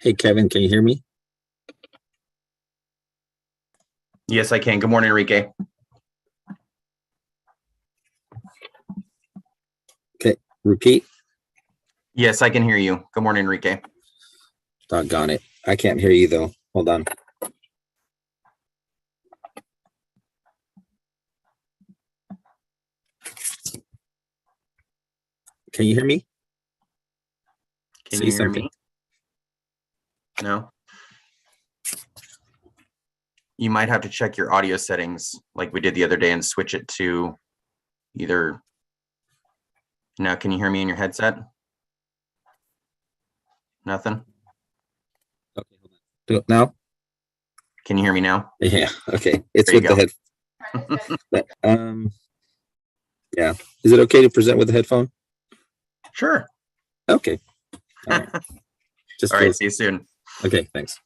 Hey, Kevin, can you hear me? Yes, I can. Good morning, Enrique. Okay, repeat. Yes, I can hear you. Good morning, Enrique. Doggone it. I can't hear you, though. Hold on. Can you hear me? Can Say you hear something. me? No? You might have to check your audio settings like we did the other day and switch it to either. Now, can you hear me in your headset? Nothing? Okay, hold on. Do it now? Can you hear me now? Yeah, okay. It's There you with the head. Yeah. Is it okay to present with the headphone? Sure. Okay. All right. Just All right. See you soon. Okay, thanks.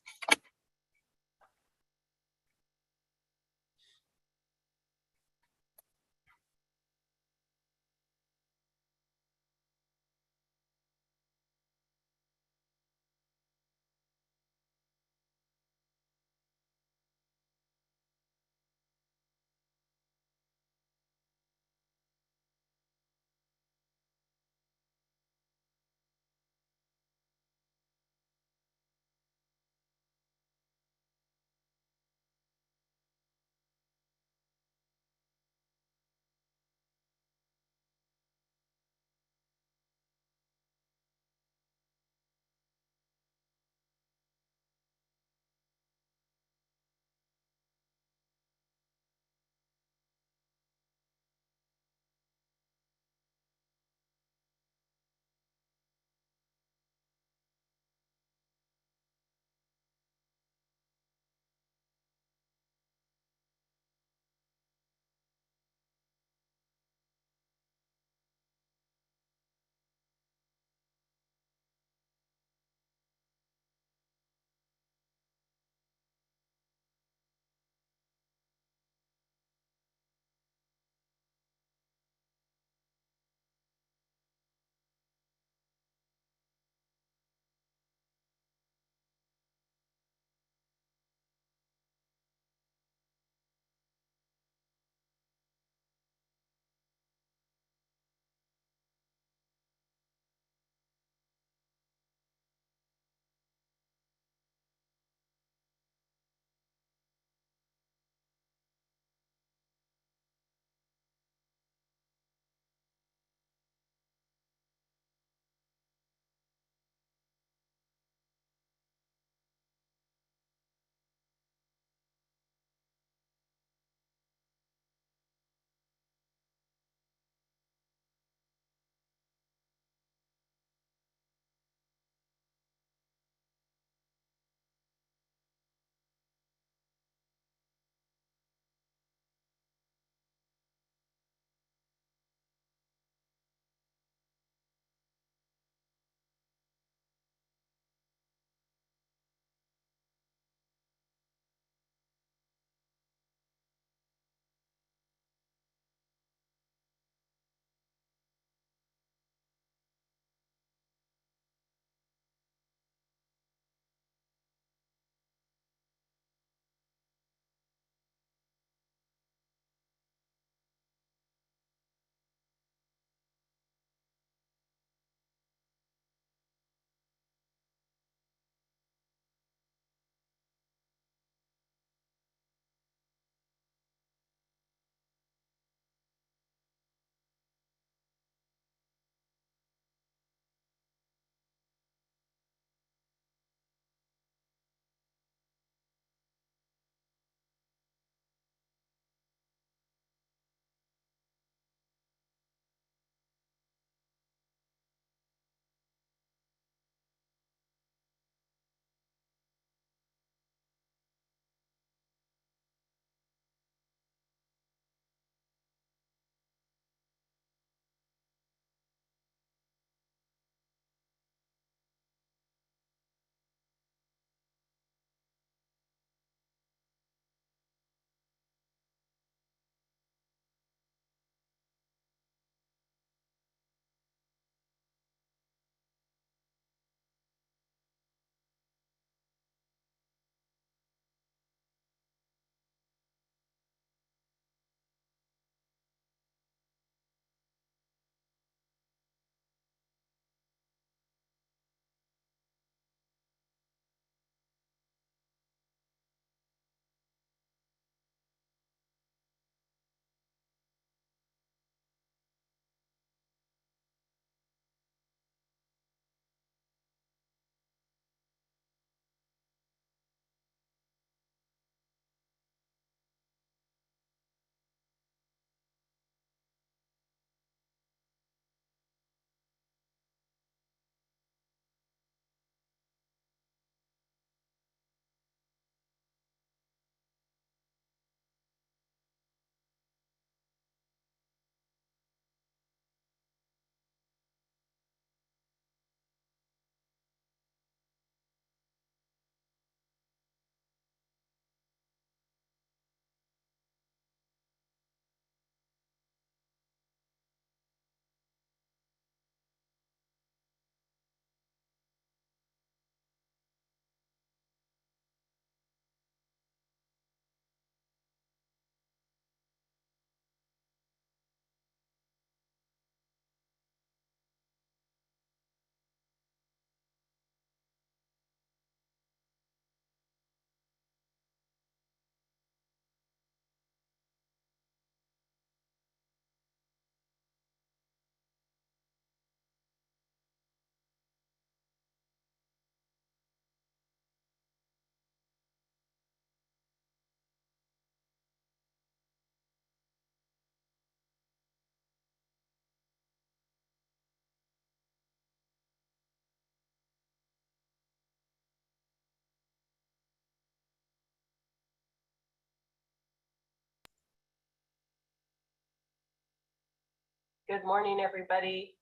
Good morning, everybody.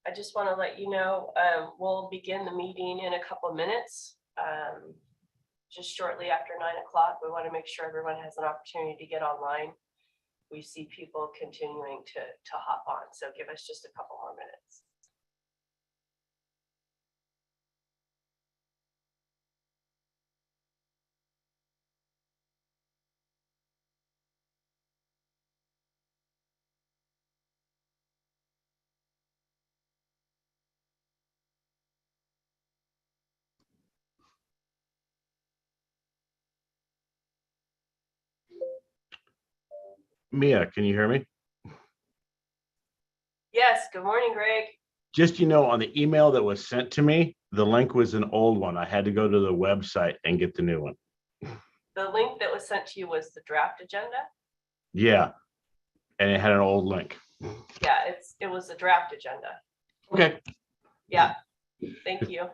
I just want to let you know, we'll begin the meeting in a couple of minutes. Just shortly after 9 o'clock, we want to make sure everyone has an opportunity to get online. We see people continuing to hop on, so give us just a couple more minutes. Mia, can you hear me? Yes, good morning, Greg. Just, on the email that was sent to me, the link was an old one. I had to go to the website and get the new one. The link that was sent to you was the draft agenda? Yeah. And it had an old link. Yeah, it was the draft agenda. Okay. Yeah, thank you.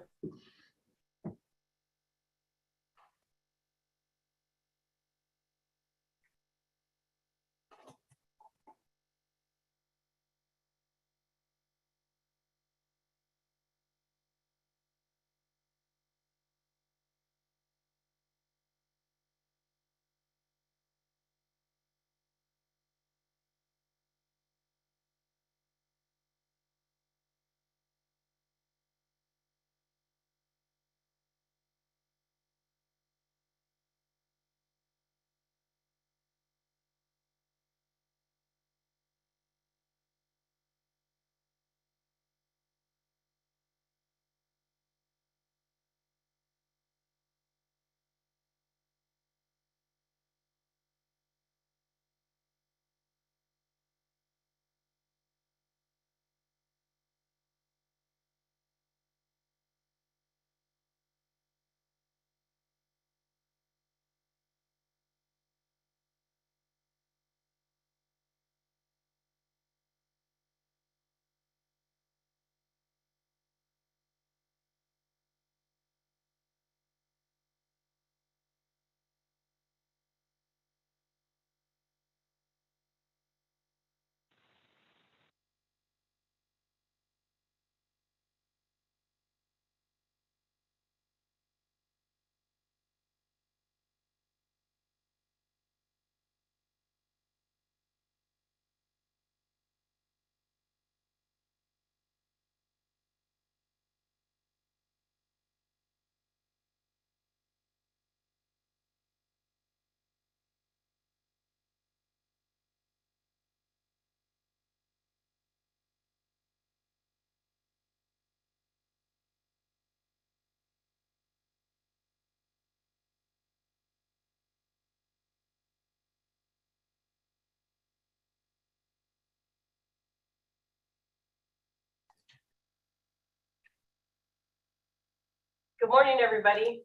Good morning, everybody.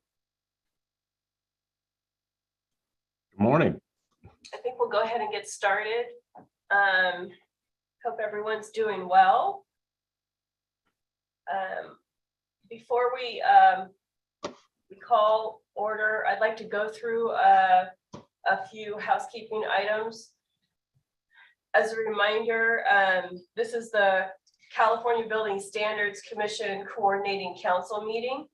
Good morning. I think we'll go ahead and get started. Hope everyone's doing well. Before we call order, I'd like to go through a few housekeeping items. As a reminder, this is the California Building Standards Commission Coordinating Council meeting.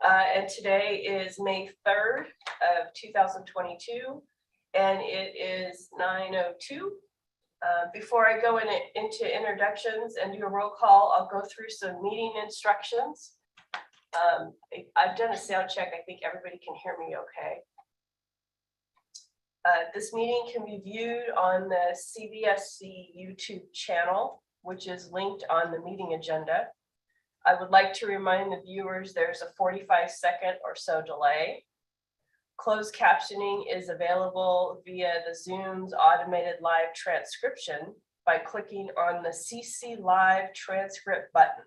And today is May 3rd of 2022, and it is 9:02. Before I go into introductions and do a roll call, I'll go through some meeting instructions. I've done a sound check. I think everybody can hear me okay. This meeting can be viewed on the CBSC YouTube channel, which is linked on the meeting agenda. I would like to remind the viewers there's a 45-second or so delay. Closed captioning is available via the Zoom's automated live transcription by clicking on the CC Live Transcript button.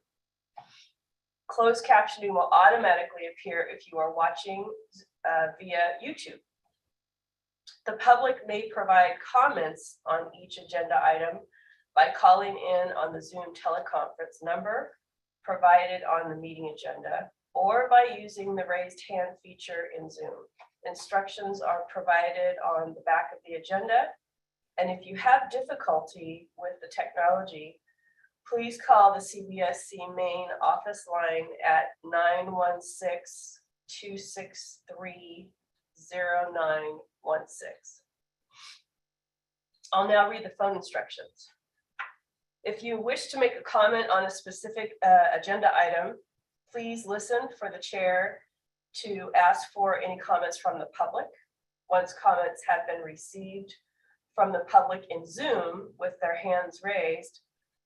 Closed captioning will automatically appear if you are watching via YouTube. The public may provide comments on each agenda item by calling in on the Zoom teleconference number provided on the meeting agenda, or by using the raised hand feature in Zoom. Instructions are provided on the back of the agenda. And if you have difficulty with the technology, please call the CBSC main office line at 916-263-0916. I'll now read the phone instructions. If you wish to make a comment on a specific agenda item, please listen for the chair to ask for any comments from the public. Once comments have been received from the public in Zoom with their hands raised,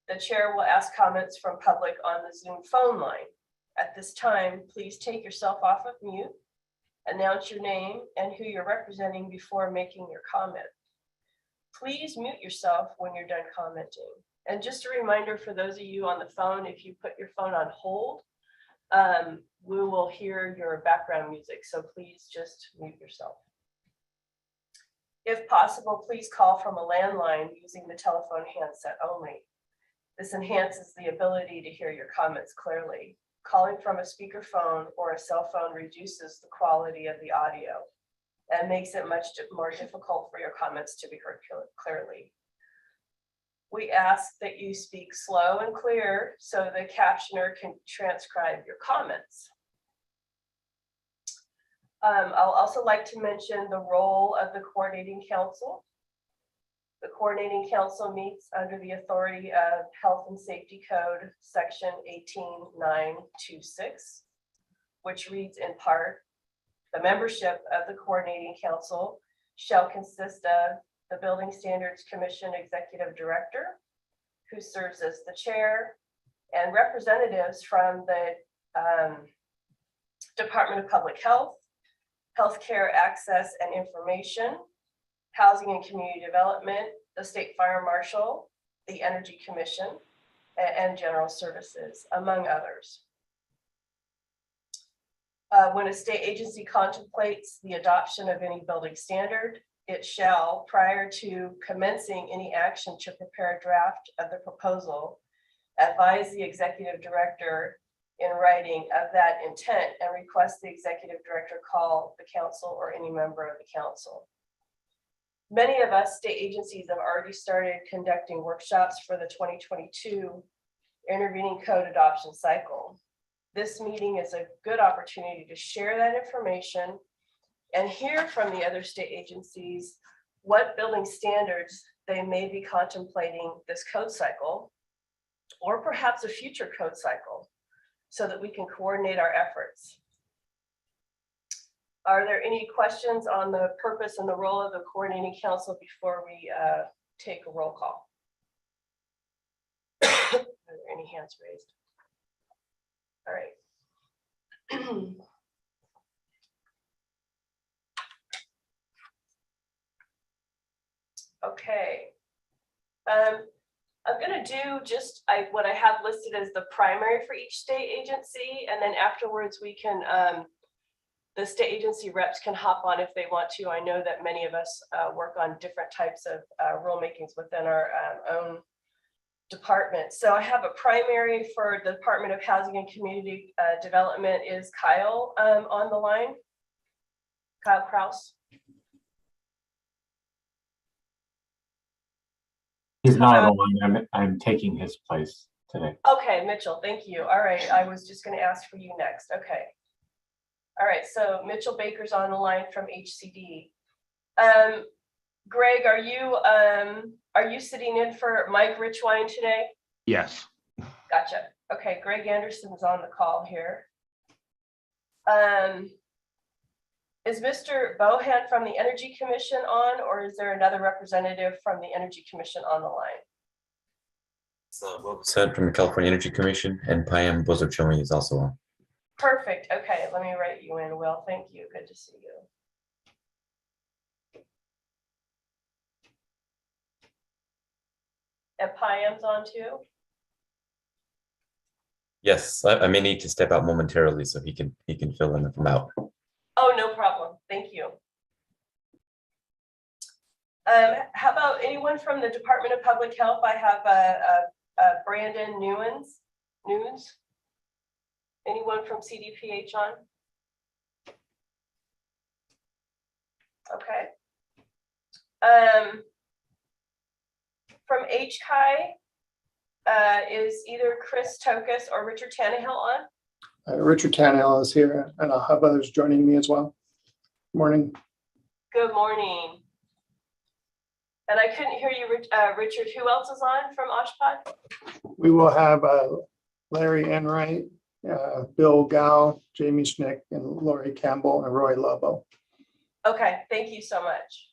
the chair will ask comments from public on the Zoom phone line. At this time, please take yourself off of mute, announce your name and who you're representing before making your comment. Please mute yourself when you're done commenting. And just a reminder for those of you on the phone, if you put your phone on hold, we will hear your background music. So please just mute yourself. If possible, please call from a landline using the telephone handset only. This enhances the ability to hear your comments clearly. Calling from a speakerphone or a cell phone reduces the quality of the audio and makes it much more difficult for your comments to be heard clearly. We ask that you speak slow and clear so the captioner can transcribe your comments. I'll also like to mention the role of the Coordinating Council. The Coordinating Council meets under the authority of Health and Safety Code, Section 18926, which reads in part, the membership of the Coordinating Council shall consist of the Building Standards Commission Executive Director, who serves as the chair, and representatives from the Department of Public Health, Healthcare Access and Information, Housing and Community Development, the State Fire Marshal, the Energy Commission, and General Services, among others. When a state agency contemplates the adoption of any building standard, it shall, prior to commencing any action to prepare a draft of the proposal, advise the executive director in writing of that intent and request the executive director call the council or any member of the council. Many of us state agencies have already started conducting workshops for the 2022 intervening code adoption cycle. This meeting is a good opportunity to share that information and hear from the other state agencies what building standards they may be contemplating this code cycle, or perhaps a future code cycle, so that we can coordinate our efforts. Are there any questions on the purpose and the role of the Coordinating Council before we take a roll call? Are there any hands raised? All right. Okay. I'm going to do just what I have listed as the primary for each state agency, and then afterwards we can, the state agency reps can hop on if they want to. I know that many of us work on different types of rulemakings within our own department. So I have a primary for the Department of Housing and Community Development. Is Kyle on the line? Kyle Kraus? He's not on the line. I'm taking his place today. Okay, Mitchell, thank you. All right, I was just going to ask for you next. Okay. All right, so Mitchell Baker's on the line from HCD. Greg, are you sitting in for Mike Richwine today? Yes. Gotcha. Okay, Greg Anderson's on the call here. Is Mr. Bohan from the Energy Commission on, or is there another representative from the Energy Commission on the line? So Will Said from the California Energy Commission, and Payam Bozochomi is also on. Perfect. Okay, let me write you in, Will. Thank you. Good to see you. And Payam's on too? Yes, I may need to step out momentarily so he can fill in if I'm out. Oh, no problem. Thank you. How about anyone from the Department of Public Health? I have Brandon Nunes. Anyone from CDPH on? Okay. From HCI, is either Chris Tokus or Richard Tannehill on? Richard Tannehill is here, and I'll have others joining me as well. Morning. Good morning. And I couldn't hear you, Richard. Who else is on from Oshpod? We will have Larry Enright, Bill Gow, Jamie Schnick, and Lori Campbell, and Roy Lobo. Okay, thank you so much.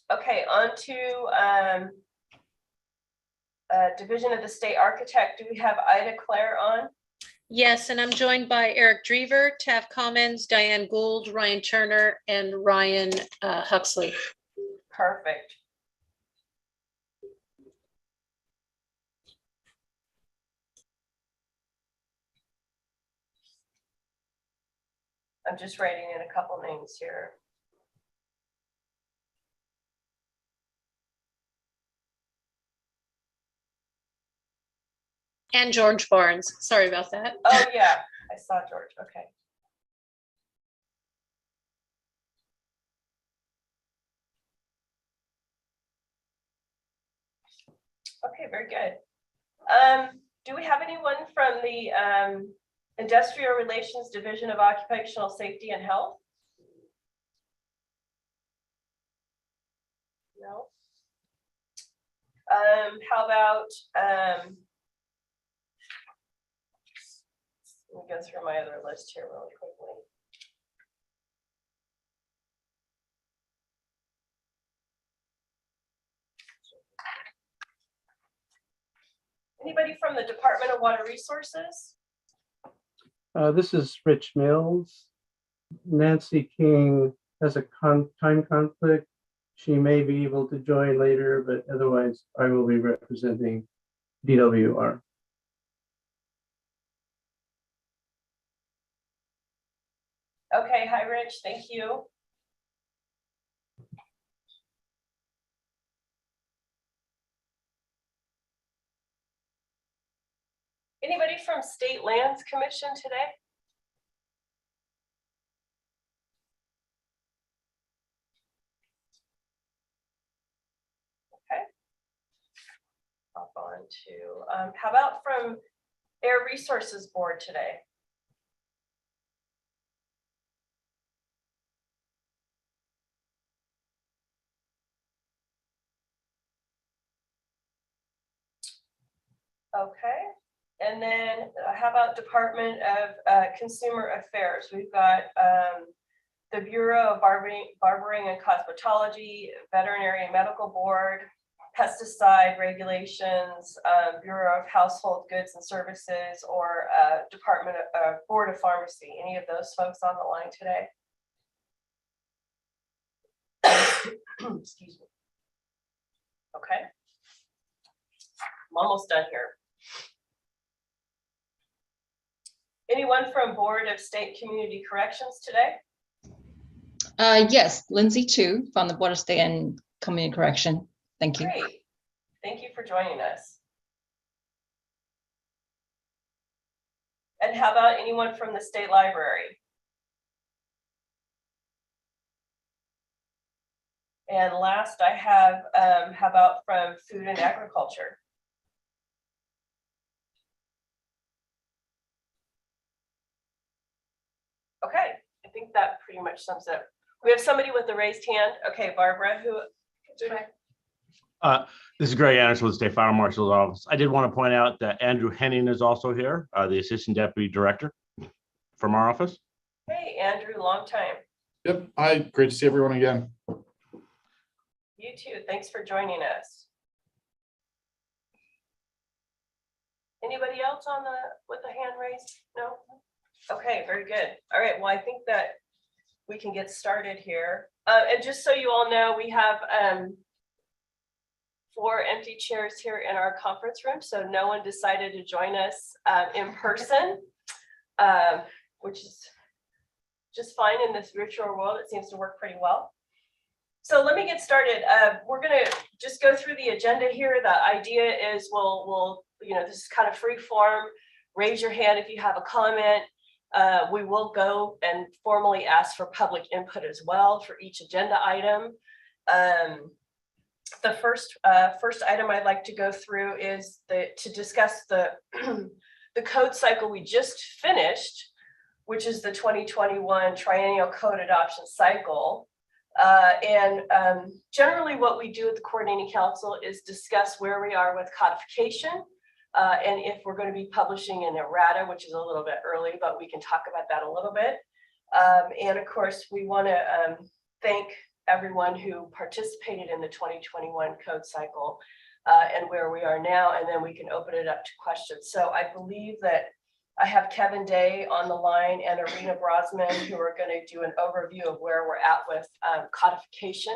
Okay, on to Division of the State Architect. Do we have Ida Claire on? Yes, and I'm joined by Eric Drever, Tav Commons, Diane Gould, Ryan Turner, and Ryan Huxley. Perfect. I'm just writing in a couple names here. And George Barnes. Sorry about that. Oh, yeah, I saw George. Okay. Okay, very good. Do we have anyone from the Industrial Relations Division of Occupational Safety and Health? No. How about, let me go through my other list here really quickly. Anybody from the Department of Water Resources? This is Rich Mills. Nancy King has a time conflict. She may be able to join later, but otherwise I will be representing DWR. Okay, hi, Rich. Thank you. Anybody from State Lands Commission today? Okay. Hop on to, how about from Air Resources Board today? Okay. And then how about Department of Consumer Affairs? We've got the Bureau of Barbering and Cosmetology, Veterinary and Medical Board, Pesticide Regulations, Bureau of Household Goods and Services, or Department of Board of Pharmacy. Any of those folks on the line today? Excuse me. Okay. I'm almost done here. Anyone from Board of State Community Corrections today? Yes, Lindsay too, from the Board of State and Community Correction. Thank you. Great. Thank you for joining us. And how about anyone from the State Library? And last I have, how about from Food and Agriculture? Okay, I think that pretty much sums it up. We have somebody with a raised hand. Okay, Barbara, who? This is Greg Anderson with the State Fire Marshal's Office. I did want to point out that Andrew Henning is also here, the Assistant Deputy Director from our office. Hey, Andrew, long time. Yep. Hi, great to see everyone again. You too. Thanks for joining us. Anybody else on the with a hand raised? No? Okay, very good. All right, well, I think that we can get started here. And just so you all know, we have 4 empty chairs here in our conference room. So no one decided to join us in person, which is just fine in this virtual world. It seems to work pretty well. So let me get started. We're going to just go through the agenda here. The idea is we'll this is kind of free form. Raise your hand if you have a comment. We will go and formally ask for public input as well for each agenda item. The first item I'd like to go through is to discuss the the code cycle we just finished, which is the 2021 Triennial Code Adoption Cycle. Generally what we do at the Coordinating Council is discuss where we are with codification and if we're going to be publishing an errata, which is a little bit early, but we can talk about that a little bit. And of course, we want to thank everyone who participated in the 2021 code cycle and where we are now, and then we can open it up to questions. So I believe that I have Kevin Day on the line and Arena Brosman, who are going to do an overview of where we're at with codification.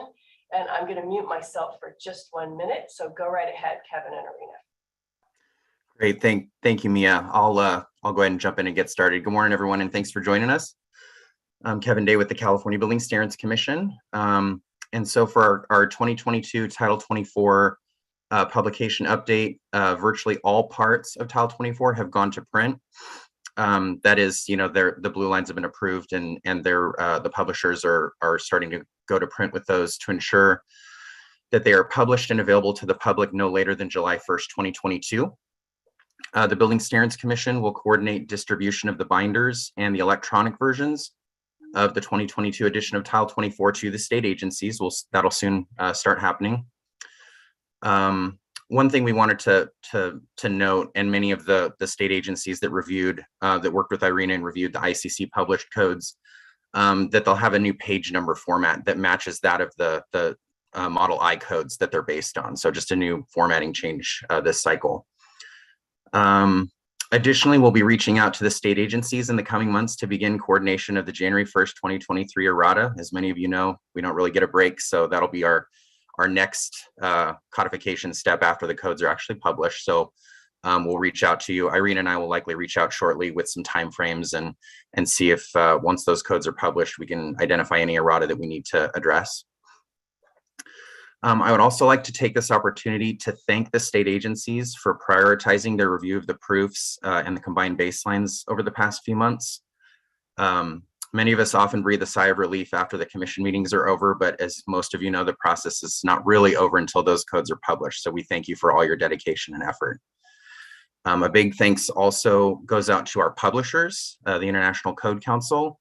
And I'm going to mute myself for just 1 minute. So go right ahead, Kevin and Arena. Great, thank you, Mia. I'll go ahead and jump in and get started. Good morning, everyone, and thanks for joining us. I'm Kevin Day with the California Building Standards Commission. And so for our 2022 Title 24 publication update, virtually all parts of Title 24 have gone to print. That is, the blue lines have been approved, and the publishers are starting to go to print with those to ensure that they are published and available to the public no later than July 1st, 2022. The Building Standards Commission will coordinate distribution of the binders and the electronic versions of the 2022 edition of Title 24 to the state agencies. That'll soon start happening. One thing we wanted to note, and many of the state agencies that worked with Irena and reviewed the ICC published codes, that they'll have a new page number format that matches that of the Model I codes that they're based on. So just a new formatting change this cycle. Additionally, we'll be reaching out to the state agencies in the coming months to begin coordination of the January 1st, 2023 errata. As many of you know, we don't really get a break, so that'll be our next codification step after the codes are actually published. So we'll reach out to you. Irene and I will likely reach out shortly with some timeframes and see if once those codes are published, we can identify any errata that we need to address. I would also like to take this opportunity to thank the state agencies for prioritizing their review of the proofs and the combined baselines over the past few months. Many of us often breathe a sigh of relief after the commission meetings are over, but as most of you know, the process is not really over until those codes are published. So we thank you for all your dedication and effort. A big thanks also goes out to our publishers, the International Code Council,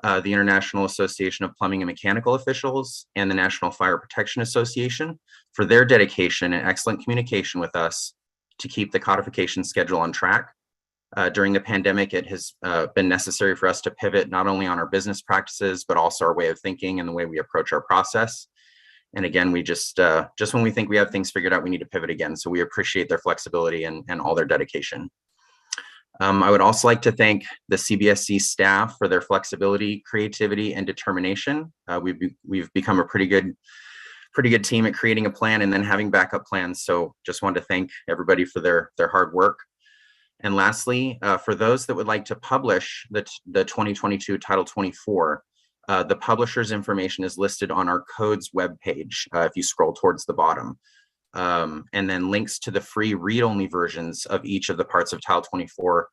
the International Association of Plumbing and Mechanical Officials, and the National Fire Protection Association for their dedication and excellent communication with us to keep the codification schedule on track. During the pandemic, it has been necessary for us to pivot not only on our business practices, but also our way of thinking and the way we approach our process. And again, we just when we think we have things figured out, we need to pivot again. So we appreciate their flexibility and all their dedication. I would also like to thank the CBSC staff for their flexibility, creativity, and determination. We've become a pretty good team at creating a plan and then having backup plans. So just wanted to thank everybody for their hard work. And lastly, for those that would like to publish the 2022 Title 24, the publisher's information is listed on our codes webpage if you scroll towards the bottom. And then links to the free read-only versions of each of the parts of Title 24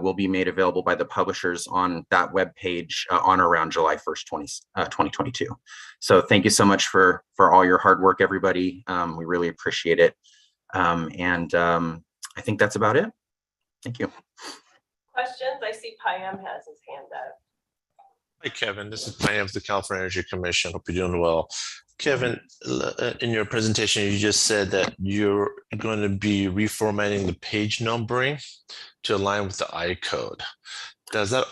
will be made available by the publishers on that webpage on or around July 1st, 2022. So thank you so much for all your hard work, everybody. We really appreciate it. I think that's about it. Thank you. Questions? I see Payam has his hand up. Hi, Kevin. This is Payam of the California Energy Commission. Hope you're doing well. Kevin, in your presentation, you just said that you're going to be reformatting the page numbering to align with the I code. Does that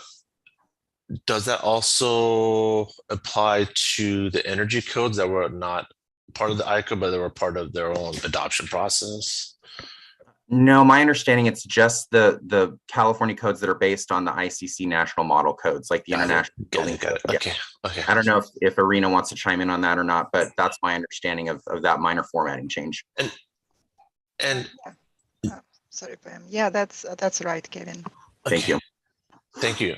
also apply to the energy codes that were not part of the I code, but they were part of their own adoption process? No, my understanding, it's just the California codes that are based on the ICC national model codes, like the international building code. Okay. I don't know if Arena wants to chime in on that or not, but that's my understanding of that minor formatting change. And sorry, Pam. Yeah, that's right, Kevin. Thank you. Thank you.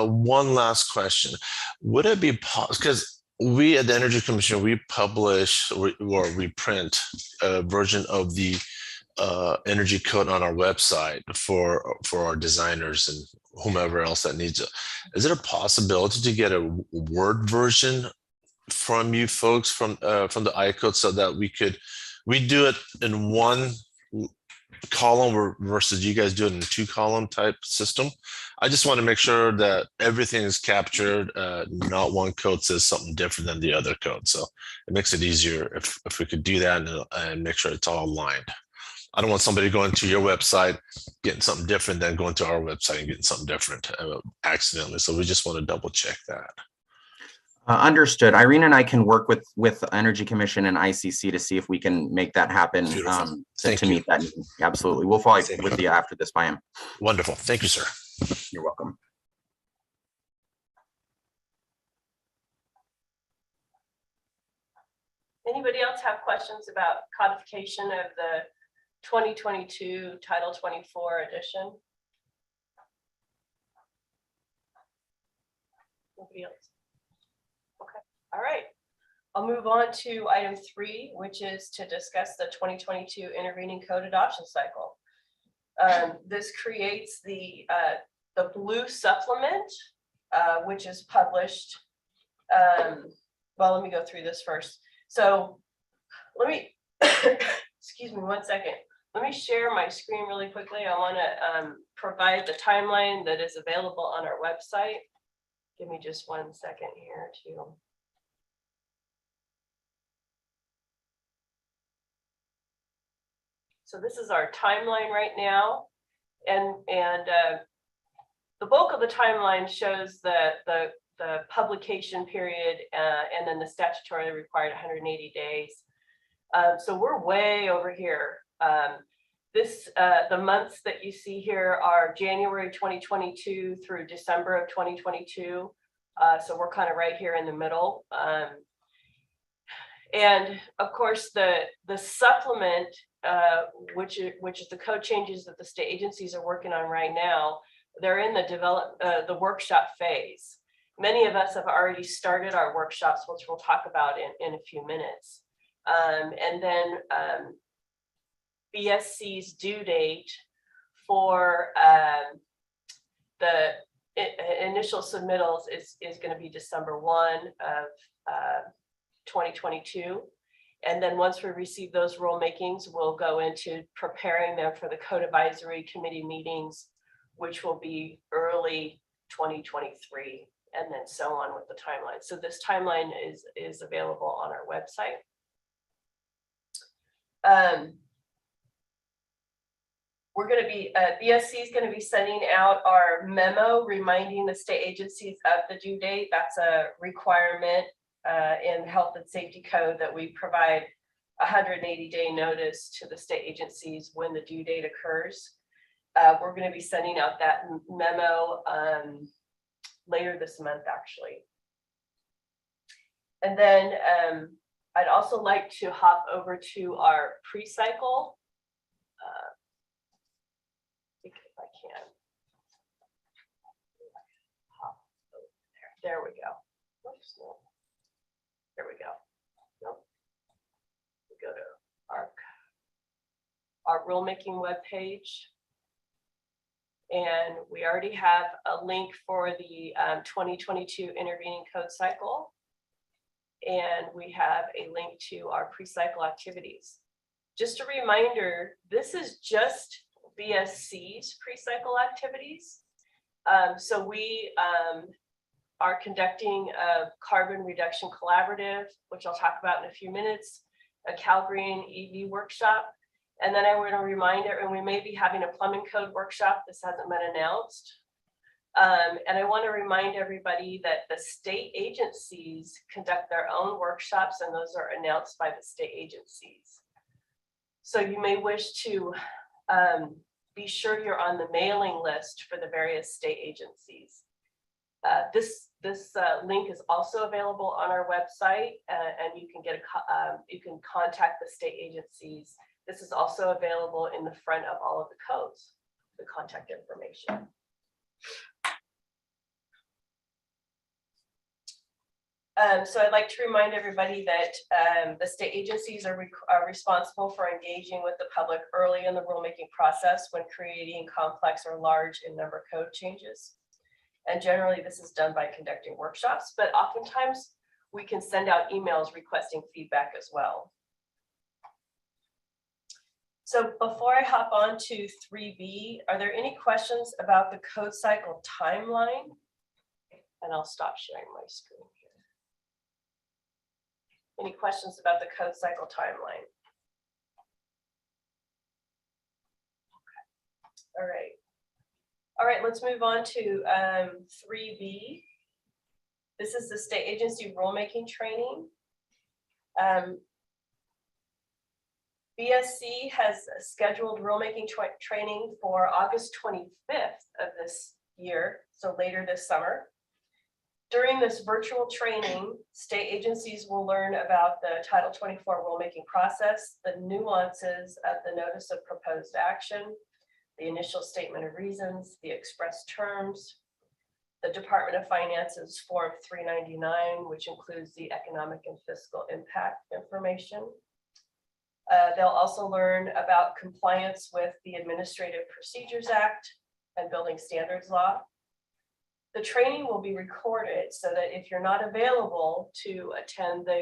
One last question. Would it be possible, because we at the Energy Commission, we publish or we print a version of the energy code on our website for our designers and whomever else that needs it. Is there a possibility to get a Word version from you folks from the iCode so that we do it in one column versus you guys do it in a 2-column type system? I just want to make sure that everything is captured, not one code says something different than the other code. So it makes it easier if we could do that and make sure it's all aligned. I don't want somebody going to your website, getting something different than going to our website and getting something different accidentally. So we just want to double check that. Understood. Irene and I can work with Energy Commission and ICC to see if we can make that happen to meet that. Absolutely. We'll follow up with you after this, Payam. Wonderful. Thank you, sir. You're welcome. Anybody else have questions about codification of the 2022 Title 24 edition? Nobody else? Okay, all right. I'll move on to item 3, which is to discuss the 2022 intervening code adoption cycle. This creates the blue supplement, which is published. Well, let me go through this first. So let me, excuse me 1 second. Let me share my screen really quickly. I want to provide the timeline that is available on our website. Give me just 1 second here to. So this is our timeline right now. And the bulk of the timeline shows the publication period and then the statutorily required 180 days. So we're way over here. The months that you see here are January 2022 through December of 2022. So we're kind of right here in the middle. And of course, the supplement, which is the code changes that the state agencies are working on right now, they're in the workshop phase. Many of us have already started our workshops, which we'll talk about in a few minutes. And then BSC's due date for the initial submittals is going to be December 1 of 2022. And then once we receive those rulemakings, we'll go into preparing them for the code advisory committee meetings, which will be early 2023, and then so on with the timeline. So this timeline is available on our website. We're going to be, BSC is going to be sending out our memo reminding the state agencies of the due date. That's a requirement in health and safety code that we provide 180-day notice to the state agencies when the due date occurs. We're going to be sending out that memo later this month, actually. And then I'd also like to hop over to our pre-cycle. If I can. Hop over there. There we go. Oops, no. There we go. Nope. We go to our rulemaking webpage. And we already have a link for the 2022 intervening code cycle. And we have a link to our pre-cycle activities. Just a reminder, this is just BSC's pre-cycle activities. So we are conducting a carbon reduction collaborative, which I'll talk about in a few minutes, a Cal Green EV workshop. And then I want to remind everyone, we may be having a plumbing code workshop. This hasn't been announced. And I want to remind everybody that the state agencies conduct their own workshops, and those are announced by the state agencies. So you may wish to be sure you're on the mailing list for the various state agencies. This link is also available on our website, and you can get you can contact the state agencies. This is also available in the front of all of the codes, the contact information. So I'd like to remind everybody that the state agencies are responsible for engaging with the public early in the rulemaking process when creating complex or large in number code changes. And generally this is done by conducting workshops, but oftentimes we can send out emails requesting feedback as well. So before I hop on to 3B, are there any questions about the code cycle timeline? And I'll stop sharing my screen here. Any questions about the code cycle timeline? Okay. All right. All right, let's move on to 3B. This is the state agency rulemaking training. BSC has scheduled rulemaking training for August 25th of this year, so later this summer. During this virtual training, state agencies will learn about the Title 24 rulemaking process, the nuances of the notice of proposed action, the initial statement of reasons, the express terms, the Department of Finance's Form 399, which includes the economic and fiscal impact information. They'll also learn about compliance with the Administrative Procedures Act and Building Standards Law. The training will be recorded so that if you're not available to attend the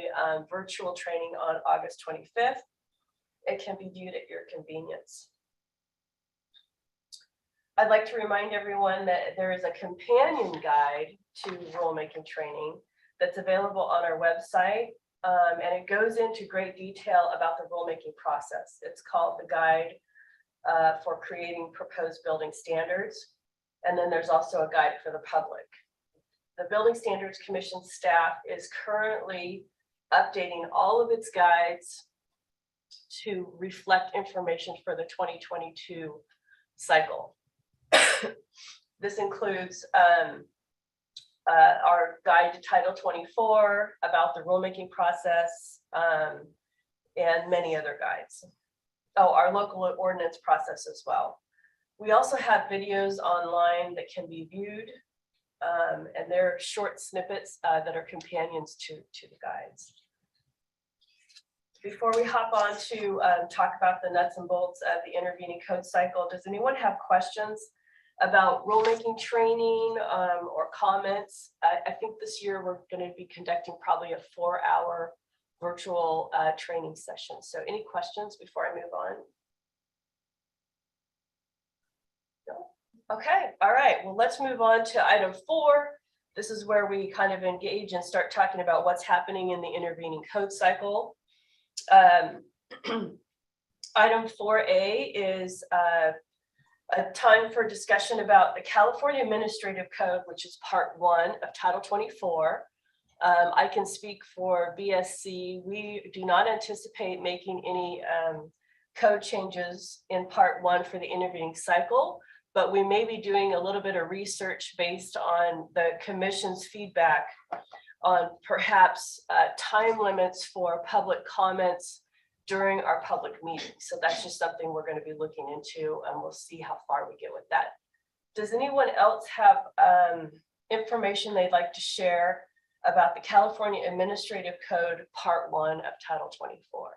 virtual training on August 25th, it can be viewed at your convenience. I'd like to remind everyone that there is a companion guide to rulemaking training that's available on our website, and it goes into great detail about the rulemaking process. It's called the Guide for Creating Proposed Building Standards. And then there's also a guide for the public. The Building Standards Commission staff is currently updating all of its guides to reflect information for the 2022 cycle. This includes our guide to Title 24 about the rulemaking process and many other guides. Oh, our local ordinance process as well. We also have videos online that can be viewed, and they're short snippets that are companions to the guides. Before we hop on to talk about the nuts and bolts of the intervening code cycle, does anyone have questions about rulemaking training or comments? I think this year we're going to be conducting probably a 4-hour virtual training session. So any questions before I move on? No? Okay, all right, well, let's move on to item 4. This is where we kind of engage and start talking about what's happening in the intervening code cycle. Item 4A is a time for discussion about the California Administrative Code, which is part 1 of Title 24. I can speak for BSC. We do not anticipate making any code changes in part 1 for the intervening cycle, but we may be doing a little bit of research based on the commission's feedback on perhaps time limits for public comments during our public meetings. So that's just something we're going to be looking into, and we'll see how far we get with that. Does anyone else have information they'd like to share about the California Administrative Code Part 1 of Title 24?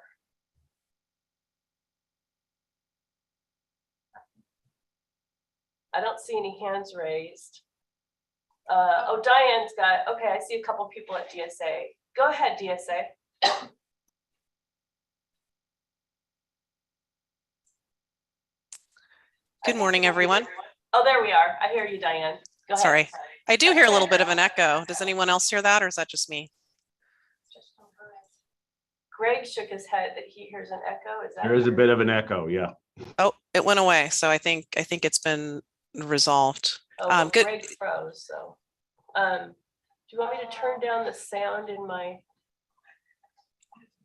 I don't see any hands raised. Oh, Diane's got, okay, I see a couple people at DSA. Go ahead, DSA. Good morning, everyone. Oh, there we are. I hear you, Diane. Go ahead. Sorry. I do hear a little bit of an echo. Does anyone else hear that, or is that just me? Greg shook his head that he hears an echo. Is that There is a bit of an echo, yeah. Oh, it went away. So I think it's been resolved. Oh, well, Good. Greg froze. So, do you want me to turn down the sound in my?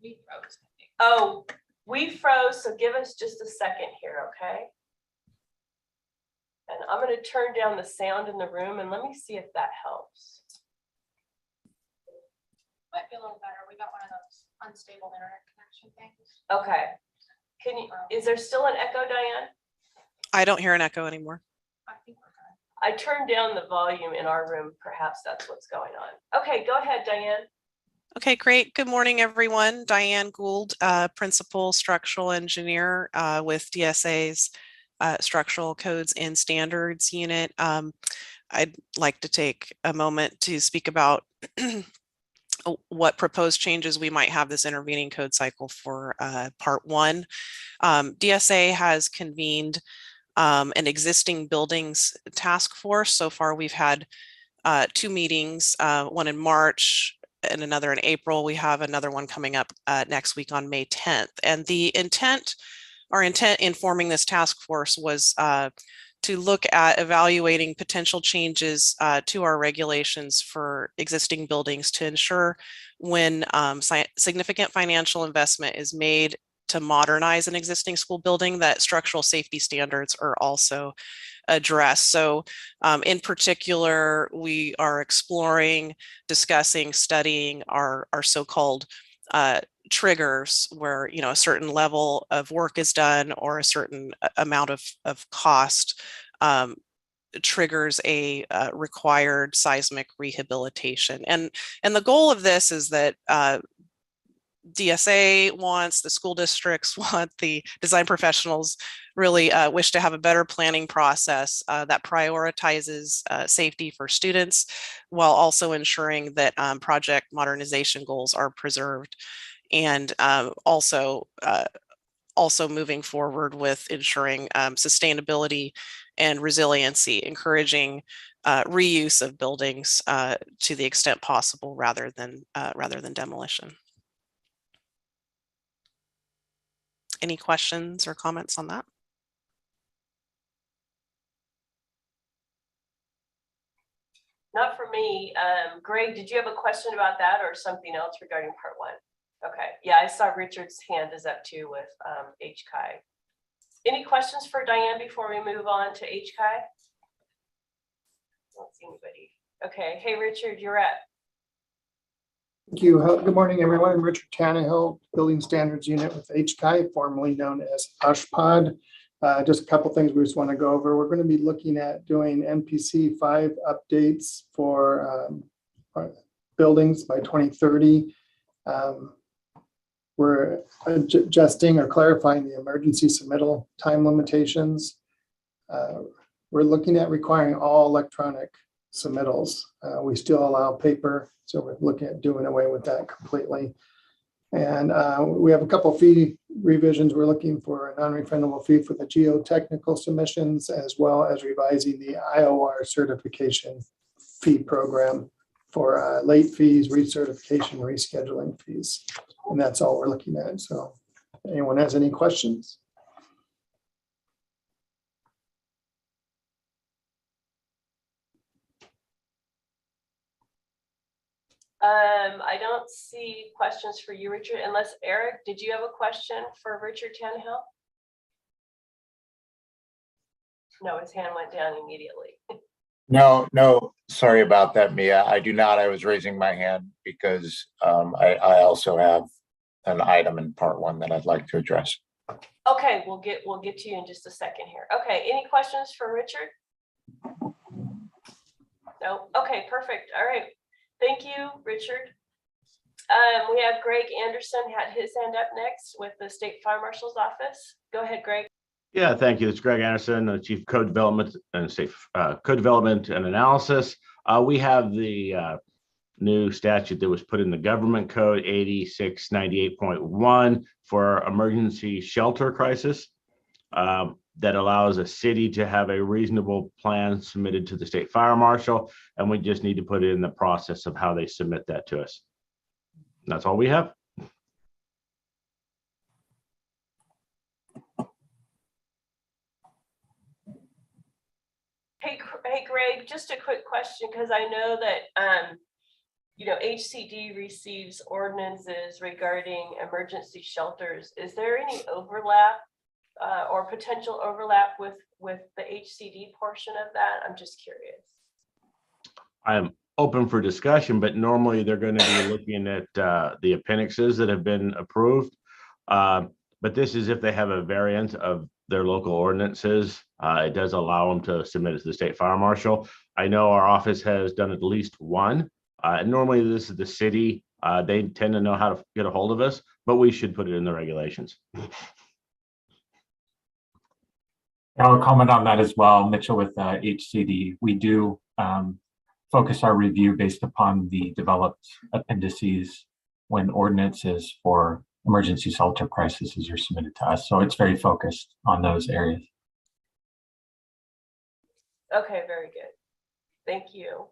We froze. Oh, we froze. So give us just a second here, okay? And I'm going to turn down the sound in the room, and let me see if that helps. Might be a little better. We got one of those unstable internet connection things. Okay. Can you? Is there still an echo, Diane? I don't hear an echo anymore. I think we're good. I turned down the volume in our room. Perhaps that's what's going on. Okay, go ahead, Diane. Okay, great. Good morning, everyone. Diane Gould, Principal Structural Engineer with DSA's Structural Codes and Standards Unit. I'd like to take a moment to speak about what proposed changes we might have this intervening code cycle for Part 1. DSA has convened an existing buildings task force. So far, we've had 2 meetings, one in March and another in April. We have another one coming up next week on May 10th. And our intent in forming this task force was to look at evaluating potential changes to our regulations for existing buildings to ensure when significant financial investment is made to modernize an existing school building, that structural safety standards are also addressed. So in particular, we are exploring, discussing, studying our so-called triggers where, you know, a certain level of work is done or a certain amount of cost triggers a required seismic rehabilitation. And the goal of this is that DSA wants, the school districts want, the design professionals really wish to have a better planning process that prioritizes safety for students while also ensuring that project modernization goals are preserved, and also moving forward with ensuring sustainability and resiliency, encouraging reuse of buildings to the extent possible rather than demolition. Any questions or comments on that? Not for me. Greg, did you have a question about that or something else regarding Part 1? Okay, yeah, I saw Richard's hand is up too with HCI. Any questions for Diane before we move on to HCI? I don't see anybody. Okay, hey Richard, you're up. Thank you. Good morning, everyone. I'm Richard Tannehill, Building Standards Unit with HCI, formerly known as USHPOD. Just a couple things we just want to go over. We're going to be looking at doing NPC 5 updates for buildings by 2030. We're adjusting or clarifying the emergency submittal time limitations. We're looking at requiring all electronic submittals. We still allow paper, so we're looking at doing away with that completely. And we have a couple fee revisions. We're looking for a non-refundable fee for the geotechnical submissions, as well as revising the IOR certification fee program for late fees, recertification, rescheduling fees. And that's all we're looking at. So anyone has any questions? I don't see questions for you, Richard, unless Eric, did you have a question for Richard Tannehill? No, his hand went down immediately. No, sorry about that, Mia. I do not. I was raising my hand because I also have an item in Part 1 that I'd like to address. Okay, we'll get to you in just a second here. Okay, any questions for Richard? No. Okay, perfect. All right. Thank you, Richard. We have Greg Anderson had his hand up next with the State Fire Marshal's office. Go ahead, Greg. Yeah, thank you. It's Greg Anderson, Chief Code Development and State Code Development and Analysis. We have the new statute that was put in the government code 8698.1 for emergency shelter crisis that allows a city to have a reasonable plan submitted to the State Fire Marshal, and we just need to put it in the process of how they submit that to us. And that's all we have. Hey, Greg, just a quick question, because I know that HCD receives ordinances regarding emergency shelters. Is there any overlap or potential overlap with the HCD portion of that? I'm just curious. I'm open for discussion, but normally they're going to be looking at the appendixes that have been approved. But this is if they have a variant of their local ordinances. It does allow them to submit it to the State Fire Marshal. I know our office has done at least one. And normally this is the city They tend to know how to get a hold of us, but we should put it in the regulations. I'll comment on that as well, Mitchell, with HCD. We do focus our review based upon the developed appendices when ordinances for emergency shelter crises are submitted to us. So it's very focused on those areas. Okay, very good. Thank you.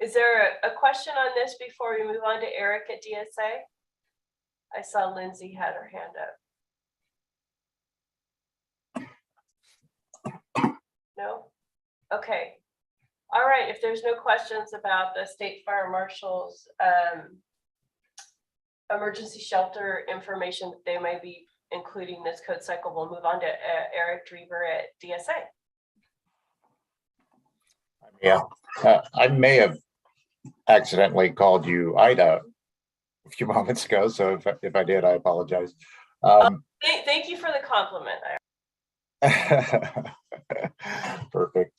Is there a question on this before we move on to Eric at DSA? I saw Lindsay had her hand up. No? Okay. All right, if there's no questions about the State Fire Marshal's emergency shelter information that they may be including this code cycle, we'll move on to Eric Drever at DSA. Yeah, I may have accidentally called you Ida a few moments ago, so if I did, I apologize. Thank you for the compliment. Perfect.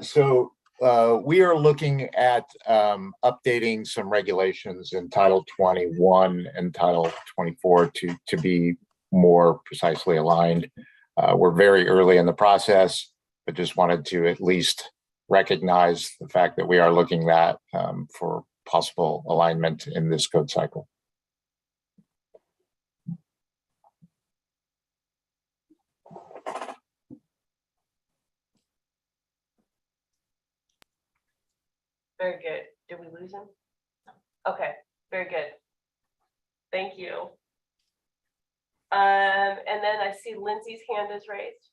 So we are looking at updating some regulations in Title 21 and Title 24 to be more precisely aligned. We're very early in the process, but just wanted to at least recognize the fact that we are looking at for possible alignment in this code cycle. Very good. Did we lose him? Okay, very good. Thank you. And then I see Lindsay's hand is raised.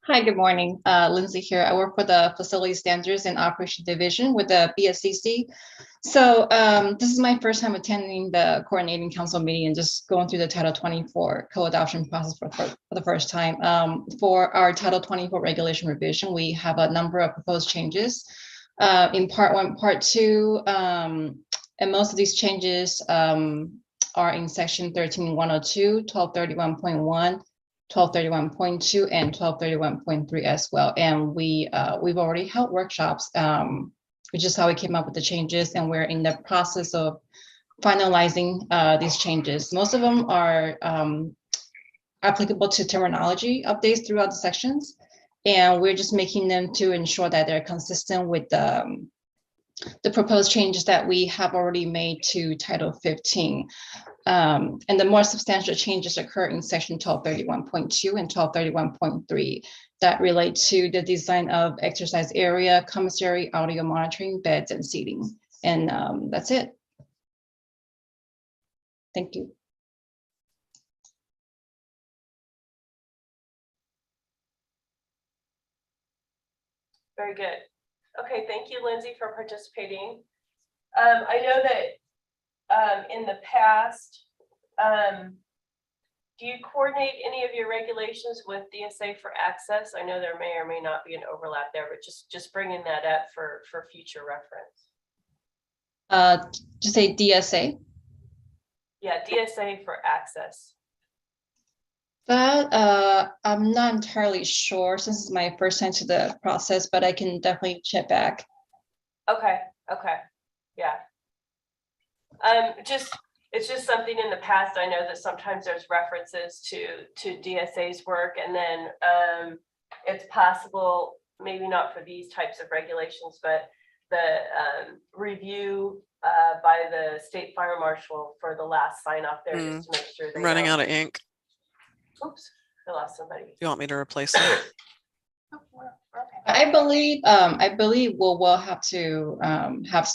Hi, good morning. Lindsay here. I work for the Facility Standards and Operation Division with the BSCC. So this is my first time attending the coordinating council meeting and just going through the Title 24 co-adoption process for the first time. For our Title 24 regulation revision, we have a number of proposed changes in Part 1, Part 2, and most of these changes are in Section 13102, 1231.1, 1231.2 and 1231.3 as well. And we've already held workshops, which is how we came up with the changes. And we're in the process of finalizing these changes. Most of them are applicable to terminology updates throughout the sections. And we're just making them to ensure that they're consistent with the proposed changes that we have already made to Title 15. And the more substantial changes occur in Section 1231.2 and 1231.3 that relate to the design of exercise area, commissary, audio monitoring, beds, and seating. And that's it. Thank you. Very good. Okay, thank you, Lindsay, for participating. I know that in the past, do you coordinate any of your regulations with DSA for access? I know there may or may not be an overlap there, but just bringing that up for future reference. Just say DSA? Yeah, DSA for access. That I'm not entirely sure since it's my first time to the process, but I can definitely check back. Okay, yeah. It's just something in the past. I know that sometimes there's references to DSA's work, and then it's possible, maybe not for these types of regulations, but the review by the State Fire Marshal for the last sign off there, just to make sure I'm running out of ink. Oops, I lost somebody. Do you want me to replace it? I believe we'll have to have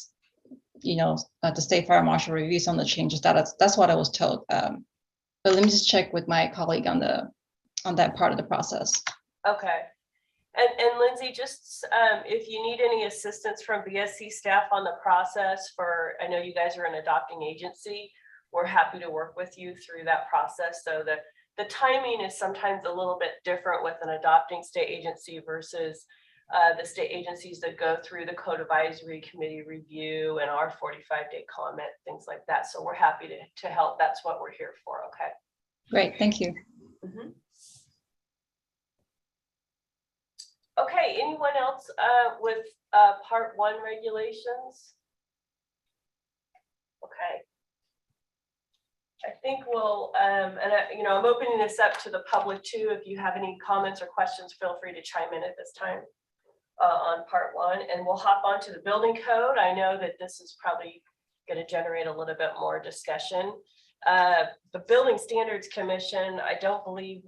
the State Fire Marshal review some of the changes. That's what I was told. But let me just check with my colleague on that part of the process. Okay. And Lindsay, just if you need any assistance from BSC staff on the process I know you guys are an adopting agency, we're happy to work with you through that process. So the timing is sometimes a little bit different with an adopting state agency versus the state agencies that go through the Code Advisory Committee review and our 45-day comment, things like that. So we're happy to help. That's what we're here for. Okay. Great, thank you. Okay, anyone else with part 1 regulations? Okay. I think we'll, I'm opening this up to the public too. If you have any comments or questions, feel free to chime in at this time on part 1, and we'll hop on to the building code. I know that this is probably going to generate a little bit more discussion. The Building Standards Commission, I don't believe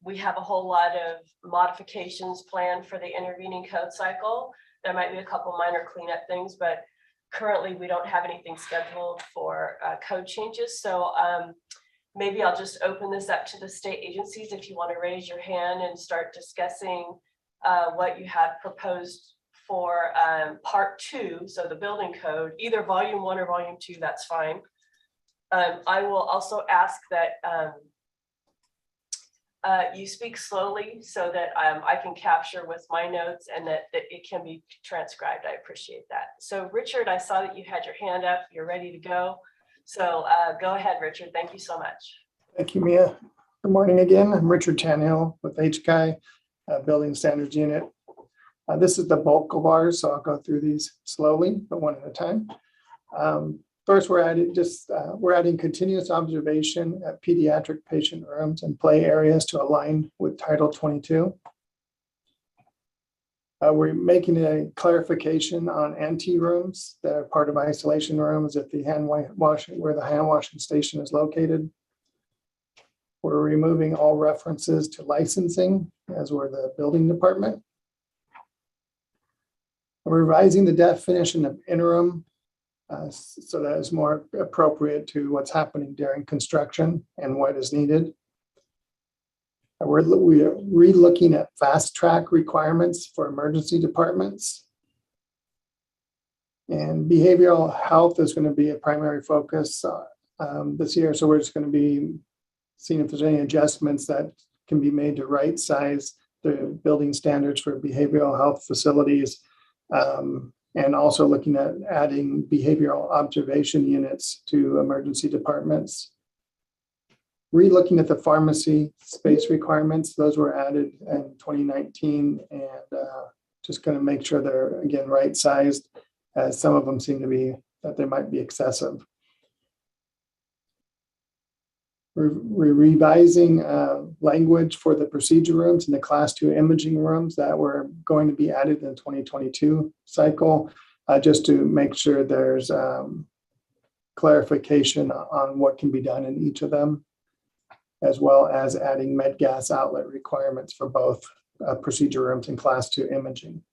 we have a whole lot of modifications planned for the intervening code cycle. There might be a couple minor cleanup things, but currently we don't have anything scheduled for code changes. So maybe I'll just open this up to the state agencies if you want to raise your hand and start discussing what you have proposed for part 2. So the building code, either volume 1 or volume 2, that's fine. I will also ask that you speak slowly so that I can capture with my notes and that it can be transcribed. I appreciate that. So Richard, I saw that you had your hand up. You're ready to go. So go ahead, Richard. Thank you so much. Thank you, Mia. Good morning again. I'm Richard Triennial with HCI Building Standards Unit. This is the bulk of ours, so I'll go through these slowly, but one at a time. First, we're adding continuous observation at pediatric patient rooms and play areas to align with Title 22. We're making a clarification on ante rooms that are part of isolation rooms at the hand washing, where the hand washing station is located. We're removing all references to licensing, as we're the building department. We're revising the definition of interim so that is more appropriate to what's happening during construction and what is needed. We're re-looking at fast track requirements for emergency departments. And behavioral health is going to be a primary focus this year. So we're just going to be seeing if there's any adjustments that can be made to right size the building standards for behavioral health facilities. And also looking at adding behavioral observation units to emergency departments. Re-looking at the pharmacy space requirements, those were added in 2019, and just going to make sure they're, again, right-sized, as some of them seem to be, that they might be excessive. We're revising language for the procedure rooms and the class 2 imaging rooms that were going to be added in the 2022 cycle, just to make sure there's clarification on what can be done in each of them, as well as adding med gas outlet requirements for both procedure rooms and class 2 imaging.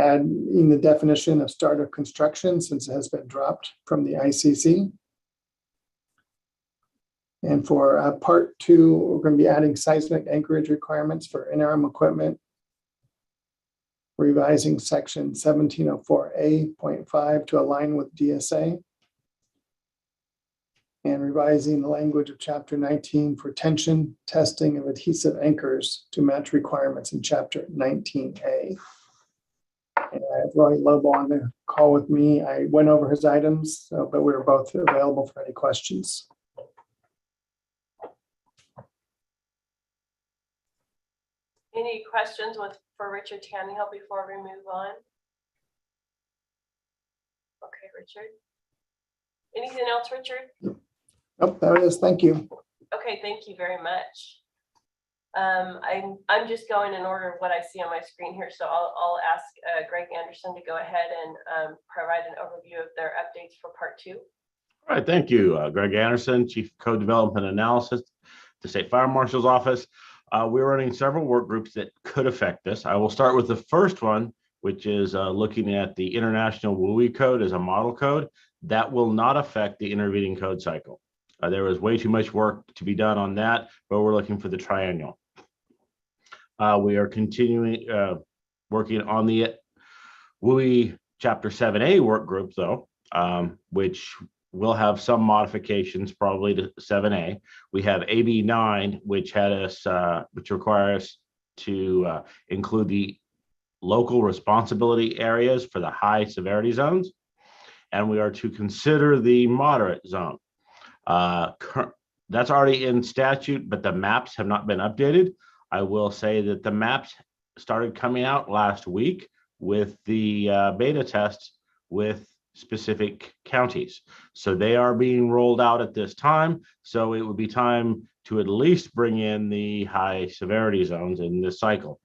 Adding the definition of start of construction, since it has been dropped from the ICC. And for part 2, we're going to be adding seismic Anchorage requirements for interim equipment, revising section 1704A.5 to align with DSA, and revising the language of chapter 19 for tension testing of adhesive anchors to match requirements in chapter 19A. And I have Roy Lobo on the call with me. I went over his items, but we were both available for any questions. Any questions for Richard Tannehill before we move on? Okay, Richard. Anything else, Richard? Oh, there it is. Thank you. Okay, thank you very much. I'm just going in order of what I see on my screen here, so I'll ask Greg Anderson to go ahead and provide an overview of their updates for part 2. All right, thank you. Greg Anderson, Chief Code Development Analysis, the State Fire Marshal's Office. We're running several work groups that could affect this. I will start with the first one, which is looking at the International WUI code as a model code. That will not affect the intervening code cycle. There was way too much work to be done on that, but we're looking for the Triennial. We are continuing working on the WUI Chapter 7A work group, though, which will have some modifications probably to 7A. We have AB 9, which requires us to include the local responsibility areas for the high severity zones, and we are to consider the moderate zone. That's already in statute, but the maps have not been updated. I will say that the maps started coming out last week with the beta tests with specific counties. So they are being rolled out at this time. So it would be time to at least bring in the high severity zones in this cycle,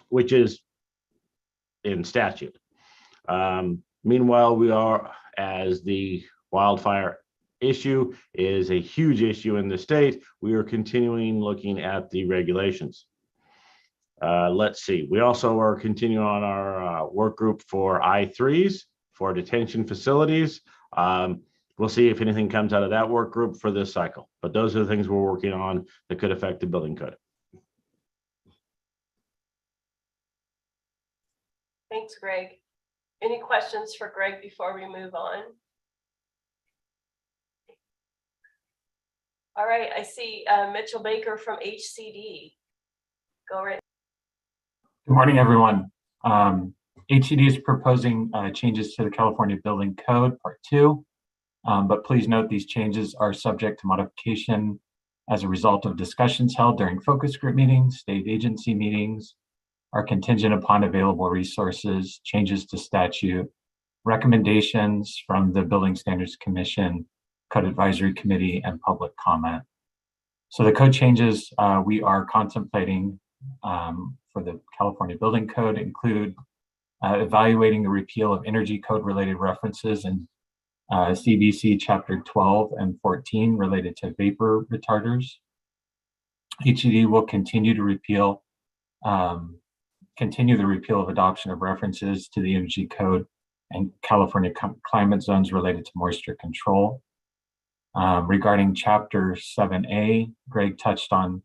which is in statute. Meanwhile, we are, as the wildfire issue is a huge issue in the state, we are continuing looking at the regulations. Let's see, we also are continuing on our work group for I3s for detention facilities. We'll see if anything comes out of that work group for this cycle, but those are the things we're working on that could affect the building code. Thanks, Greg. Any questions for Greg before we move on? All right, I see Mitchell Baker from HCD. Go right. Good morning, everyone. HCD is proposing changes to the California Building Code, Part 2. But please note these changes are subject to modification as a result of discussions held during focus group meetings, state agency meetings, are contingent upon available resources, changes to statute, recommendations from the Building Standards Commission, Code Advisory Committee, and public comment. So the code changes we are contemplating for the California Building Code include evaluating the repeal of energy code related references in CBC Chapter 12 and 14 related to vapor retarders. HCD will continue to continue the repeal of adoption of references to the energy code and California climate zones related to moisture control. Regarding Chapter 7A, Greg touched on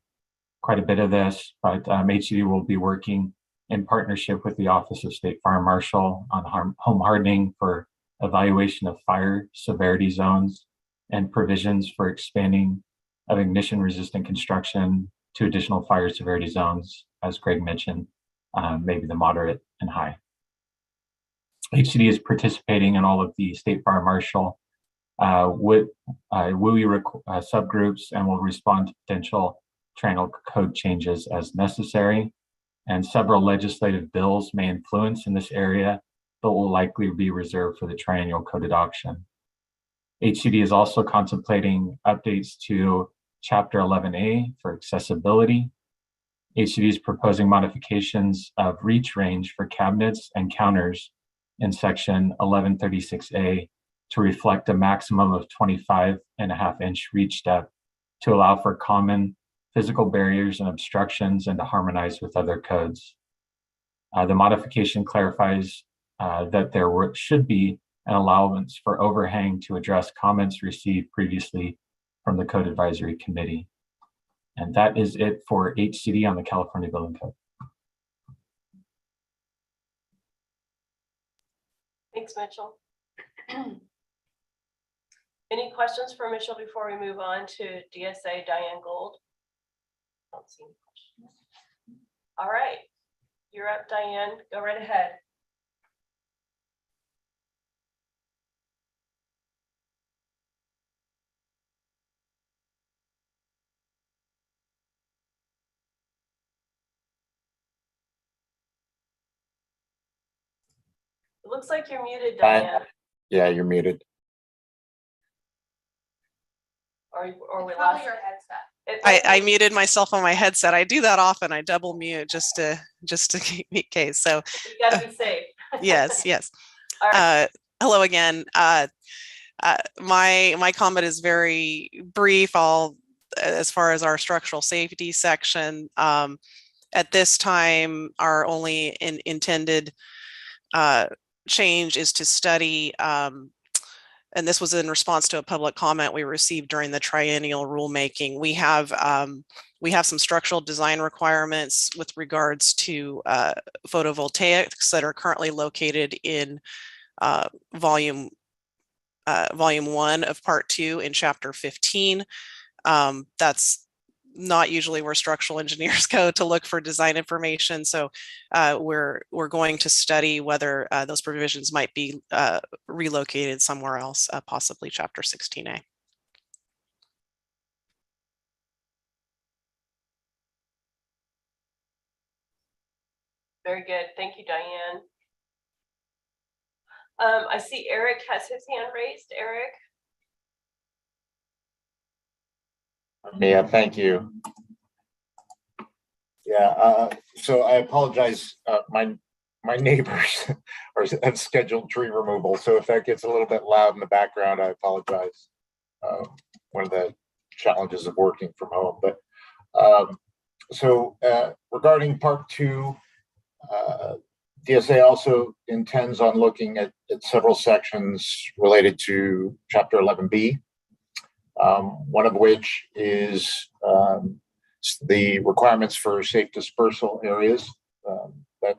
quite a bit of this, but HCD will be working in partnership with the Office of State Fire Marshal on home hardening for evaluation of fire severity zones and provisions for expanding of ignition resistant construction to additional fire severity zones, as Greg mentioned, maybe the moderate and high. HCD is participating in all of the State Fire Marshal WUI subgroups and will respond to potential Triennial code changes as necessary. And several legislative bills may influence in this area, but will likely be reserved for the Triennial code adoption. HCD is also contemplating updates to Chapter 11A for accessibility. HCD is proposing modifications of reach range for cabinets and counters in Section 1136A to reflect a maximum of 25.5-inch reach depth to allow for common physical barriers and obstructions and to harmonize with other codes. The modification clarifies that there should be an allowance for overhang to address comments received previously from the Code Advisory Committee. And that is it for HCD on the California Building Code. Thanks, Mitchell. Any questions for Mitchell before we move on to DSA Diane Gould? Don't see any questions. All right, you're up, Diane. Go right ahead. It looks like you're muted, Diane. Yeah, you're muted. Or we Probably lost your headset. I muted myself on my headset. I do that often. I double mute just to keep me case. So you gotta be safe. yes. All right. Hello again. My comment is very brief. As far as our structural safety section, at this time, our only intended change is to study, and this was in response to a public comment we received during the Triennial rulemaking. We have some structural design requirements with regards to photovoltaics that are currently located in volume 1 of Part 2 in Chapter 15. That's not usually where structural engineers go to look for design information. So we're going to study whether those provisions might be relocated somewhere else, possibly Chapter 16A. Very good. Thank you, Diane. I see Eric has his hand raised. Eric? Yeah, thank you. Yeah, so I apologize. My neighbors have scheduled tree removal, so if that gets a little bit loud in the background, I apologize. One of the challenges of working from home, but so regarding part 2, DSA also intends on looking at several sections related to Chapter 11B. One of which is the requirements for safe dispersal areas. That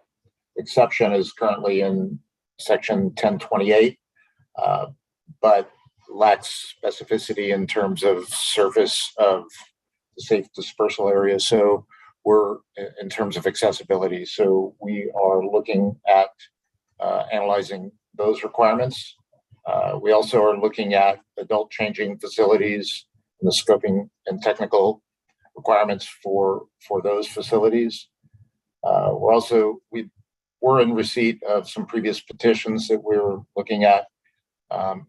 exception is currently in section 1028, but lacks specificity in terms of surface of the safe dispersal area. So we're in terms of accessibility. So we are looking at analyzing those requirements. We also are looking at adult changing facilities and the scoping and technical requirements for those facilities. We're in receipt of some previous petitions that we're looking at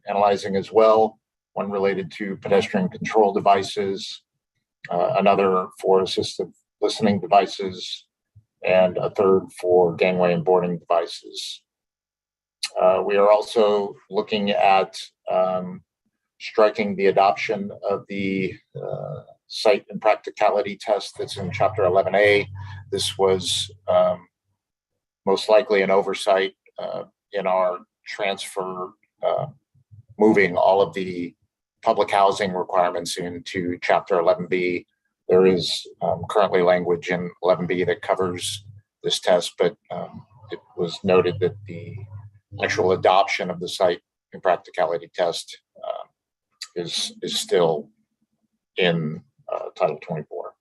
analyzing as well. One related to pedestrian control devices, another for assistive listening devices, and a third for gangway and boarding devices. We are also looking at striking the adoption of the site and practicality test that's in Chapter 11A. This was most likely an oversight in our transfer, moving all of the public housing requirements into Chapter 11B. There is currently language in 11B that covers this test, but it was noted that the actual adoption of the site and practicality test is still in Title 24.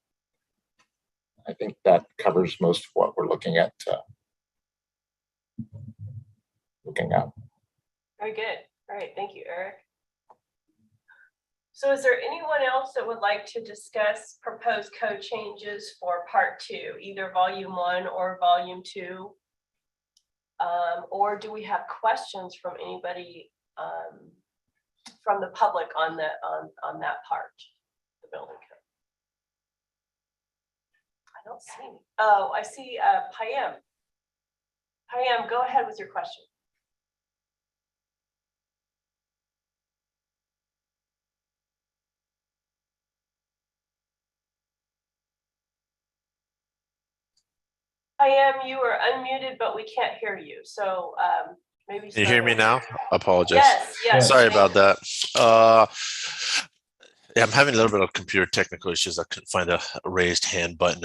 I think that covers most of what we're looking at. Very good. All right. Thank you, Eric. So is there anyone else that would like to discuss proposed code changes for part 2, either volume 1 or volume 2? Or do we have questions from anybody from the public on that part, the building code? I don't see any. Oh, I see Payam. Payam, go ahead with your question. Payam, you are unmuted, but we can't hear you. So maybe. Can you hear me now? I apologize. Yes, yes. Sorry about that. Yeah, I'm having a little bit of computer technical issues. I couldn't find a raised hand button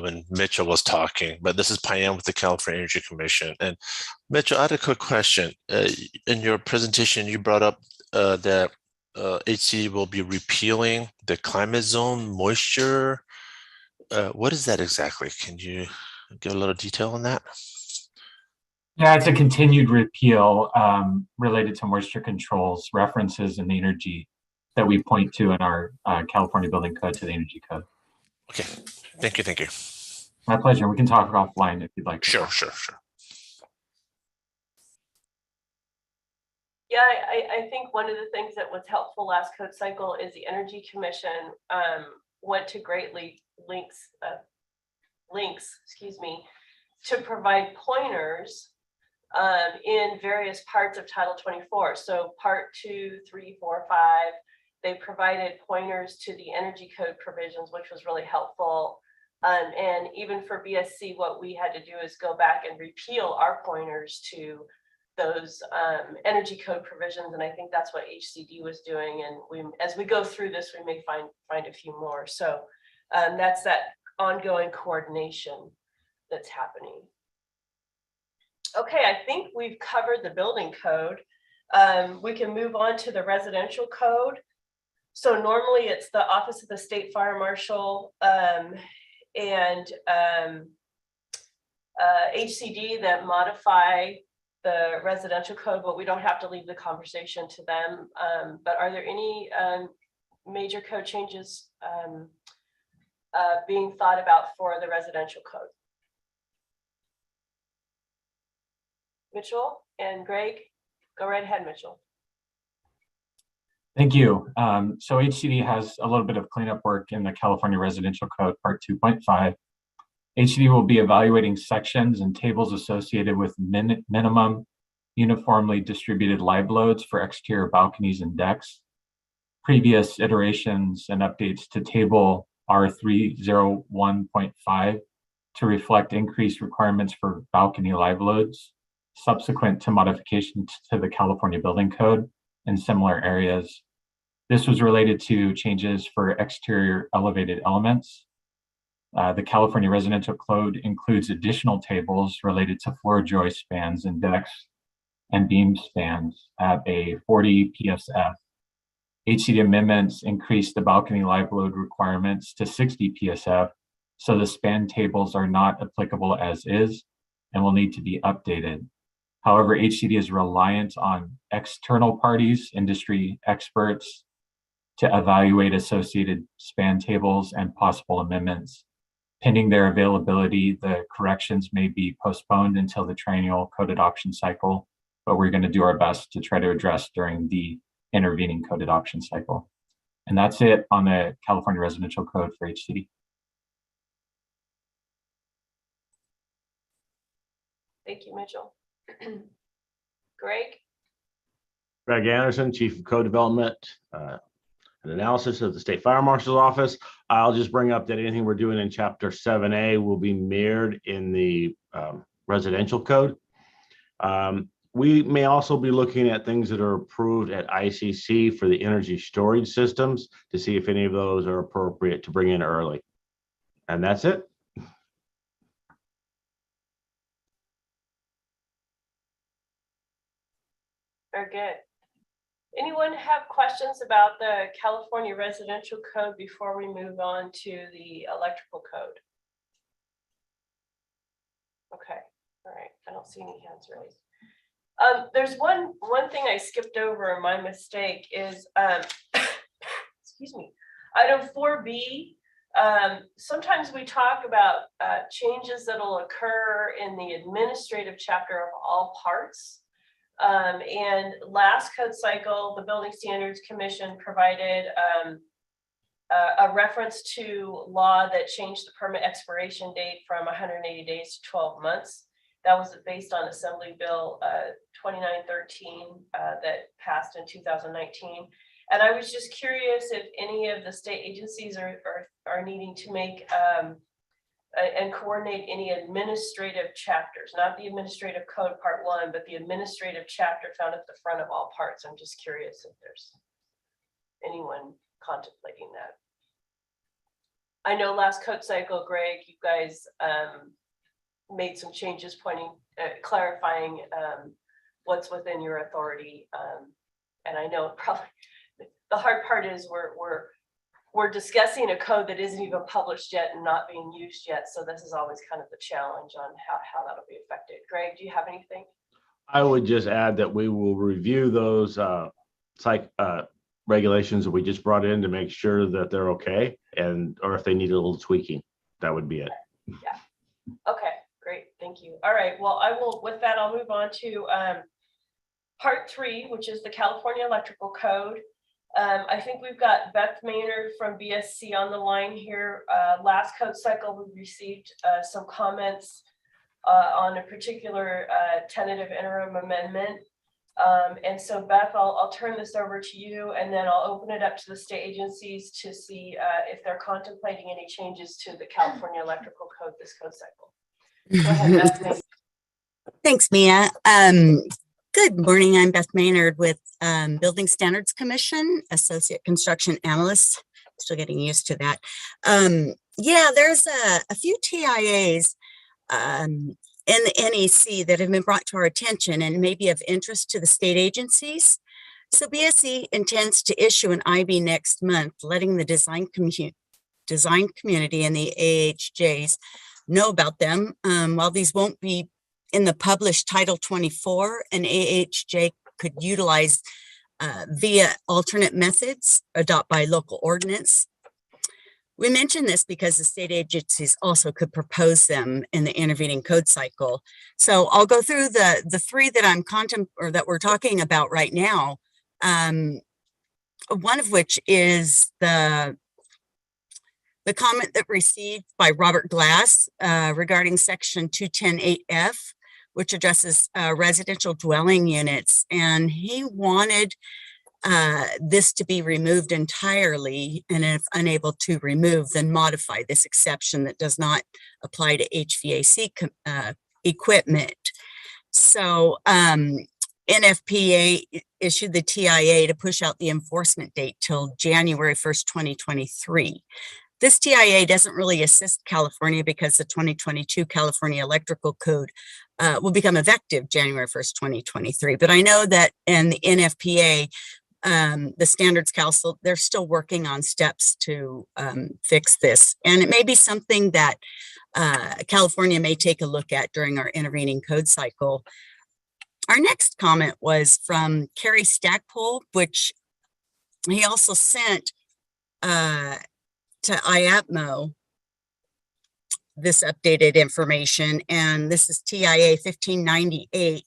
when Mitchell was talking, but this is Payam with the California Energy Commission. And Mitchell, I had a quick question. In your presentation, you brought up that HC will be repealing the climate zone moisture. What is that exactly? Can you give a little detail on that? Yeah, it's a continued repeal related to moisture controls references in the energy that we point to in our California Building Code to the Energy Code. Okay, thank you, thank you. My pleasure. We can talk offline if you'd like. Sure. Yeah, I think one of the things that was helpful last code cycle is the Energy Commission went to great links, to provide pointers in various parts of Title 24. So part 2, 3, 4, 5, they provided pointers to the energy code provisions, which was really helpful. And even for BSC, what we had to do is go back and repeal our pointers to those energy code provisions. And I think that's what HCD was doing. And as we go through this, we may find a few more. So that's that ongoing coordination that's happening. Okay, I think we've covered the building code. We can move on to the residential code. So normally it's the Office of the State Fire Marshal and HCD that modify the residential code, but we don't have to leave the conversation to them. But are there any major code changes being thought about for the residential code? Mitchell and Greg. Go right ahead, Mitchell. Thank you. So HCD has a little bit of cleanup work in the California Residential Code, Part 2.5. HCD will be evaluating sections and tables associated with minimum uniformly distributed live loads for exterior balconies and decks. Previous iterations and updates to table R301.5 to reflect increased requirements for balcony live loads, subsequent to modifications to the California Building Code in similar areas. This was related to changes for exterior elevated elements. The California Residential Code includes additional tables related to floor joist spans and decks and beam spans at a 40 PSF. HCD amendments increased the balcony live load requirements to 60 PSF, so the span tables are not applicable as is and will need to be updated. However, HCD is reliant on external parties, industry experts, to evaluate associated span tables and possible amendments. Pending their availability, the corrections may be postponed until the triennial code adoption cycle, but we're going to do our best to try to address during the intervening code adoption cycle. And that's it on the California Residential Code for HCD. Thank you, Mitchell. Greg? Greg Anderson, Chief of Code Development and Analysis of the State Fire Marshal's Office. I'll just bring up that anything we're doing in Chapter 7A will be mirrored in the residential code. We may also be looking at things that are approved at ICC for the energy storage systems to see if any of those are appropriate to bring in early. And that's it. Very good. Anyone have questions about the California Residential Code before we move on to the electrical code? Okay, all right, I don't see any hands raised. There's one thing I skipped over, and my mistake is, excuse me, item 4B. Sometimes we talk about changes that'll occur in the administrative chapter of all parts. And last code cycle, the Building Standards Commission provided a reference to law that changed the permit expiration date from 180 days to 12 months. That was based on Assembly Bill 2913 that passed in 2019. And I was just curious if any of the state agencies are needing to make and coordinate any administrative chapters, not the administrative code part 1, but the administrative chapter found at the front of all parts. I'm just curious if there's anyone contemplating that. I know last code cycle, Greg, you guys made some changes clarifying what's within your authority. And I know probably the hard part is we're discussing a code that isn't even published yet and not being used yet. So this is always kind of the challenge on how that'll be affected. Greg, do you have anything? I would just add that we will review those regulations that we just brought in to make sure that they're okay, or if they need a little tweaking. That would be it. Yeah. Okay, great. Thank you. All right. Well, with that, I'll move on to part 3, which is the California Electrical Code. I think we've got Beth Maynard from BSC on the line here. Last code cycle, we received some comments on a particular tentative interim amendment. And so Beth, I'll turn this over to you, and then I'll open it up to the state agencies to see if they're contemplating any changes to the California Electrical Code this code cycle. Go ahead, Beth. Thanks, Mia. Good morning. I'm Beth Maynard with Building Standards Commission, Associate Construction Analyst. Still getting used to that. Yeah, there's a few TIAs in the NEC that have been brought to our attention and may be of interest to the state agencies. So BSC intends to issue an IB next month, letting the design community and the AHJs know about them. While these won't be in the published Title 24, an AHJ could utilize via alternate methods adopted by local ordinance. We mention this because the state agencies also could propose them in the intervening code cycle. So I'll go through the three that that we're talking about right now. One of which is the comment that received by Robert Glass regarding section 210.8F, which addresses residential dwelling units. And he wanted this to be removed entirely, and if unable to remove, then modify this exception that does not apply to HVAC equipment. So NFPA issued the TIA to push out the enforcement date till January 1st, 2023. This TIA doesn't really assist California because the 2022 California Electrical Code will become effective January 1st, 2023. But I know that in the NFPA, the Standards Council, they're still working on steps to fix this. And it may be something that California may take a look at during our intervening code cycle. Our next comment was from Kerry Stackpole, which he also sent to IAPMO this updated information. And this is TIA 1598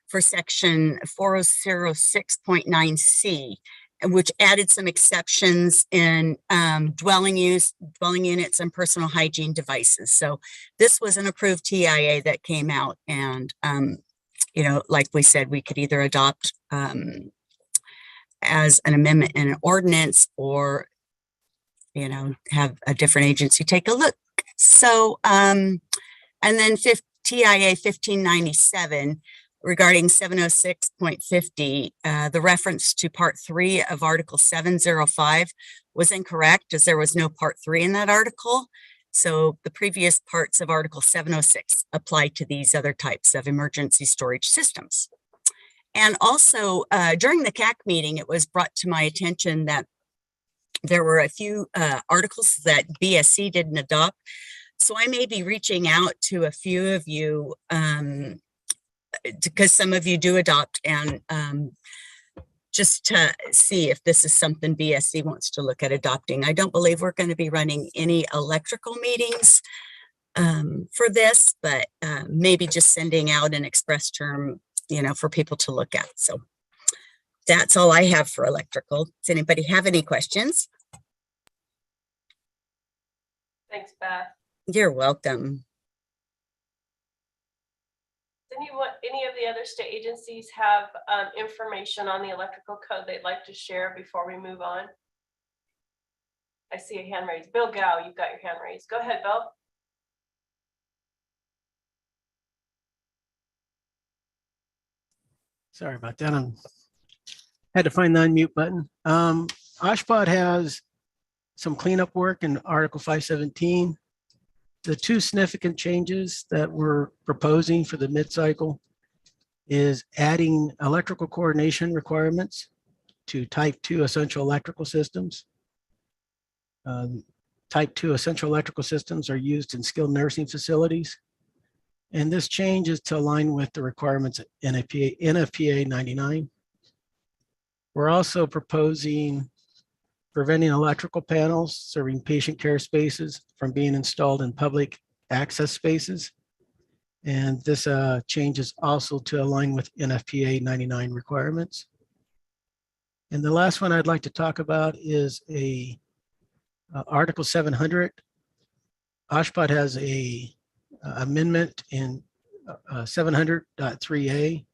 for section 4006.9C, which added some exceptions in dwelling units and personal hygiene devices. So this was an approved TIA that came out, and you know, like we said, we could either adopt as an amendment in an ordinance, or, you know, have a different agency take a look. So, and then TIA 1597 regarding 706.50, the reference to Part 3 of Article 705 was incorrect, as there was no Part 3 in that article. So the previous parts of Article 706 apply to these other types of emergency storage systems. And also during the CAC meeting, it was brought to my attention that there were a few articles that BSC didn't adopt. So I may be reaching out to a few of you because some of you do adopt, and just to see if this is something BSC wants to look at adopting. I don't believe we're going to be running any electrical meetings for this, but maybe just sending out an express term, you know, for people to look at. So that's all I have for electrical. Does anybody have any questions? Thanks, Beth. You're welcome. Any of the other state agencies have information on the electrical code they'd like to share before we move on? I see a hand raised. Bill Gow, you've got your hand raised. Go ahead, Bill. Sorry about that. I had to find the unmute button. OSHPD has some cleanup work in Article 517. The two significant changes that we're proposing for the mid-cycle is adding electrical coordination requirements to Type 2 essential electrical systems. Type 2 essential electrical systems are used in skilled nursing facilities. And this change is to align with the requirements of NFPA 99. We're also proposing preventing electrical panels serving patient care spaces from being installed in public access spaces. And this change is also to align with NFPA 99 requirements. And the last one I'd like to talk about is Article 700. OSHPD has a amendment in 700.3A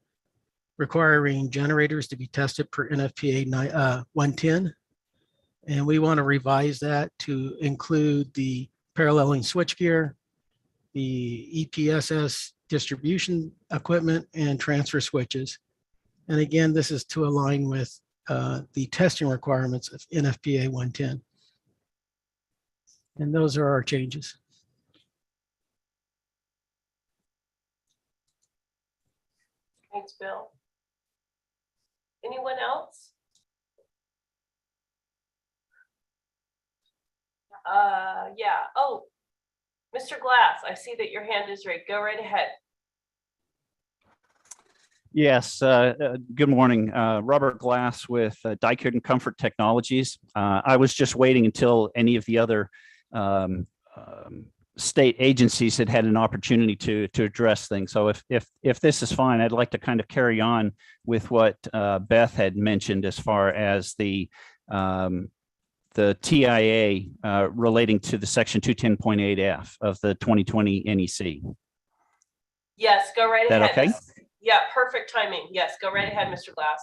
requiring generators to be tested per NFPA 110. And we want to revise that to include the paralleling switchgear, the EPSS distribution equipment, and transfer switches. And again, this is to align with the testing requirements of NFPA 110. And those are our changes. Thanks, Bill. Anyone else? Yeah. Oh, Mr. Glass, I see that your hand is raised. Go right ahead. Yes, good morning. Robert Glass with Dykert and Comfort Technologies. I was just waiting until any of the other state agencies had had an opportunity to address things. So if this is fine, I'd like to kind of carry on with what Beth had mentioned as far as the TIA relating to the section 210.8F of the 2020 NEC. Yes, go right That ahead. okay? Yeah, perfect timing. Yes, go right ahead, Mr. Glass.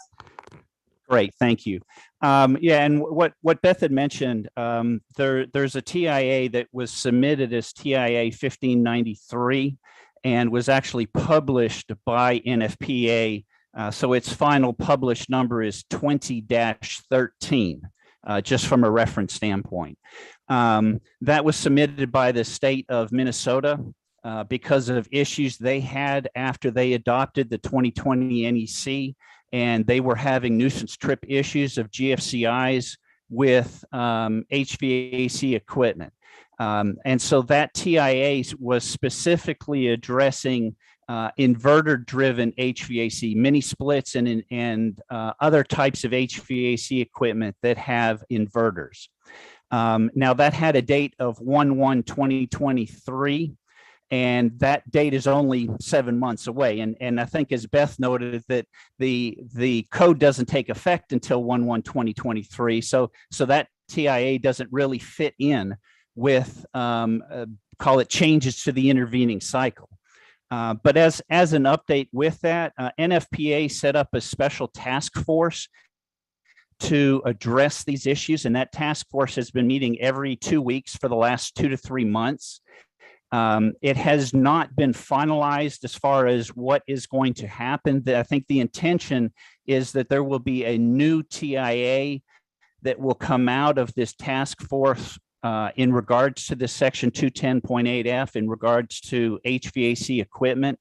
Great, thank you. Yeah, and what Beth had mentioned, there's a TIA that was submitted as TIA 1593 and was actually published by NFPA. So its final published number is 20-13, just from a reference standpoint. That was submitted by the state of Minnesota because of issues they had after they adopted the 2020 NEC. And they were having nuisance trip issues of GFCIs with HVAC equipment. And so that TIA was specifically addressing inverter-driven HVAC, mini splits and other types of HVAC equipment that have inverters. Now that had a date of 1/1/2023. And that date is only 7 months away. And I think, as Beth noted, that the code doesn't take effect until 1/1/2023. So that TIA doesn't really fit in with, call it, changes to the intervening cycle. But as an update with that, NFPA set up a special task force to address these issues. And that task force has been meeting every 2 weeks for the last 2 to 3 months. It has not been finalized as far as what is going to happen. I think the intention is that there will be a new TIA that will come out of this task force in regards to the section 210.8F in regards to HVAC equipment.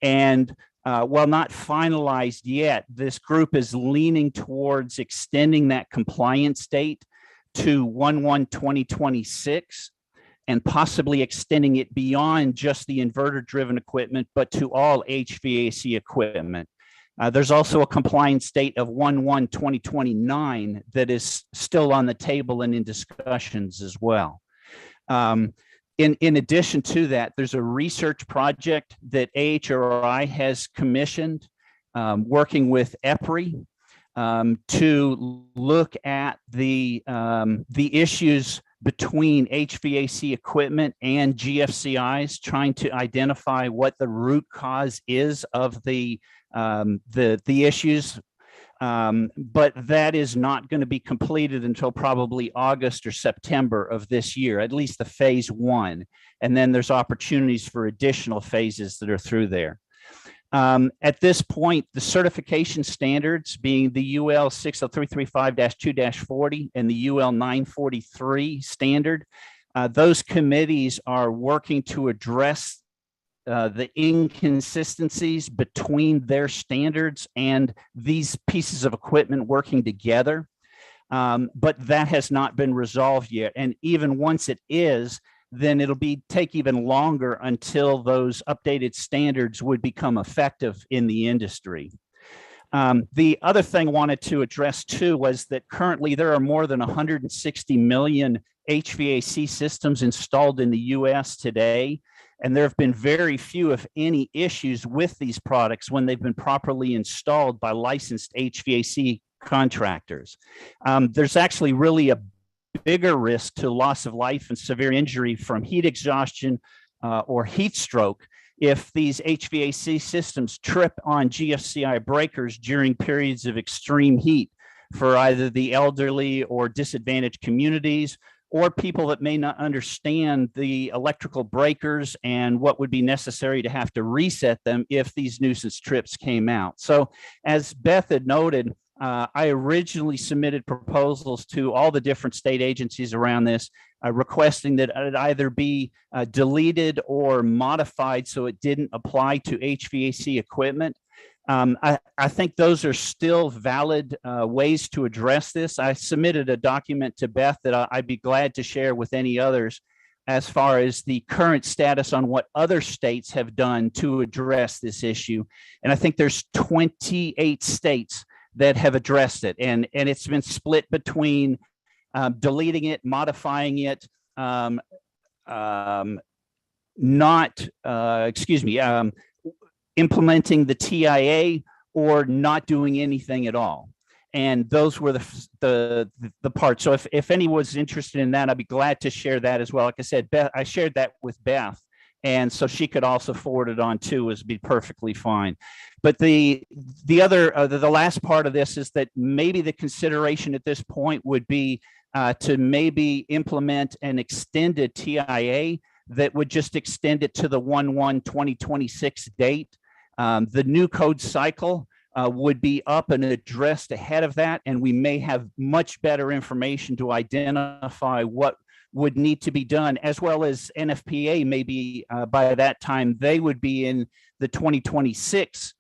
And while not finalized yet, this group is leaning towards extending that compliance date to 1/1/2026. And possibly extending it beyond just the inverter-driven equipment, but to all HVAC equipment. There's also a compliance date of 1/1/2029 that is still on the table and in discussions as well. In addition to that, there's a research project that AHRI has commissioned, working with EPRI, to look at the issues between HVAC equipment and GFCIs, trying to identify what the root cause is of the issues. But that is not going to be completed until probably August or September of this year, at least the phase 1. And then there's opportunities for additional phases that are through there. At this point, the certification standards, being the UL 60335-2-40 and the UL 943 standard, those committees are working to address the inconsistencies between their standards and these pieces of equipment working together. But that has not been resolved yet. And even once it is, then it'll take even longer until those updated standards would become effective in the industry. The other thing I wanted to address too was that currently there are more than 160 million HVAC systems installed in the US today, and there have been very few, if any, issues with these products when they've been properly installed by licensed HVAC contractors. There's actually really a bigger risk to loss of life and severe injury from heat exhaustion or heat stroke if these HVAC systems trip on GFCI breakers during periods of extreme heat for either the elderly or disadvantaged communities, or people that may not understand the electrical breakers and what would be necessary to have to reset them if these nuisance trips came out. So as Beth had noted, I originally submitted proposals to all the different state agencies around this, requesting that it either be deleted or modified so it didn't apply to HVAC equipment. I think those are still valid ways to address this. I submitted a document to Beth that I'd be glad to share with any others as far as the current status on what other states have done to address this issue. And I think there's 28 states that have addressed it. And it's been split between deleting it, modifying it, implementing the TIA or not doing anything at all. And those were the parts. So if anyone's interested in that, I'd be glad to share that as well. Like I said, I shared that with Beth, and so she could also forward it on too, would be perfectly fine. But the last part of this is that maybe the consideration at this point would be to maybe implement an extended TIA that would just extend it to the 1/1/2026 date. The new code cycle would be up and addressed ahead of that, and we may have much better information to identify what would need to be done, as well as NFPA maybe by that time they would be in the 2026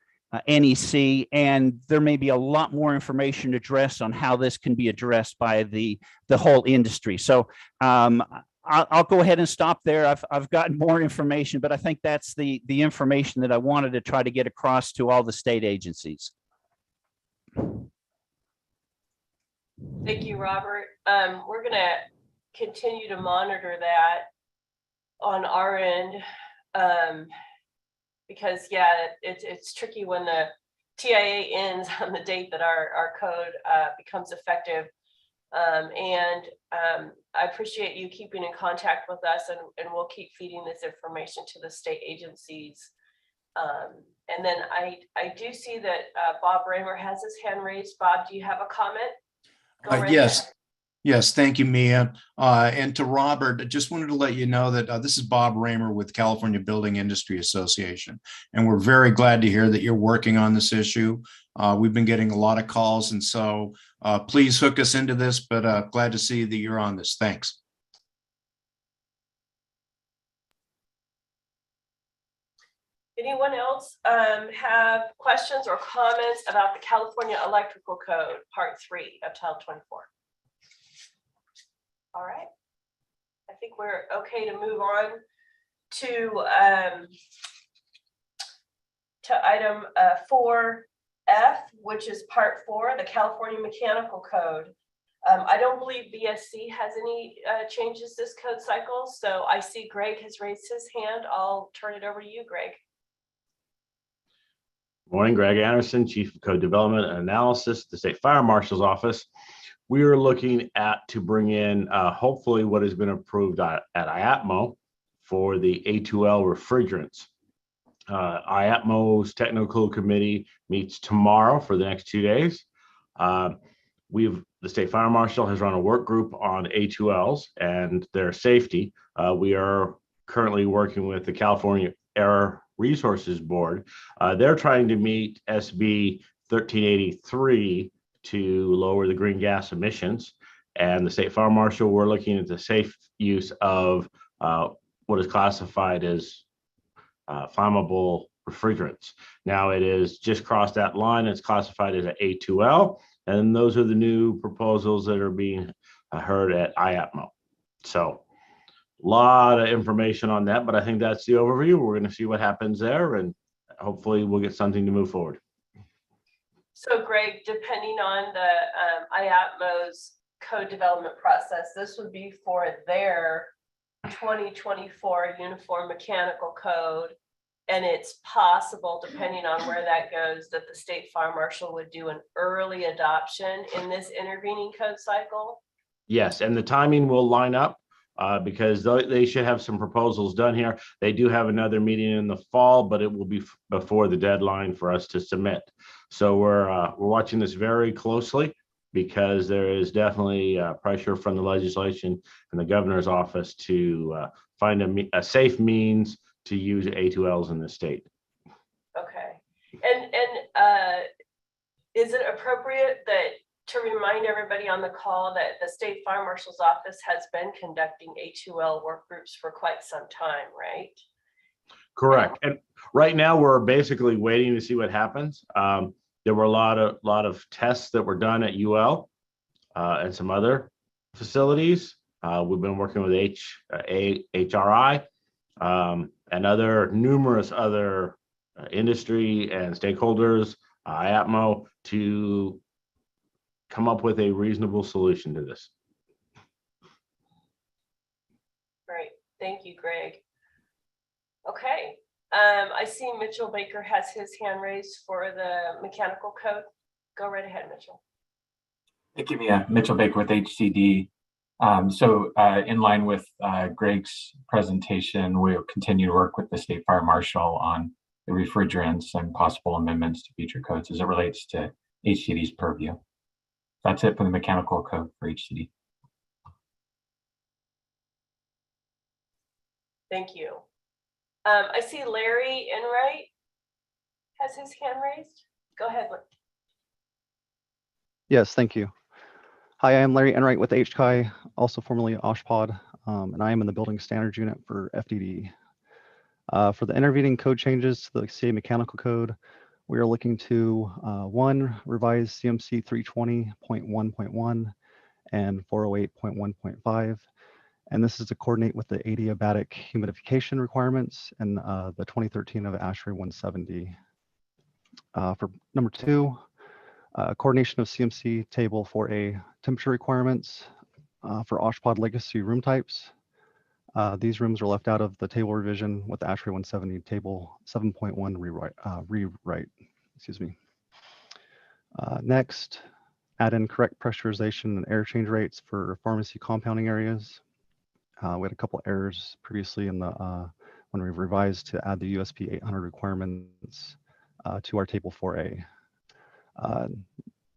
NEC, and there may be a lot more information addressed on how this can be addressed by the whole industry. So I'll go ahead and stop there. I've gotten more information, but I think that's the information that I wanted to try to get across to all the state agencies. Thank you, Robert. We're going to continue to monitor that on our end, because yeah, it's tricky when the TIA ends on the date that our code becomes effective. I appreciate you keeping in contact with us, and we'll keep feeding this information to the state agencies. And then I do see that Bob Raymer has his hand raised. Bob, do you have a comment? Go right Yes. ahead. Yes, thank you, Mia. And to Robert, I just wanted to let you know that this is Bob Raymer with California Building Industry Association. And we're very glad to hear that you're working on this issue. We've been getting a lot of calls, and so please hook us into this, but glad to see that you're on this. Thanks. Anyone else have questions or comments about the California Electrical Code, Part 3 of Title 24? All right. I think we're okay to move on to item 4F, which is Part 4, the California Mechanical Code. I don't believe BSC has any changes this code cycle, so I see Greg has raised his hand. I'll turn it over to you, Greg. Morning, Greg Anderson, Chief of Code Development and Analysis, the State Fire Marshal's Office. We are looking to bring in hopefully what has been approved at IAPMO for the A2L refrigerants. IAPMO's technical committee meets tomorrow for the next 2 days. The State Fire Marshal has run a work group on A2Ls and their safety. We are currently working with the California Air Resources Board. They're trying to meet SB 1383 to lower the green gas emissions. And the State Fire Marshal, we're looking at the safe use of what is classified as flammable refrigerants. Now it is just crossed that line. It's classified as an A2L. And those are the new proposals that are being heard at IAPMO. So a lot of information on that, but I think that's the overview. We're going to see what happens there, and hopefully we'll get something to move forward. So Greg, depending on the IAPMO's code development process, this would be for their 2024 Uniform Mechanical Code. And it's possible, depending on where that goes, that the State Fire Marshal would do an early adoption in this intervening code cycle. Yes, and the timing will line up because they should have some proposals done here. They do have another meeting in the fall, but it will be before the deadline for us to submit. So we're watching this very closely because there is definitely pressure from the legislation and the governor's office to find a safe means to use A2Ls in the state. Okay, and is it appropriate to remind everybody on the call that the State Fire Marshal's office has been conducting A2L work groups for quite some time, right? Correct. And right now we're basically waiting to see what happens. There were a lot of tests that were done at UL and some other facilities. We've been working with HRI and numerous other industry and stakeholders, IAPMO, to come up with a reasonable solution to this. Thank you, Greg. Okay, I see Mitchell Baker has his hand raised for the mechanical code. Go right ahead, Mitchell. Thank you, Mia. Mitchell Baker with HCD. In line with Greg's presentation, we'll continue to work with the State Fire Marshal on the refrigerants and possible amendments to future codes as it relates to HCD's purview. That's it for the mechanical code for HCD. Thank you. I see Larry Enright has his hand raised. Go ahead. Yes, thank you. Hi, I'm Larry Enright with HCI, also formerly OSHPOD, and I am in the Building Standards Unit for FDD. For the intervening code changes to the CA Mechanical Code, we are looking to 1, revise CMC 320.1.1 and 408.1.5. And this is to coordinate with the adiabatic humidification requirements and the 2013 of ASHRAE 170. For number 2, coordination of CMC table 4A temperature requirements for OSHPOD legacy room types. These rooms are left out of the table revision with the ASHRAE 170 table 7.1 rewrite. Excuse me. Next, add in correct pressurization and air change rates for pharmacy compounding areas. We had a couple errors previously in the when we revised to add the USP 800 requirements to our table 4A.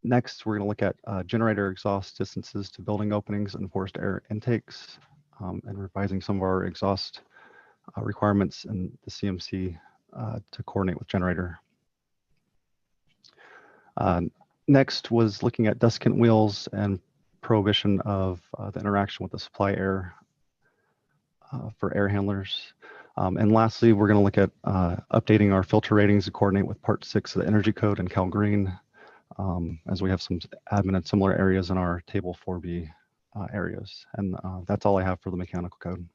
Next, we're going to look at generator exhaust distances to building openings and forced air intakes, and revising some of our exhaust requirements in the CMC to coordinate with generator. Next was looking at desiccant wheels and prohibition of the interaction with the supply air for air handlers. And lastly, we're going to look at updating our filter ratings to coordinate with Part 6 of the Energy Code and Cal Green, as we have some admin and similar areas in our Table 4B areas. And that's all I have for the mechanical code.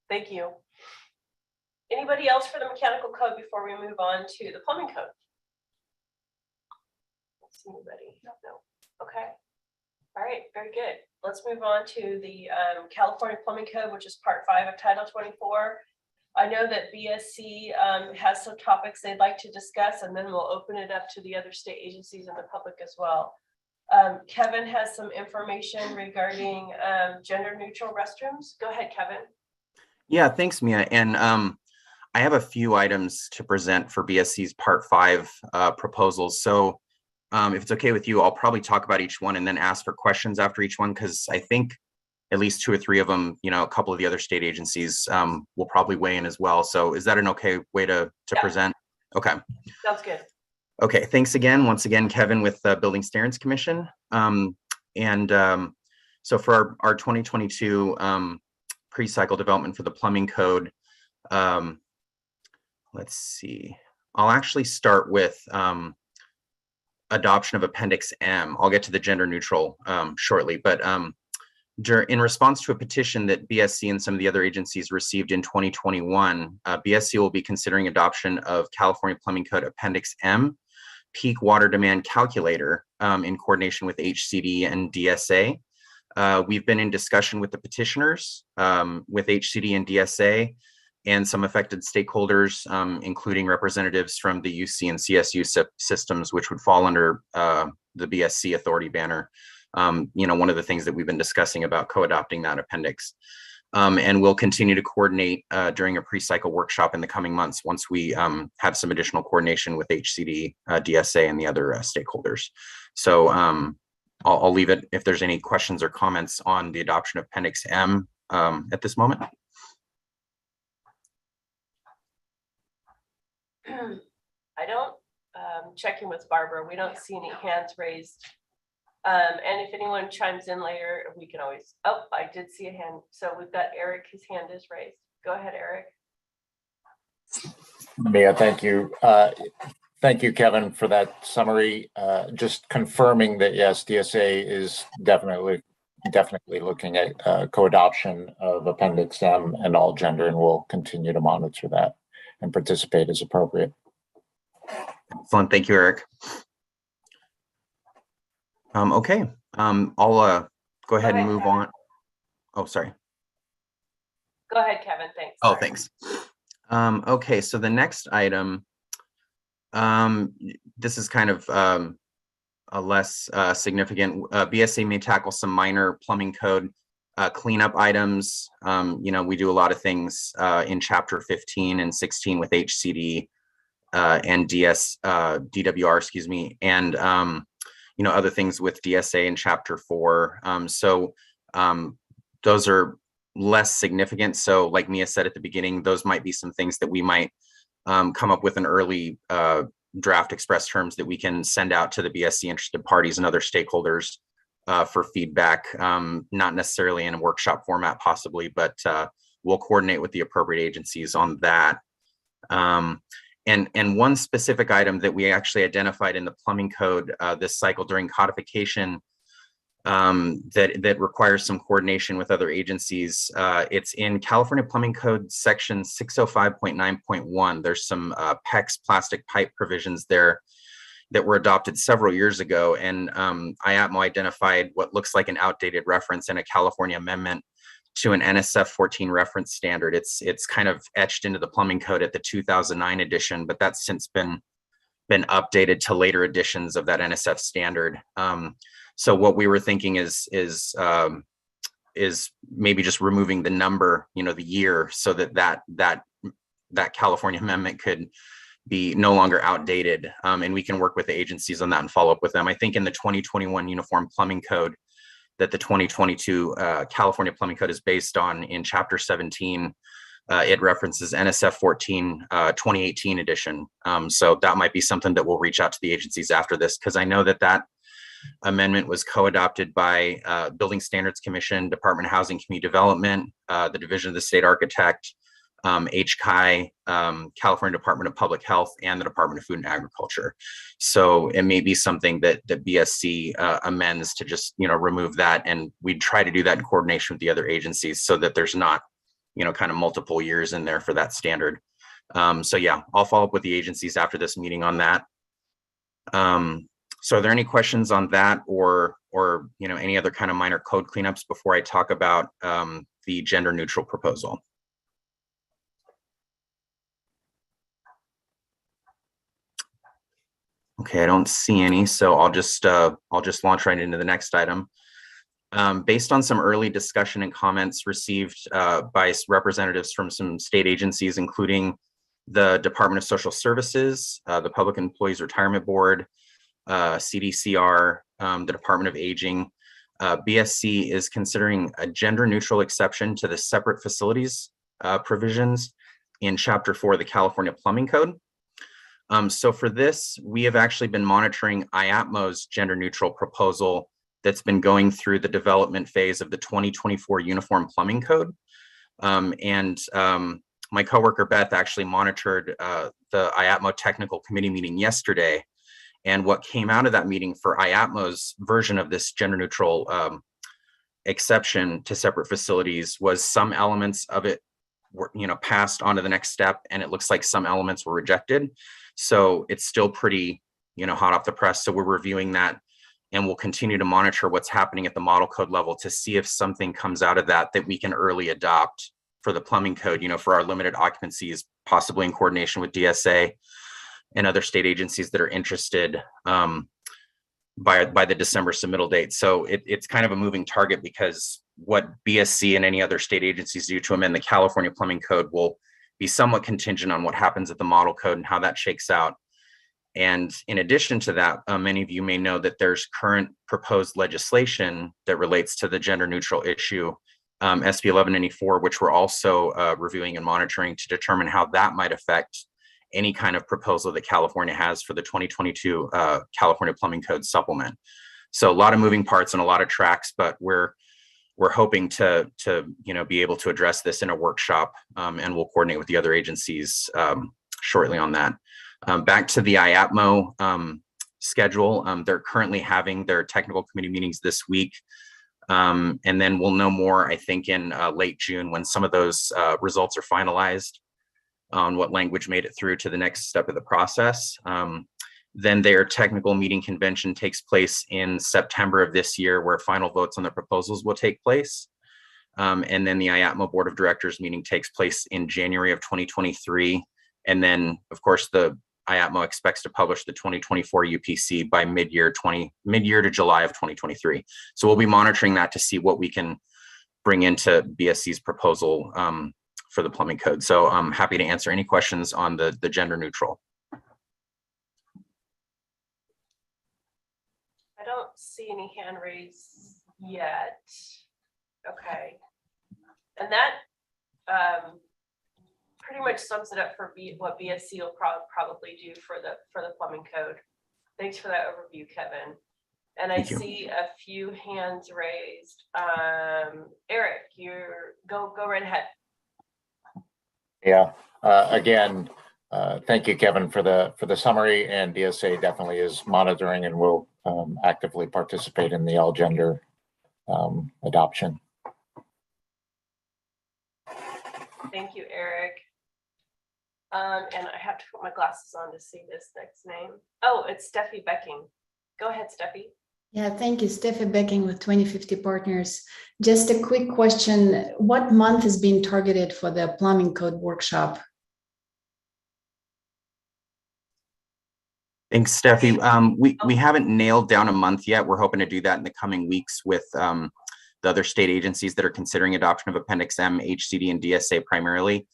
Thank you. Anybody else for the mechanical code before we move on to the plumbing code? Let's see anybody. No. Okay. All right. Very good. Let's move on to the California Plumbing Code, which is Part 5 of Title 24. I know that BSC has some topics they'd like to discuss, and then we'll open it up to the other state agencies and the public as well. Kevin has some information regarding gender neutral restrooms. Go ahead, Kevin. Yeah, thanks, Mia. And I have a few items to present for BSC's Part 5 proposals. So if it's okay with you, I'll probably talk about each one and then ask for questions after each one, because I think at least 2 or 3 of them, a couple of the other state agencies will probably weigh in as well. So is that an okay way to present? Okay. Sounds good. Okay, thanks again. Once again, Kevin with the Building Standards Commission. So for our 2022 pre-cycle development for the plumbing code, let's see. I'll actually start with adoption of Appendix M. I'll get to the gender neutral shortly, but in response to a petition that BSC and some of the other agencies received in 2021, BSC will be considering adoption of California Plumbing Code Appendix M, Peak Water Demand Calculator, in coordination with HCD and DSA. We've been in discussion with the petitioners, with HCD and DSA, and some affected stakeholders, including representatives from the UC and CSU systems, which would fall under the BSC authority banner. One of the things that we've been discussing about co-adopting that appendix. And we'll continue to coordinate during a pre-cycle workshop in the coming months once we have some additional coordination with HCD, DSA, and the other stakeholders. So I'll leave it if there's any questions or comments on the adoption of Appendix M at this moment. I don't, checking with Barbara, we don't see any hands raised. And if anyone chimes in later, we can always, oh, I did see a hand. So we've got Eric, his hand is raised. Go ahead, Eric. Mia, thank you. Thank you, Kevin, for that summary. Just confirming that, yes, DSA is definitely looking at co-adoption of Appendix M and all gender, and we'll continue to monitor that and participate as appropriate. Excellent. Thank you, Eric. Okay, I'll go ahead and move on. Oh, sorry. Go ahead, Kevin, thanks. Oh, Sorry. thanks. Okay, so the next item, this is kind of a less significant. BSA may tackle some minor plumbing code cleanup items. We do a lot of things in Chapter 15 and 16 with HCD and DWR, excuse me, and other things with DSA in Chapter 4. Those are less significant. So like Mia said at the beginning, those might be some things that we might come up with an early draft express terms that we can send out to the BSC interested parties and other stakeholders for feedback, not necessarily in a workshop format possibly, but we'll coordinate with the appropriate agencies on that. And one specific item that we actually identified in the plumbing code this cycle during codification that requires some coordination with other agencies. It's in California Plumbing Code section 605.9.1. There's some PEX plastic pipe provisions there that were adopted several years ago. And IAPMO identified what looks like an outdated reference in a California amendment to an NSF 14 reference standard. It's kind of etched into the plumbing code at the 2009 edition, but that's since been updated to later editions of that NSF standard. So what we were thinking is maybe just removing the number, the year, so that California amendment could be no longer outdated, and we can work with the agencies on that and follow up with them. I think in the 2021 Uniform Plumbing Code that the 2022 California Plumbing Code is based on, in Chapter 17, it references NSF 14 2018 edition. So that might be something that we'll reach out to the agencies after this, because I know that amendment was co-adopted by Building Standards Commission, Department of Housing Community Development, the Division of the State Architect, HCI, California Department of Public Health, and the Department of Food and Agriculture. So it may be something that BSC amends to just remove that, and we'd try to do that in coordination with the other agencies so that there's not kind of multiple years in there for that standard. So yeah, I'll follow up with the agencies after this meeting on that. So are there any questions on that, or any other kind of minor code cleanups before I talk about the gender neutral proposal? Okay, I don't see any, so I'll just launch right into the next item. Based on some early discussion and comments received by representatives from some state agencies, including the Department of Social Services, the Public Employees Retirement Board, CDCR, the Department of Aging, BSC is considering a gender neutral exception to the separate facilities provisions in Chapter 4 of the California Plumbing Code. So for this, we have actually been monitoring IAPMO's gender neutral proposal that's been going through the development phase of the 2024 Uniform Plumbing Code. My coworker Beth actually monitored the IAPMO technical committee meeting yesterday. And what came out of that meeting for IAPMO's version of this gender neutral exception to separate facilities was some elements of it were passed on to the next step, and it looks like some elements were rejected. So it's still pretty hot off the press. So we're reviewing that, and we'll continue to monitor what's happening at the model code level to see if something comes out of that we can early adopt for the plumbing code, for our limited occupancies, possibly in coordination with DSA and other state agencies that are interested by the December submittal date. So it's kind of a moving target, because what BSC and any other state agencies do to amend the California Plumbing Code will be somewhat contingent on what happens at the model code and how that shakes out. And in addition to that, many of you may know that there's current proposed legislation that relates to the gender neutral issue, SB 1194, which we're also reviewing and monitoring to determine how that might affect any kind of proposal that California has for the 2022 California Plumbing Code supplement. So a lot of moving parts and a lot of tracks, but we're hoping to be able to address this in a workshop, and we'll coordinate with the other agencies shortly on that. Back to the IAPMO schedule, they're currently having their technical committee meetings this week, and then we'll know more, I think, in late June, when some of those results are finalized on what language made it through to the next step of the process. Then their technical meeting convention takes place in September of this year, where final votes on the proposals will take place. And then the IATMO Board of Directors meeting takes place in January of 2023. And then, of course, the IATMO expects to publish the 2024 UPC by mid-year to July of 2023. So we'll be monitoring that to see what we can bring into BSC's proposal for the plumbing code. So I'm happy to answer any questions on the gender neutral. I don't see any hand raised yet. Okay. And that pretty much sums it up for what BSC will probably do for the plumbing code. Thanks for that overview, Kevin. And I see a few hands raised. Eric, go right ahead. Yeah, again, thank you, Kevin, for the summary, and BSA definitely is monitoring and will actively participate in the all gender adoption. Thank you, Eric. And I have to put my glasses on to see this next name. Oh, it's Steffi Becking. Go ahead, Steffi. Yeah, thank you. Steffi Becking with 2050 Partners. Just a quick question. What month is being targeted for the plumbing code workshop? Thanks, Steffi. We haven't nailed down a month yet. We're hoping to do that in the coming weeks with the other state agencies that are considering adoption of Appendix M, HCD, and DSA primarily.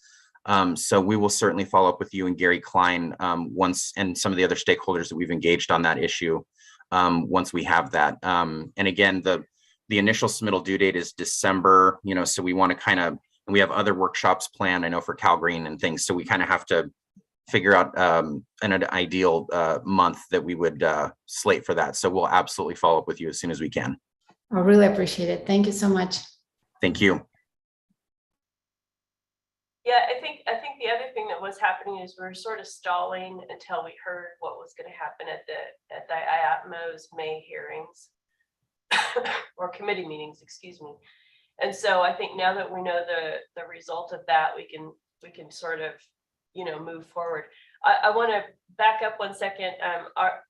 So we will certainly follow up with you and Gary Klein and some of the other stakeholders that we've engaged on that issue once we have that. And again, the initial submittal due date is December, so we want to and we have other workshops planned, I know, for Cal Green and things. So we kind of have to figure out an ideal month that we would slate for that. So we'll absolutely follow up with you as soon as we can. I really appreciate it. Thank you so much. Thank you. Yeah, I think the other thing that was happening is we were sort of stalling until we heard what was going to happen at the IATMO's May hearings or committee meetings, excuse me. And so I think now that we know the result of that, we can sort of move forward. I want to back up 1 second. Our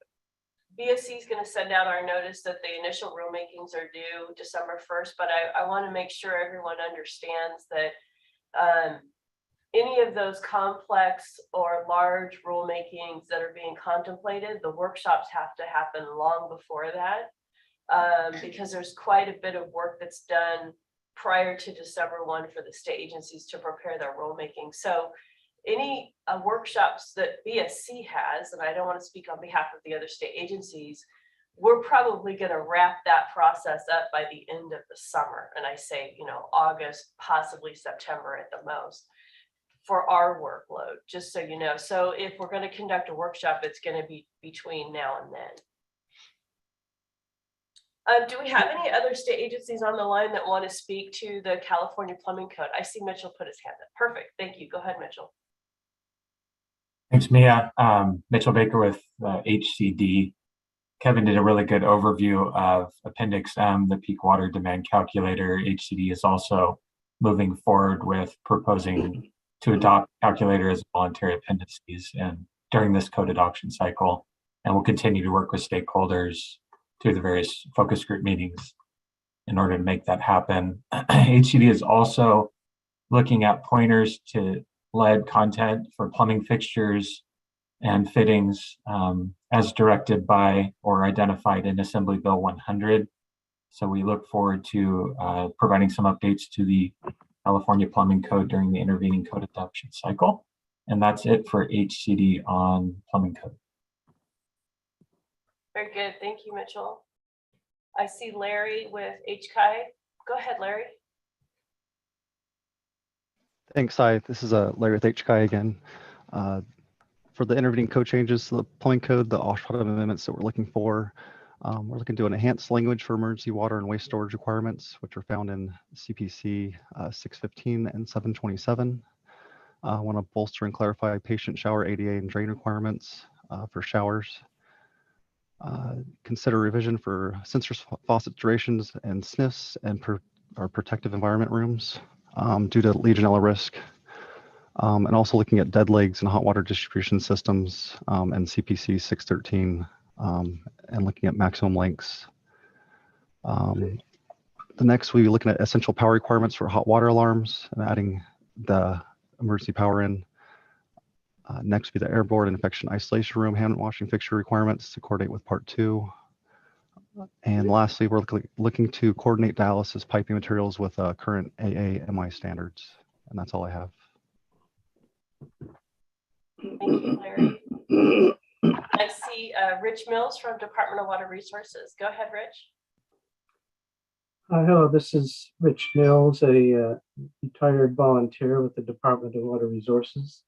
BSC is going to send out our notice that the initial rulemakings are due December 1st, but I want to make sure everyone understands that any of those complex or large rulemakings that are being contemplated, the workshops have to happen long before that, because there's quite a bit of work that's done prior to December 1 for the state agencies to prepare their rulemaking. So any workshops that BSC has, and I don't want to speak on behalf of the other state agencies, we're probably going to wrap that process up by the end of the summer. And I say, August, possibly September at the most, for our workload, just so you know. So if we're going to conduct a workshop, it's going to be between now and then. Do we have any other state agencies on the line that want to speak to the California Plumbing Code? I see Mitchell put his hand up. Perfect. Thank you. Go ahead, Mitchell. Thanks, Mia. Mitchell Baker with HCD. Kevin did a really good overview of Appendix M, the peak water demand calculator. HCD is also moving forward with proposing to adopt calculator as voluntary appendices and during this code adoption cycle. And we'll continue to work with stakeholders through the various focus group meetings in order to make that happen. HCD is also looking at pointers to lead content for plumbing fixtures and fittings as directed by or identified in Assembly Bill 100. So we look forward to providing some updates to the California Plumbing Code during the intervening code adoption cycle. And that's it for HCD on plumbing code. Very good. Thank you, Mitchell. I see Larry with HCI. Go ahead, Larry. Thanks. Hi, this is Larry with HCI again. For the intervening code changes to the plumbing code, the OSHPA amendments that we're looking for, we're looking to enhance language for emergency water and waste storage requirements, which are found in CPC 615 and 727. I want to bolster and clarify patient shower ADA and drain requirements for showers. Consider revision for sensor faucet durations and sniffs and our protective environment rooms due to Legionella risk. And also looking at dead legs and hot water distribution systems and CPC 613 and looking at maximum lengths. The next, we'll be looking at essential power requirements for hot water alarms and adding the emergency power in. Next will be the airborne infection isolation room hand washing fixture requirements to coordinate with part 2. And lastly, we're looking to coordinate dialysis piping materials with current AAMI standards. And that's all I have. Thank you, Larry. I see Rich Mills from Department of Water Resources. Go ahead, Rich. Hello, this is Rich Mills, a retired volunteer with the Department of Water Resources.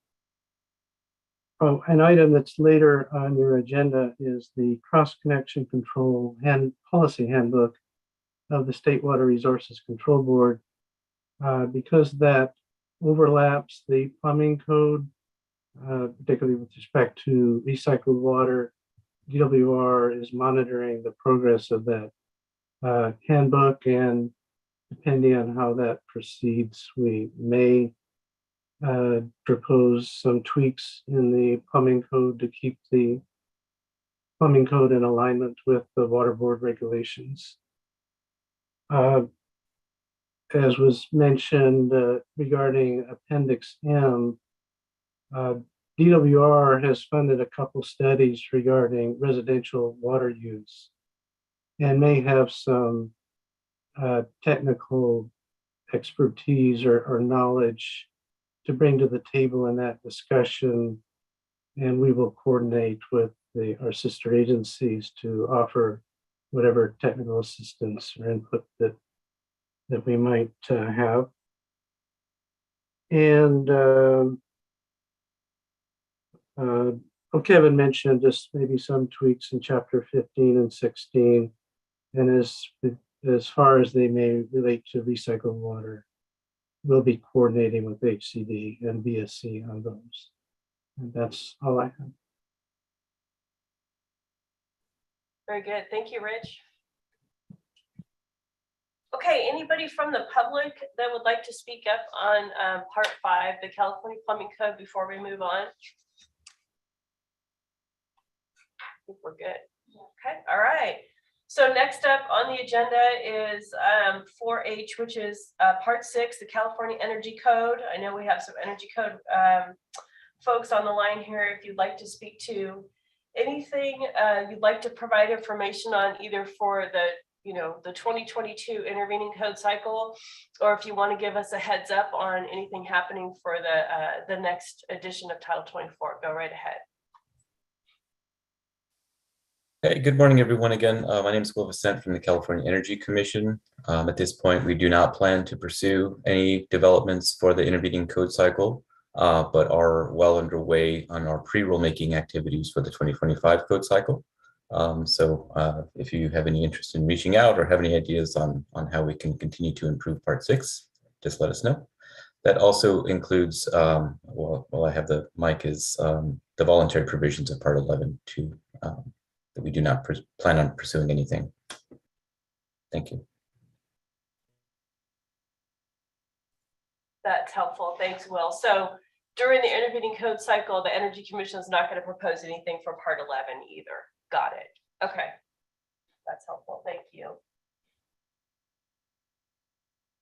Oh, an item that's later on your agenda is the cross-connection control policy handbook of the State Water Resources Control Board. Because that overlaps the plumbing code, particularly with respect to recycled water, DWR is monitoring the progress of that handbook, and depending on how that proceeds, we may propose some tweaks in the plumbing code to keep the plumbing code in alignment with the water board regulations. As was mentioned regarding Appendix M, DWR has funded a couple studies regarding residential water use and may have some technical expertise or knowledge to bring to the table in that discussion. And we will coordinate with our sister agencies to offer whatever technical assistance or input that we might have. And Kevin mentioned just maybe some tweaks in chapter 15 and 16. And as far as they may relate to recycled water, we'll be coordinating with HCD and BSC on those. And that's all I have. Very good. Thank you, Rich. Okay, anybody from the public that would like to speak up on part 5, the California Plumbing Code, before we move on? I think we're good. Okay, all right. So next up on the agenda is 4H, which is part 6, the California Energy Code. I know we have some energy code folks on the line here. If you'd like to speak to anything you'd like to provide information on, either for the 2022 intervening code cycle, or if you want to give us a heads up on anything happening for the next edition of Title 24, go right ahead. Hey, good morning, everyone. Again, my name is Will Vicent from the California Energy Commission. At this point, we do not plan to pursue any developments for the intervening code cycle, but are well underway on our pre-rulemaking activities for the 2025 code cycle. So if you have any interest in reaching out or have any ideas on how we can continue to improve Part 6, just let us know. That also includes, while I have the mic, is the voluntary provisions of Part 11 too. That we do not plan on pursuing anything. Thank you. That's helpful. Thanks, Will. So during the intervening code cycle, the Energy Commission is not going to propose anything for Part 11 either. Got it. Okay. That's helpful. Thank you.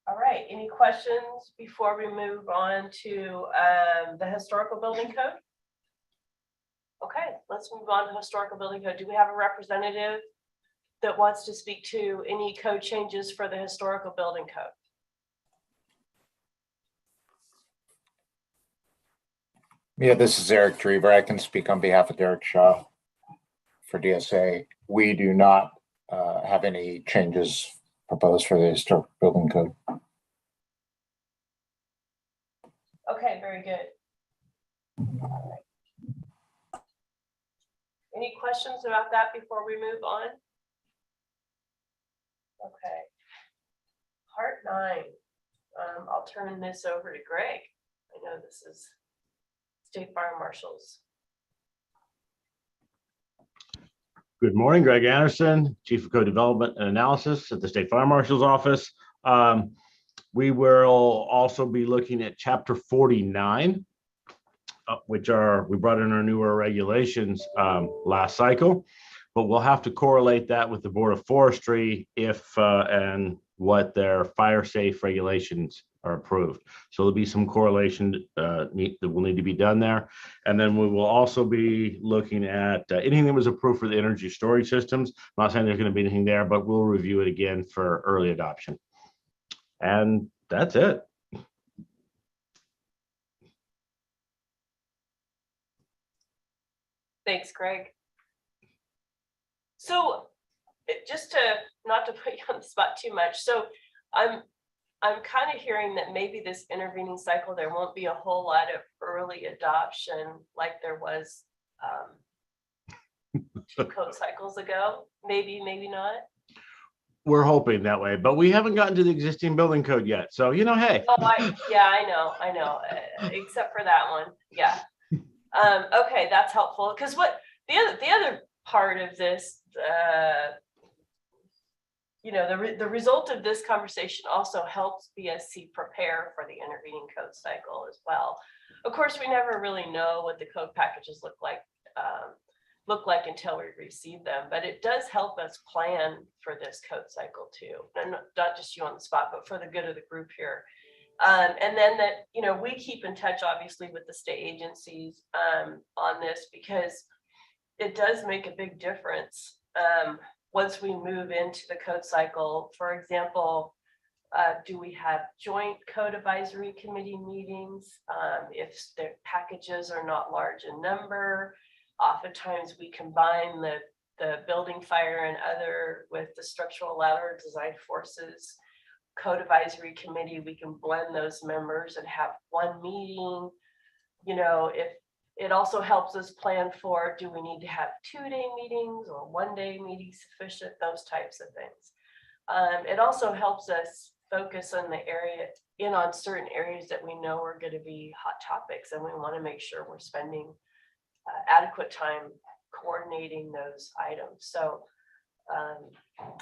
All right. Any questions before we move on to the Historical Building Code? Okay, let's move on to Historical Building Code. Do we have a representative that wants to speak to any code changes for the Historical Building Code? Yeah, this is Eric Drever. I can speak on behalf of Derek Shaw for DSA. We do not have any changes proposed for the Historical Building Code. Okay, very good. All right. Any questions about that before we move on? Okay. Part 9. I'll turn this over to Greg. I know this is State Fire Marshals. Good morning, Greg Anderson, Chief of Code Development and Analysis at the State Fire Marshal's Office. We will also be looking at Chapter 49 which we brought in our newer regulations last cycle, but we'll have to correlate that with the Board of Forestry if and what their fire safe regulations are approved. So there'll be some correlation that will need to be done there. And then we will also be looking at anything that was approved for the energy storage systems. I'm not saying there's going to be anything there, but we'll review it again for early adoption. And that's it. Thanks, Greg. So just to not to put you on the spot too much. So I'm kind of hearing that maybe this intervening cycle, there won't be a whole lot of early adoption like there was 2 code cycles ago. Maybe, maybe not. We're hoping that way, but we haven't gotten to the existing building code yet. So, you know, hey. Oh, yeah, I know. Except for that one. Yeah. Okay, that's helpful. Because what the other part of this, you know, the result of this conversation also helps BSC prepare for the intervening code cycle as well. Of course, we never really know what the code packages look like until we receive them, but it does help us plan for this code cycle too, and not just you on the spot, but for the good of the group here. And then that, you know, we keep in touch obviously with the state agencies on this, because it does make a big difference once we move into the code cycle. For example, do we have joint code advisory committee meetings? If the packages are not large in number, oftentimes we combine the building, fire, and other with the structural ladder design forces code advisory committee. We can blend those members and have one meeting. You know, if it also helps us plan for, do we need to have 2-day meetings or 1-day meetings sufficient, those types of things. It also helps us focus on on certain areas that we know are going to be hot topics, and we want to make sure we're spending adequate time coordinating those items. So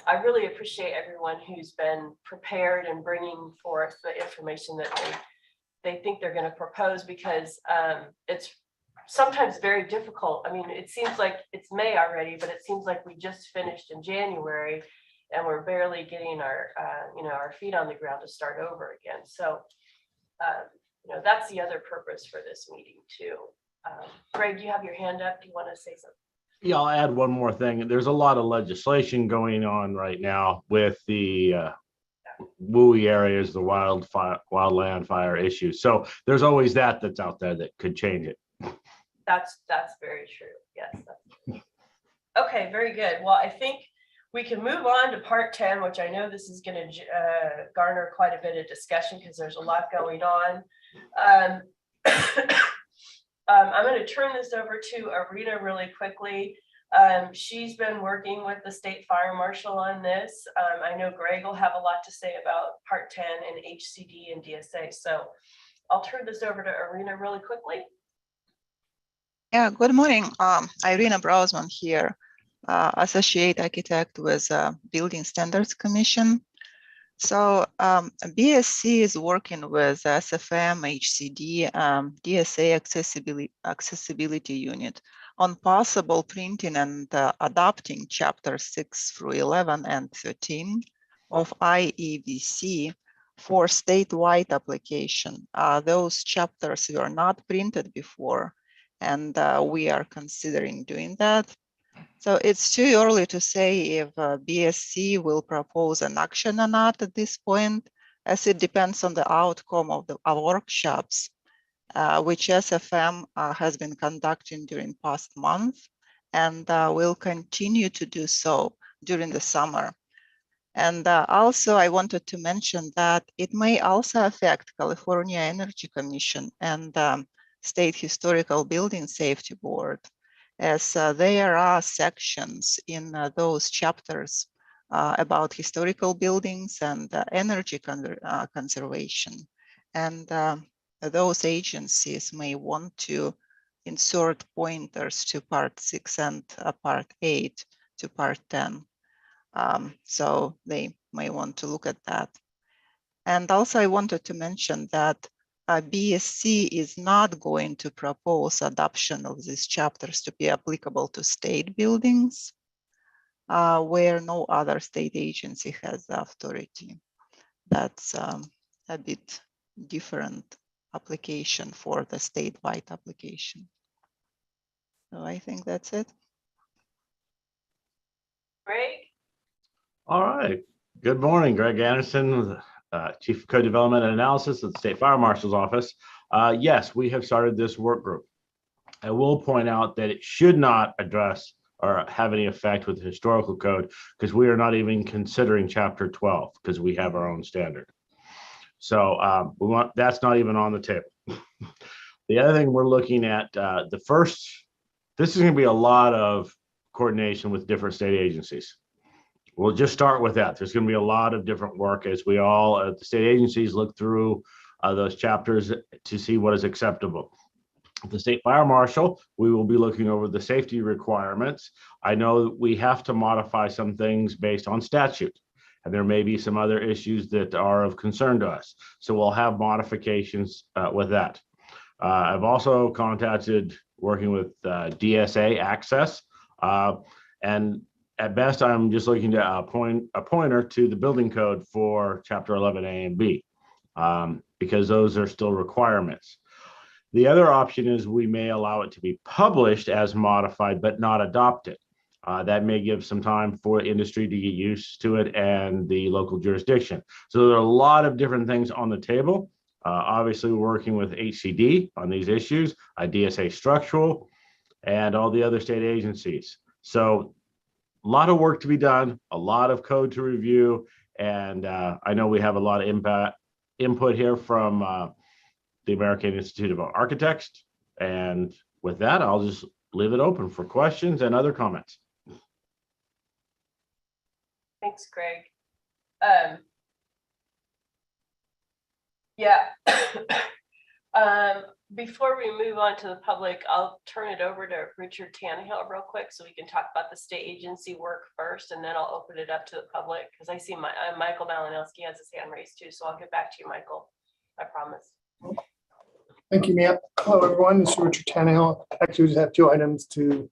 I really appreciate everyone who's been prepared and bringing forth the information that they think they're going to propose, because it's sometimes very difficult. I mean, it seems like it's May already, but it seems like we just finished in January and we're barely getting our our feet on the ground to start over again. So that's the other purpose for this meeting too. Greg, you have your hand up. Do you want to say something? Yeah, I'll add one more thing. There's a lot of legislation going on right now with the WUI areas, the wildland fire issue. So there's always that's out there that could change it. That's very true. Yes. That's true. Okay, very good. Well, I think we can move on to part 10, which I know this is going to garner quite a bit of discussion because there's a lot going on. I'm going to turn this over to Arena really quickly. She's been working with the state fire marshal on this. I know Greg will have a lot to say about part 10 and HCD and DSA. So I'll turn this over to Arena really quickly. Yeah, good morning. Irina Brausman here, Associate Architect with Building Standards Commission. So BSC is working with SFM, HCD, DSA accessibility unit on possible printing and adopting chapter 6 through 11 and 13 of IEVC for statewide application. Those chapters were not printed before, and we are considering doing that. So it's too early to say if BSC will propose an action or not at this point, as it depends on the outcome of our workshops, which SFM has been conducting during past month and will continue to do so during the summer. And also I wanted to mention that it may also affect California Energy Commission and State Historical Building Safety Board, as there are sections in those chapters about historical buildings and energy conservation. And those agencies may want to insert pointers to part 6 and part 8 to part 10. So they may want to look at that. And also I wanted to mention that BSC is not going to propose adoption of these chapters to be applicable to state buildings where no other state agency has the authority. That's a bit different application for the statewide application. So I think that's it. Greg? All right. Good morning, Greg Anderson, Chief of Code Development and Analysis at the State Fire Marshal's Office. Yes, we have started this work group. I will point out that it should not address or have any effect with the historical code because we are not even considering Chapter 12 because we have our own standard. So that's not even on the table. The other thing we're looking at, this is going to be a lot of coordination with different state agencies. We'll just start with that. There's going to be a lot of different work as we all at the state agencies look through those chapters to see what is acceptable. The State Fire Marshal, we will be looking over the safety requirements. I know that we have to modify some things based on statute, and there may be some other issues that are of concern to us. So we'll have modifications with that. I've also contacted working with DSA Access, and at best, I'm just looking to appoint a pointer to the building code for Chapter 11A and B, because those are still requirements. The other option is we may allow it to be published as modified, but not adopted. That may give some time for industry to get used to it and the local jurisdiction. So there are a lot of different things on the table. Obviously, we're working with HCD on these issues, DSA Structural, and all the other state agencies. So a lot of work to be done, a lot of code to review, and I know we have a lot of input here from the American Institute of Architects. And with that, I'll just leave it open for questions and other comments. Thanks, Greg. Yeah. Before we move on to the public, I'll turn it over to Richard Tannehill real quick so we can talk about the state agency work first, and then I'll open it up to the public because I see Michael Malinowski has his hand raised too. So I'll get back to you, Michael. I promise. Thank you, Mia. Hello, everyone. This is Richard Tannehill. Actually, we just have two items to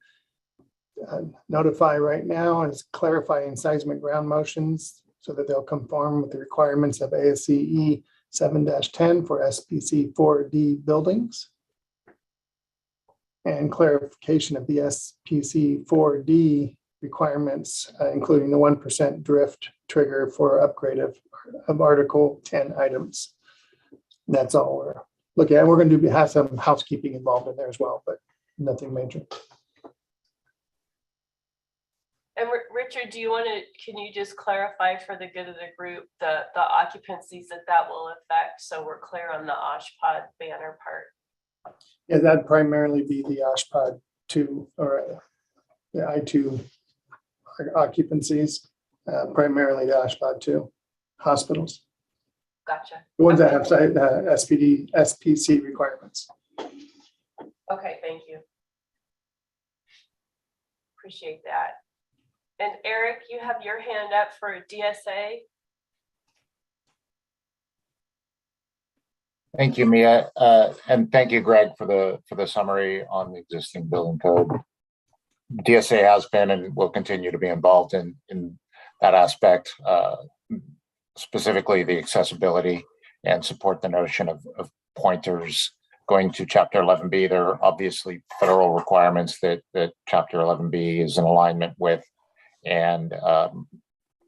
notify right now. Is clarifying seismic ground motions so that they'll conform with the requirements of ASCE 7-10 for SPC 4D buildings, and clarification of the SPC 4D requirements, including the 1% drift trigger for upgrade of Article 10 items. That's all we're looking at. We're going to have some housekeeping involved in there as well, but nothing major. And Richard, can you just clarify for the good of the group, the occupancies that will affect, so we're clear on the OSHPD banner part? Yeah, that'd primarily be the OSHPD 2 or the I2 occupancies, primarily the OSHPD 2 hospitals. Gotcha. The ones that have SPC requirements. Okay, thank you. Appreciate that. And Eric, you have your hand up for DSA. Thank you, Mia, and thank you, Greg, for the summary on the existing building code. DSA has been and will continue to be involved in that aspect, specifically the accessibility, and support the notion of pointers going to Chapter 11B. There are obviously federal requirements that Chapter 11B is in alignment with, and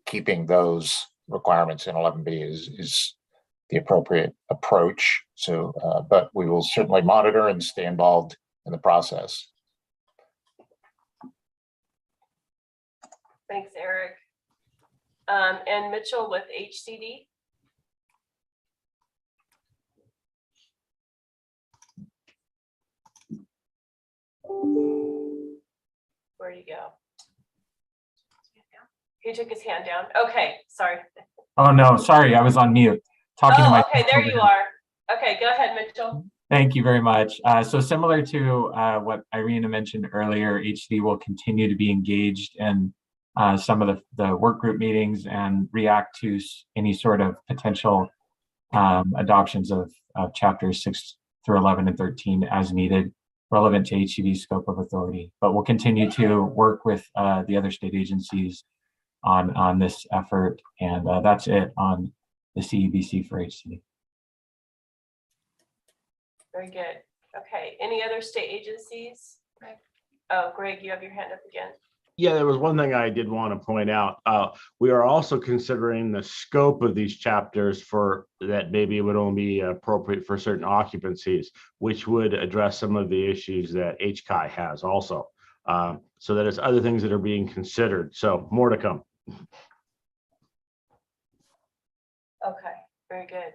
keeping those requirements in 11B is the appropriate approach. So, but we will certainly monitor and stay involved in the process. Thanks, Eric. And Mitchell with HCD. Where'd he go? He took his hand down. Okay, sorry. Oh, no, sorry, I was on mute. Talking to my okay, there you are. Okay, go ahead, Mitchell. Thank you very much. So similar to what Irina mentioned earlier, HD will continue to be engaged in some of the work group meetings and react to any sort of potential adoptions of chapters 6 through 11 and 13 as needed, relevant to HCD's scope of authority. But we'll continue to work with the other state agencies on this effort. And that's it on the CEBC for HCD. Very good. Okay, any other state agencies? Greg. Oh, Greg, you have your hand up again. Yeah, there was one thing I did want to point out. We are also considering the scope of these chapters for that maybe it would only be appropriate for certain occupancies, which would address some of the issues that HCI has also. So that it's other things that are being considered. So more to come. Okay, very good.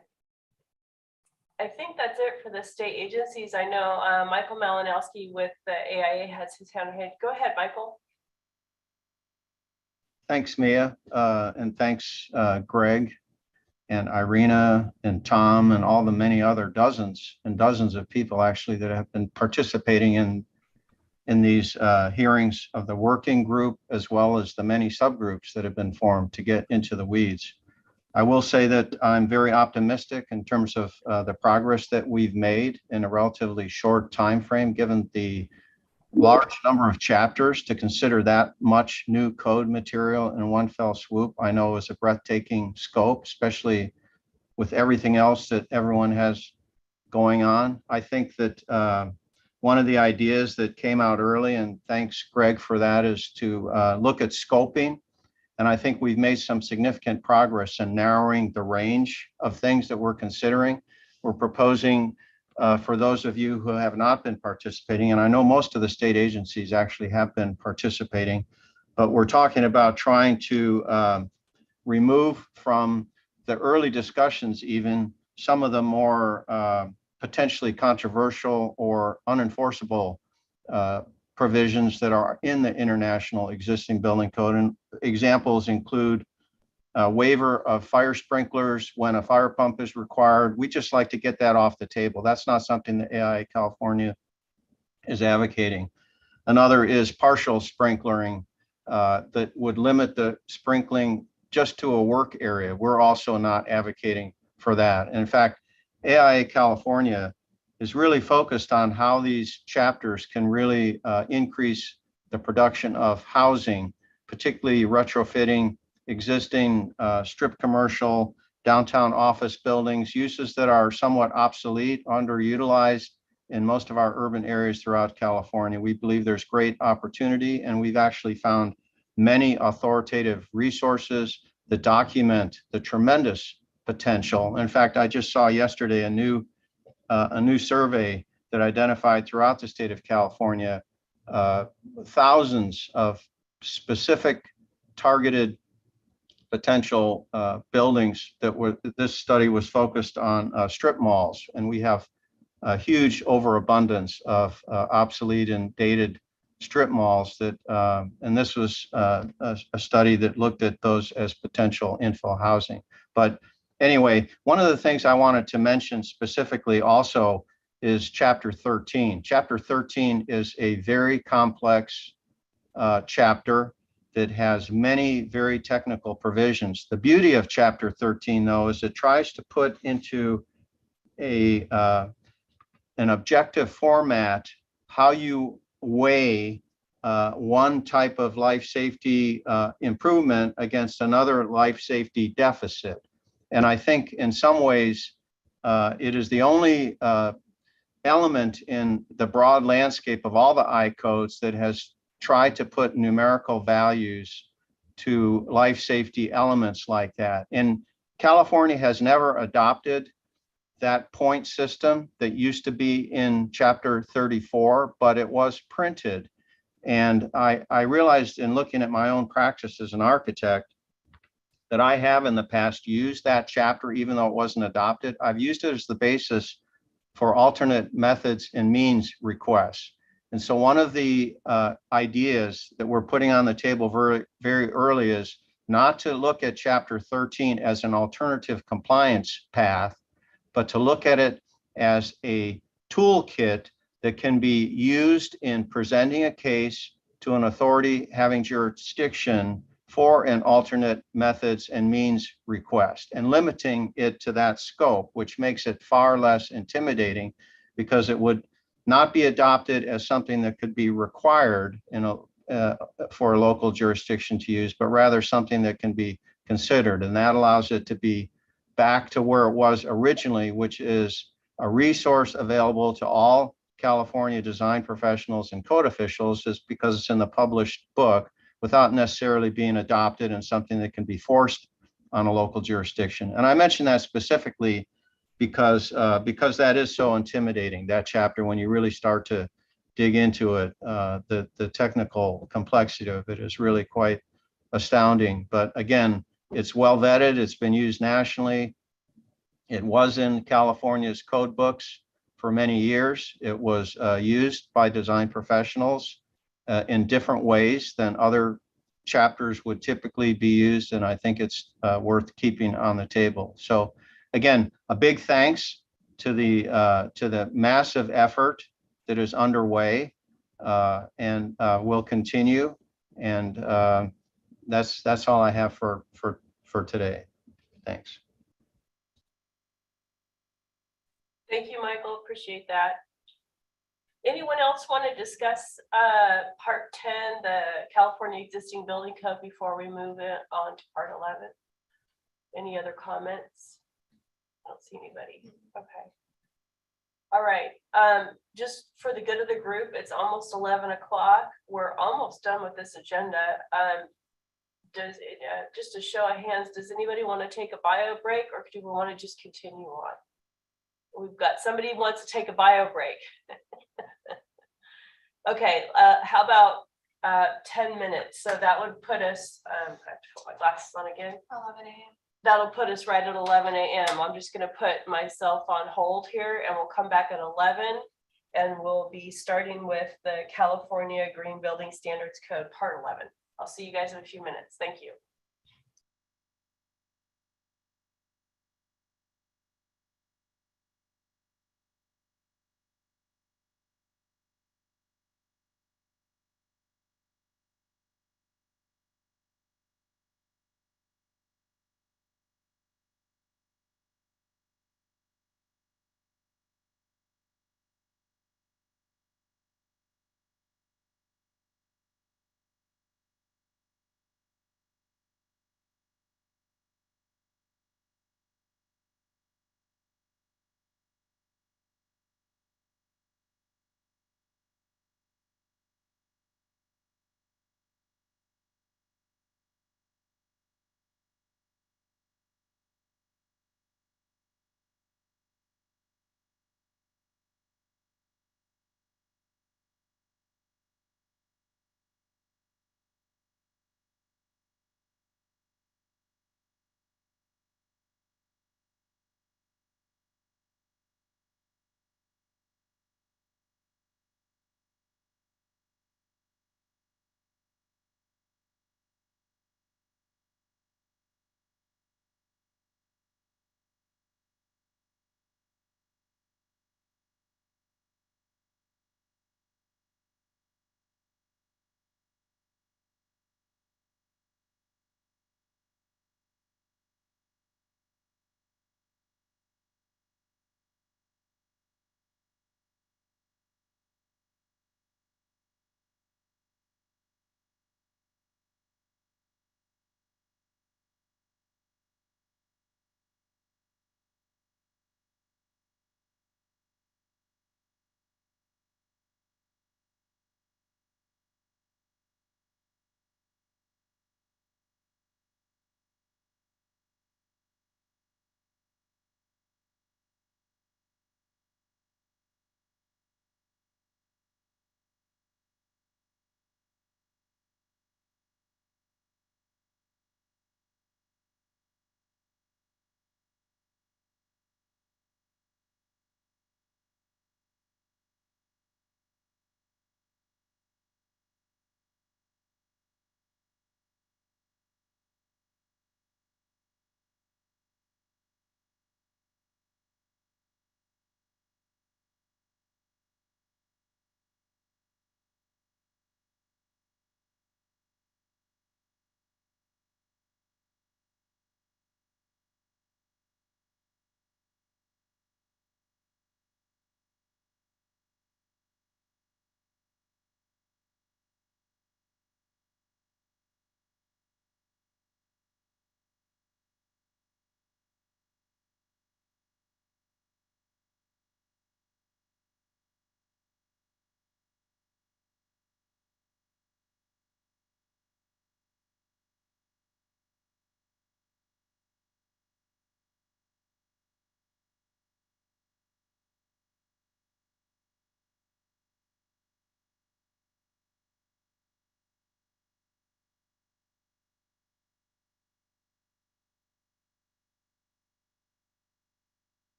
I think that's it for the state agencies. I know Michael Malinowski with the AIA has his hand raised. Go ahead, Michael. Thanks, Mia, and thanks, Greg and Irina and Tom and all the many other dozens and dozens of people actually that have been participating in these hearings of the working group, as well as the many subgroups that have been formed to get into the weeds. I will say that I'm very optimistic in terms of the progress that we've made in a relatively short time frame, given the large number of chapters. To consider that much new code material in one fell swoop, I know is a breathtaking scope, especially with everything else that everyone has going on. I think that one of the ideas that came out early, and thanks Greg for that, is to look at scoping. And I think we've made some significant progress in narrowing the range of things that we're considering. We're proposing for those of you who have not been participating, and I know most of the state agencies actually have been participating, but we're talking about trying to remove from the early discussions even some of the more potentially controversial or unenforceable provisions that are in the international existing building code. And examples include a waiver of fire sprinklers when a fire pump is required. We just like to get that off the table. That's not something that AIA California is advocating. Another is partial sprinklering that would limit the sprinkling just to a work area. We're also not advocating for that. In fact, AIA California is really focused on how these chapters can really increase the production of housing, particularly retrofitting existing strip commercial, downtown office buildings, uses that are somewhat obsolete, underutilized in most of our urban areas throughout California. We believe there's great opportunity, and we've actually found many authoritative resources that document the tremendous potential. In fact, I just saw yesterday a new survey that identified throughout the state of California thousands of specific targeted potential buildings that were, this study was focused on strip malls, and we have a huge overabundance of obsolete and dated strip malls that, and this was a study that looked at those as potential infill housing. But anyway, one of the things I wanted to mention specifically also is Chapter 13. Chapter 13 is a very complex chapter that has many very technical provisions. The beauty of Chapter 13, though, is it tries to put into an objective format how you weigh one type of life safety improvement against another life safety deficit. And I think in some ways, it is the only element in the broad landscape of all the I codes that has tried to put numerical values to life safety elements like that. And California has never adopted that point system that used to be in Chapter 34, but it was printed. And I realized in looking at my own practice as an architect that I have in the past used that chapter, even though it wasn't adopted. I've used it as the basis for alternate methods and means requests. And so one of the ideas that we're putting on the table very, very early is not to look at Chapter 13 as an alternative compliance path, but to look at it as a toolkit that can be used in presenting a case to an authority having jurisdiction for an alternate methods and means request, and limiting it to that scope, which makes it far less intimidating because it would not be adopted as something that could be required for a local jurisdiction to use, but rather something that can be considered. And that allows it to be back to where it was originally, which is a resource available to all California design professionals and code officials, just because it's in the published book, without necessarily being adopted and something that can be forced on a local jurisdiction. And I mention that specifically because that is so intimidating, that chapter, when you really start to dig into it. The technical complexity of it is really quite astounding. But again, it's well vetted. It's been used nationally. It was in California's code books for many years. It was used by design professionals in different ways than other chapters would typically be used. And I think it's worth keeping on the table. So again, a big thanks to the massive effort that is underway and will continue. And that's all I have for today. Thanks. Thank you, Michael. Appreciate that. Anyone else want to discuss part 10, the California existing building code, before we move it on to part 11? Any other comments? I don't see anybody. Okay. All right. Just for the good of the group, it's almost 11 o'clock. We're almost done with this agenda. Just a show of hands, does anybody want to take a bio break, or do we want to just continue on? We've got somebody who wants to take a bio break. Okay, how about 10 minutes? So that would put us, I have to put my glasses on again. 11 a.m. That'll put us right at 11 a.m. I'm just going to put myself on hold here, and we'll come back at 11, and we'll be starting with the California Green Building Standards Code, part 11. I'll see you guys in a few minutes. Thank you.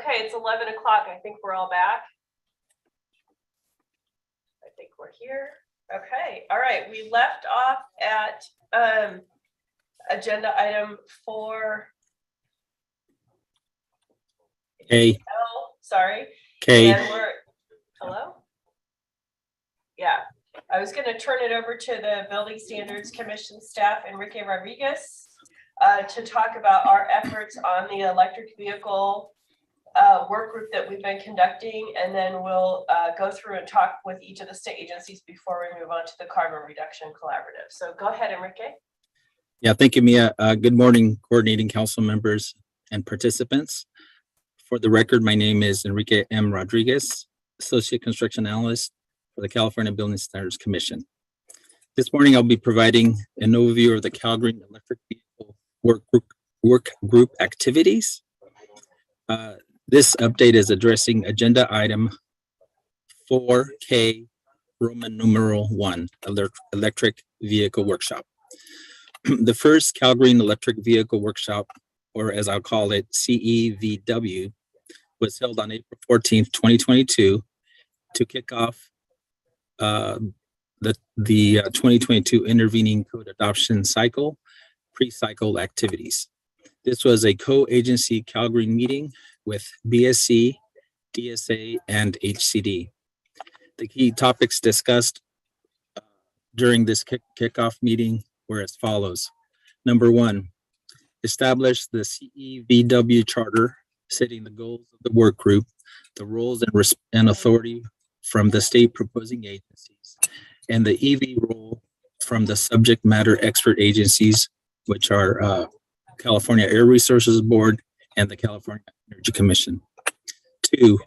Okay, it's 11 o'clock. I think we're all back. I think we're here. Okay, all right. We left off at agenda item 4. K. Sorry. K. And hello? Yeah, I was going to turn it over to the Building Standards Commission staff, Enrique Rodriguez, to talk about our efforts on the electric vehicle work group that we've been conducting, and then we'll go through and talk with each of the state agencies before we move on to the carbon reduction collaborative. So go ahead, Enrique. Yeah, thank you, Mia. Good morning, coordinating council members and participants. For the record, my name is Enrique M. Rodriguez, Associate Construction Analyst for the California Building Standards Commission. This morning, I'll be providing an overview of the Calgary Electric Vehicle work group activities. This update is addressing agenda item 4K, Roman numeral 1, electric vehicle workshop. The first Calgary Electric Vehicle Workshop, or as I'll call it, CEVW, was held on April 14th, 2022 to kick off the 2022 intervening code adoption cycle, pre-cycle activities. This was a co-agency Calgary meeting with BSC, DSA, and HCD. The key topics discussed during this kickoff meeting were as follows. Number 1, establish the CEVW charter, setting the goals of the work group, the roles and authority from the state proposing agencies, and the EV role from the subject matter expert agencies, which are California Air Resources Board and the California Energy Commission. 2,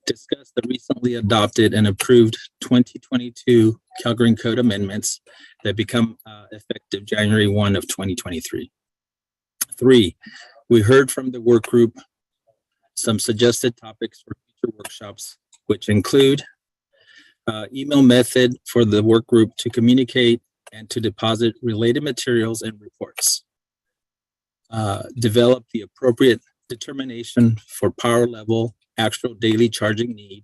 discuss the recently adopted and approved 2022 Calgary Code amendments that become effective January 1 of 2023. 3, we heard from the work group some suggested topics for future workshops, which include email method for the work group to communicate and to deposit related materials and reports. Develop the appropriate determination for power level actual daily charging need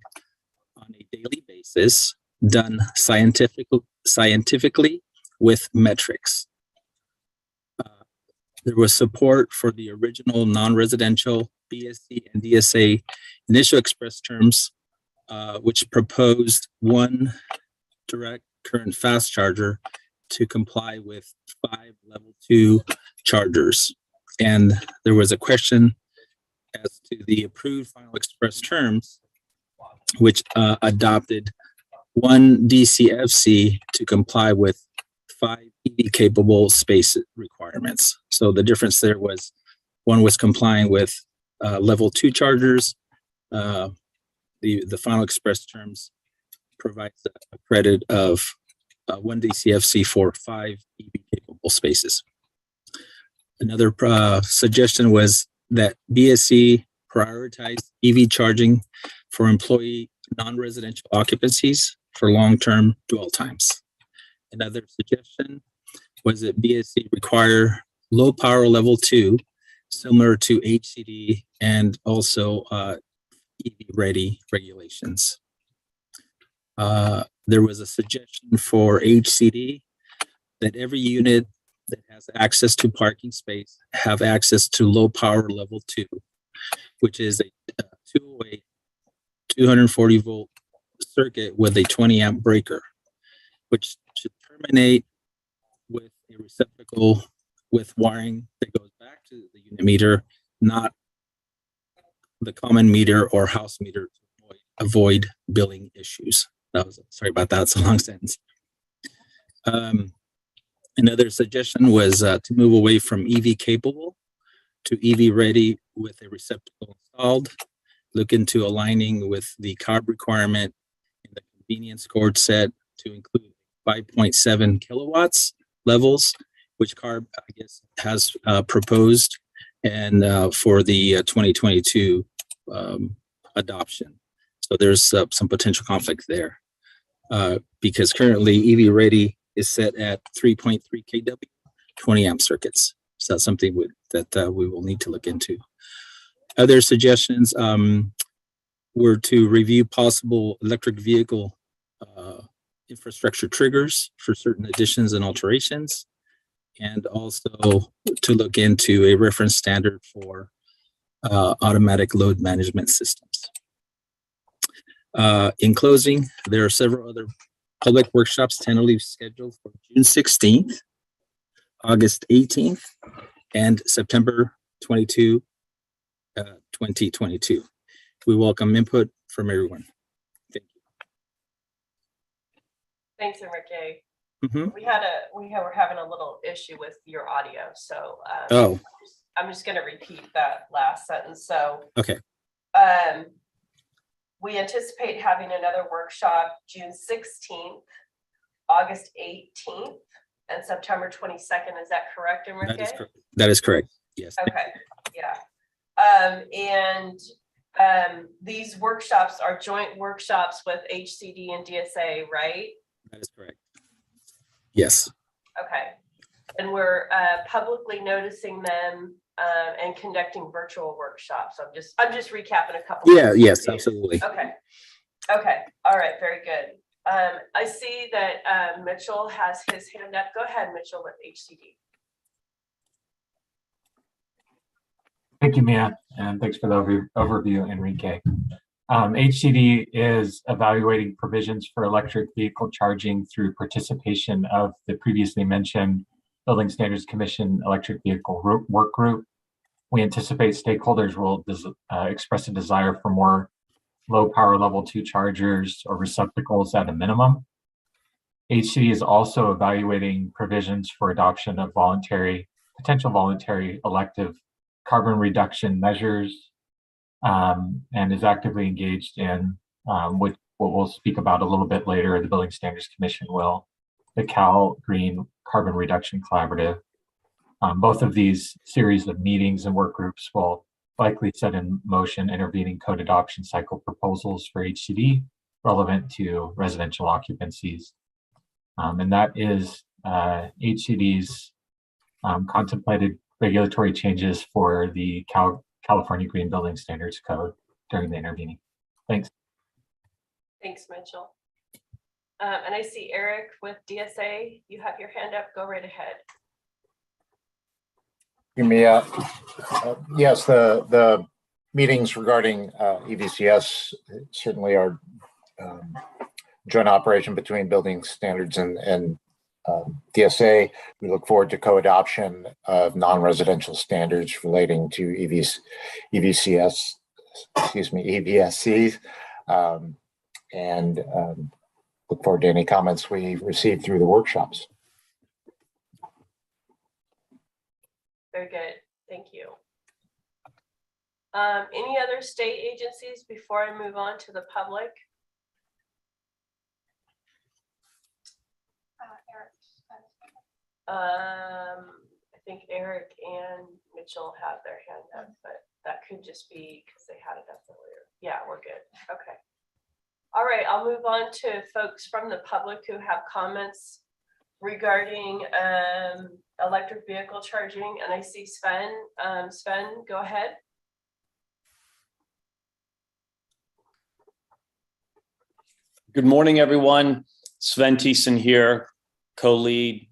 on a daily basis, done scientifically with metrics. There was support for the original non-residential BSC and DSA initial express terms, which proposed 1 direct current fast charger to comply with 5 level 2 chargers. And there was a question as to the approved final express terms, which adopted 1 DCFC to comply with 5 EV capable space requirements. So the difference there was 1 was complying with level 2 chargers. The final express terms provides a credit of 1 DCFC for 5 EV capable spaces. Another suggestion was that BSC prioritize EV charging for employee non-residential occupancies for long-term dwell times. Another suggestion was that BSC require low power level 2, similar to HCD, and also EV ready regulations. There was a suggestion for HCD that every unit that has access to parking space have access to low power level 2, which is a 208 240 volt circuit with a 20 amp breaker, which should terminate with a receptacle with wiring that goes back to the unit meter, not the common meter or house meter, to avoid billing issues. Sorry about that, it's a long sentence. Another suggestion was to move away from EV capable to EV ready with a receptacle installed. Look into aligning with the CARB requirement in the convenience cord set to include 5.7 kilowatts levels, which CARB, I guess, has proposed, and for the 2022 adoption. So there's some potential conflict there because currently EV ready is set at 3.3 kW, 20 amp circuits. So that's something that we will need to look into. Other suggestions were to review possible electric vehicle infrastructure triggers for certain additions and alterations, and also to look into a reference standard for automatic load management systems. In closing, there are several other public workshops tentatively scheduled for June 16th, August 18th, and September 22, 2022. We welcome input from everyone. Thanks, Enrique. Mm-hmm. We were having a little issue with your audio, so I'm just going to repeat that last sentence. So okay. We anticipate having another workshop June 16th, August 18th, and September 22nd. Is that correct, Enrique? That is correct. Yes. Okay. Yeah. These workshops are joint workshops with HCD and DSA, right? That is correct. Yes. Okay. And we're publicly noticing them and conducting virtual workshops. I'm just recapping a couple. Yeah. Yes. Absolutely. Okay. Okay. All right. Very good. I see that Mitchell has his hand up. Go ahead, Mitchell, with HCD. Thank you, Mia, and thanks for the overview, Enrique. HCD is evaluating provisions for electric vehicle charging through participation of the previously mentioned Building Standards Commission Electric Vehicle Work Group. We anticipate stakeholders will express a desire for more low power level 2 chargers or receptacles at a minimum. HCD is also evaluating provisions for adoption of potential voluntary elective carbon reduction measures, and is actively engaged in what we'll speak about a little bit later. The Building Standards Commission will, the Cal Green Carbon Reduction Collaborative. Both of these series of meetings and work groups will likely set in motion intervening code adoption cycle proposals for HCD relevant to residential occupancies. And that is HCD's contemplated regulatory changes for the California Green Building Standards Code during the intervening. Thanks. Thanks, Mitchell. And I see Eric with DSA. You have your hand up. Go right ahead. Mia, yes, the meetings regarding EVCS certainly are joint operation between building standards and DSA. We look forward to co-adoption of non-residential standards relating to EVCS, EVSCs, and look forward to any comments we receive through the workshops. Very good. Thank you. Any other state agencies before I move on to the public? I think Eric and Mitchell have their hand up, but that could just be because they had it up earlier. Yeah, we're good. Okay. All right, I'll move on to folks from the public who have comments regarding electric vehicle charging. And I see Sven. Sven, go ahead. Good morning, everyone. Sven Thiessen here, co-lead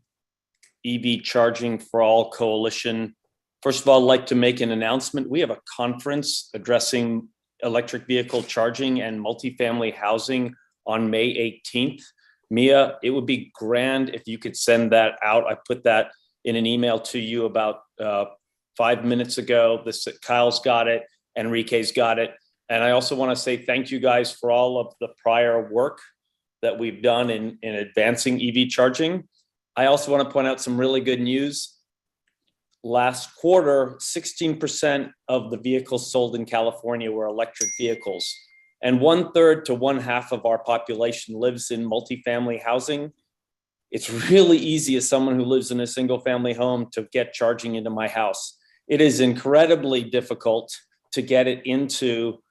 EV Charging for All Coalition. First of all, I'd like to make an announcement. We have a conference addressing electric vehicle charging and multifamily housing on May 18th. Mia, it would be grand if you could send that out. I put that in an email to you about 5 minutes ago. Kyle's got it, Enrique's got it. And I also want to say thank you guys for all of the prior work that we've done in advancing EV charging. I also want to point out some really good news. Last quarter, 16% of the vehicles sold in California were electric vehicles. And 1/3 to 1/2 of our population lives in multifamily housing. It's really easy as someone who lives in a single family home to get charging into my house. It is incredibly difficult to get it into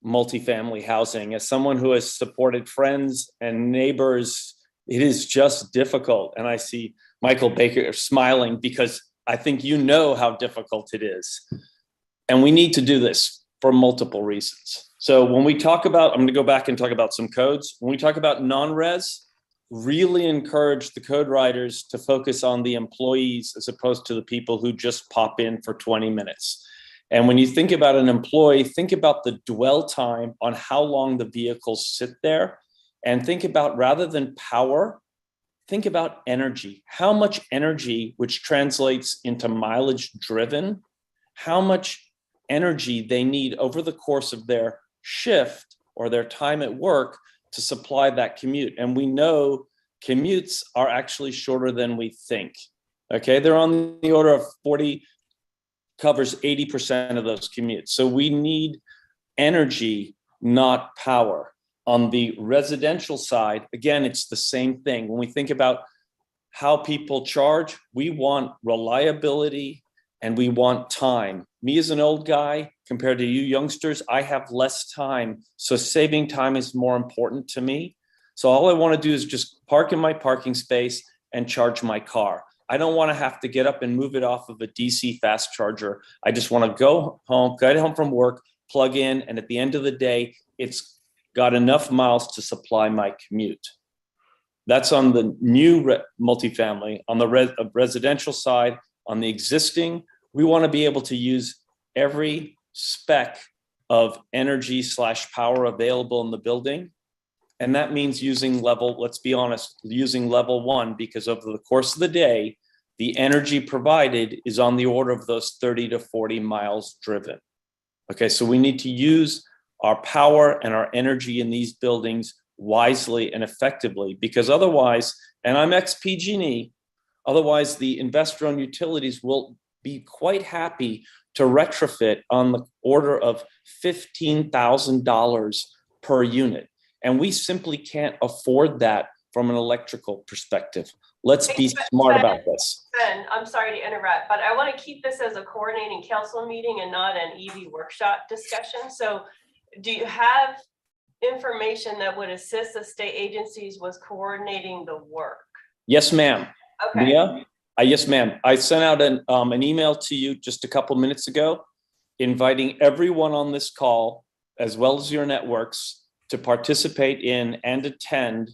multifamily housing. As someone who has supported friends and neighbors, it is just difficult. And I see Michael Baker smiling because I think you know how difficult it is. And we need to do this. for multiple reasons. So when we talk about, I'm going to go back and talk about some codes. When we talk about non-res, really encourage the code writers to focus on the employees as opposed to the people who just pop in for 20 minutes. And when you think about an employee, think about the dwell time on how long the vehicles sit there, and think about, rather than power, think about energy. How much energy, which translates into mileage driven, how much energy they need over the course of their shift or their time at work to supply that commute. And we know commutes are actually shorter than we think. Okay, they're on the order of 40, covers 80% of those commutes. So we need energy, not power. On the residential side, again, it's the same thing. When we think about how people charge, we want reliability and we want time. Me as an old guy, compared to you youngsters, I have less time. So saving time is more important to me. So all I want to do is just park in my parking space and charge my car. I don't want to have to get up and move it off of a DC fast charger. I just want to go home, get home from work, plug in, and at the end of the day, it's got enough miles to supply my commute. That's on the new multifamily. On the residential side, on the existing, we want to be able to use every spec of energy / power available in the building. And that means using level, let's be honest, using level 1, because over the course of the day, the energy provided is on the order of those 30 to 40 miles driven. Okay, so we need to use our power and our energy in these buildings wisely and effectively, because otherwise, and I'm ex-PG&E, otherwise the investor-owned utilities will be quite happy to retrofit on the order of $15,000 per unit. And we simply can't afford that from an electrical perspective. Let's be smart about this. Ben, I'm sorry to interrupt, but I want to keep this as a coordinating council meeting and not an EV workshop discussion. So do you have information that would assist the state agencies with coordinating the work? Yes, ma'am. Okay. Mia? Yes, ma'am. I sent out an email to you just a couple minutes ago, inviting everyone on this call, as well as your networks, to participate in and attend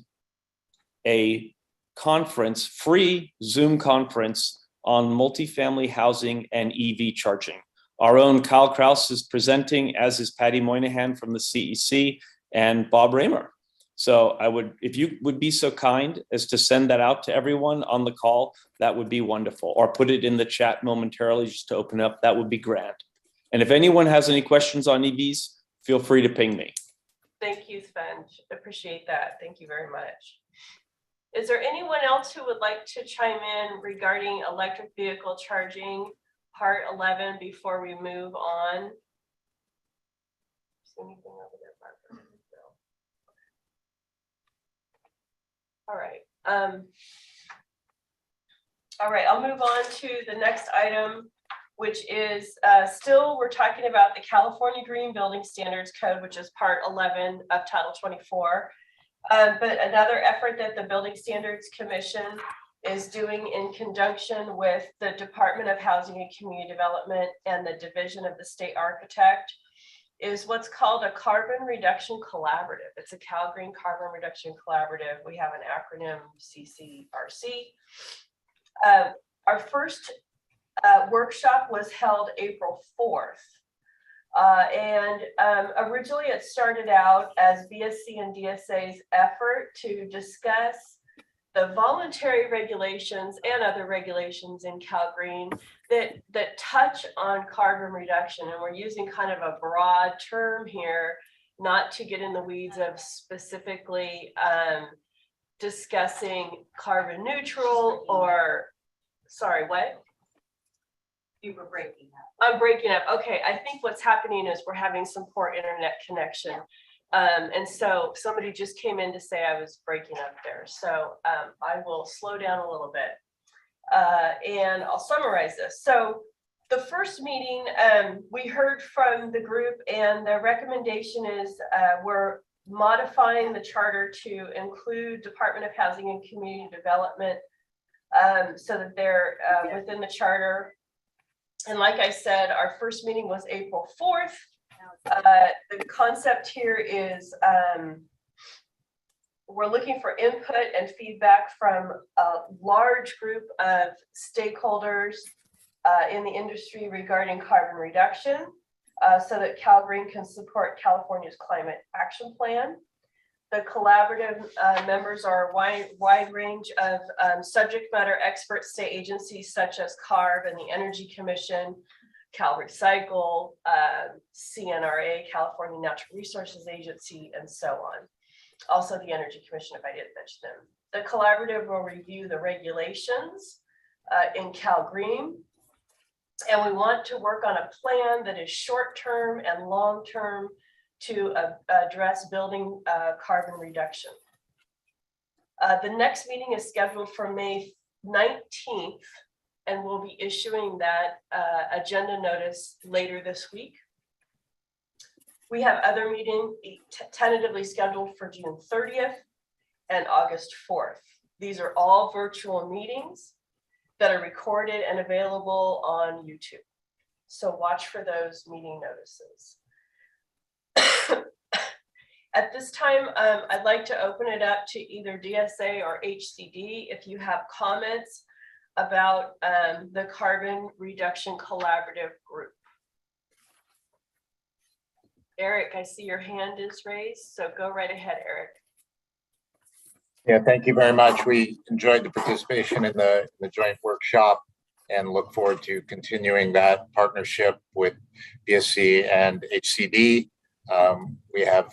a conference, free Zoom conference on multifamily housing and EV charging. Our own Kyle Kraus is presenting, as is Patty Moynihan from the CEC and Bob Raymer. So I would, if you would be so kind as to send that out to everyone on the call, that would be wonderful. Or put it in the chat momentarily just to open up, that would be grand. And if anyone has any questions on EVs, feel free to ping me. Thank you, Sven. Appreciate that. Thank you very much. Is there anyone else who would like to chime in regarding electric vehicle charging, part 11, before we move on? Anything over there, Barbara? No. All right. All right, I'll move on to the next item, which is still, we're talking about the California Green Building Standards Code, which is part 11 of Title 24. But another effort that the Building Standards Commission is doing in conjunction with the Department of Housing and Community Development and the Division of the State Architect is what's called a Carbon Reduction Collaborative. It's a Cal Green Carbon Reduction Collaborative. We have an acronym, CCRC. Our first workshop was held April 4th. Originally it started out as VSC and DSA's effort to discuss the voluntary regulations and other regulations in Cal Green that touch on carbon reduction. And we're using kind of a broad term here, not to get in the weeds of specifically discussing carbon neutral or, sorry, what? You were breaking up. I'm breaking up. Okay, I think what's happening is we're having some poor internet connection. And so somebody just came in to say I was breaking up there. So I will slow down a little bit and I'll summarize this. So the first meeting, we heard from the group and the recommendation is we're modifying the charter to include Department of Housing and Community Development so that they're within the charter. And like I said, our first meeting was April 4th. The concept here is we're looking for input and feedback from a large group of stakeholders in the industry regarding carbon reduction so that CalGreen can support California's climate action plan. The collaborative members are a wide range of subject matter experts, state agencies such as CARB and the Energy Commission, Cal Recycle, CNRA, California Natural Resources Agency, and so on. Also the Energy Commission, if I didn't mention them. The collaborative will review the regulations in CalGreen, and we want to work on a plan that is short-term and long-term to address building carbon reduction. The next meeting is scheduled for May 19th, and we'll be issuing that agenda notice later this week. We have other meetings tentatively scheduled for June 30th and August 4th. These are all virtual meetings that are recorded and available on YouTube. So watch for those meeting notices. At this time, I'd like to open it up to either DSA or HCD if you have comments about the Carbon Reduction Collaborative Group. Eric, I see your hand is raised, so go right ahead, Eric. Yeah, thank you very much. We enjoyed the participation in the joint workshop and look forward to continuing that partnership with BSC and HCD. We have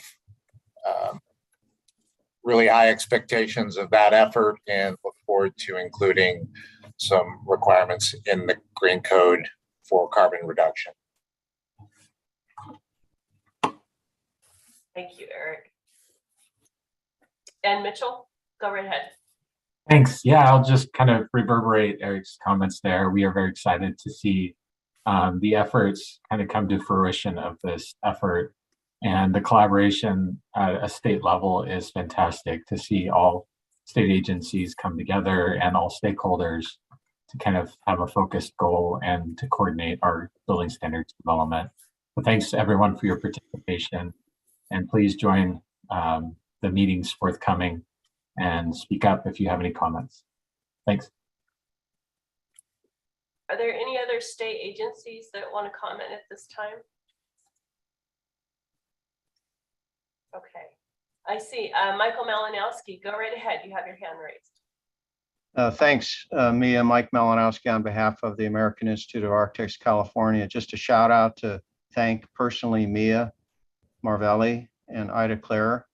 really high expectations of that effort and look forward to including some requirements in the Green Code for carbon reduction. Thank you, Eric. And Mitchell, go right ahead. Thanks. Yeah, I'll just kind of reverberate Eric's comments there. We are very excited to see the efforts kind of come to fruition of this effort. And the collaboration at a state level is fantastic to see all state agencies come together and all stakeholders to kind of have a focused goal and to coordinate our building standards development. So thanks to everyone for your participation, and please join the meetings forthcoming and speak up if you have any comments. Thanks. Are there any other state agencies that want to comment at this time? Okay, I see. Michael Malinowski, go right ahead. You have your hand raised. Thanks, Mia. Mike Malinowski on behalf of the American Institute of Architects, California. Just a shout out to thank personally Mia Marvelli and Ida Clare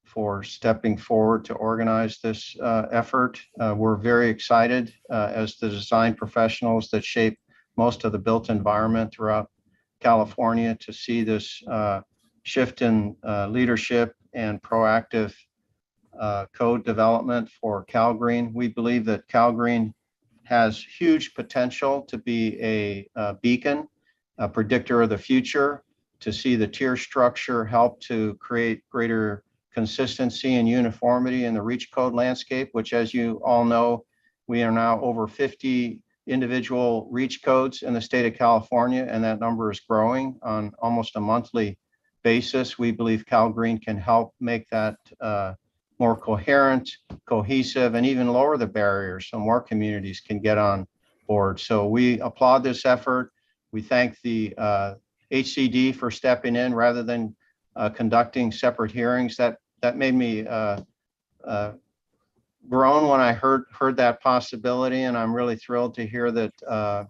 for stepping forward to organize this effort. We're very excited as the design professionals that shape most of the built environment throughout California to see this shift in leadership and proactive code development for CalGreen. We believe that CalGreen has huge potential to be a beacon, a predictor of the future, to see the tier structure help to create greater consistency and uniformity in the REACH code landscape, which, as you all know, we are now over 50 individual REACH codes in the state of California, and that number is growing on almost a monthly basis. We believe CalGreen can help make that more coherent, cohesive, and even lower the barriers so more communities can get on board. So we applaud this effort. We thank the HCD for stepping in rather than conducting separate hearings. That made me groan when I heard that possibility, and I'm really thrilled to hear that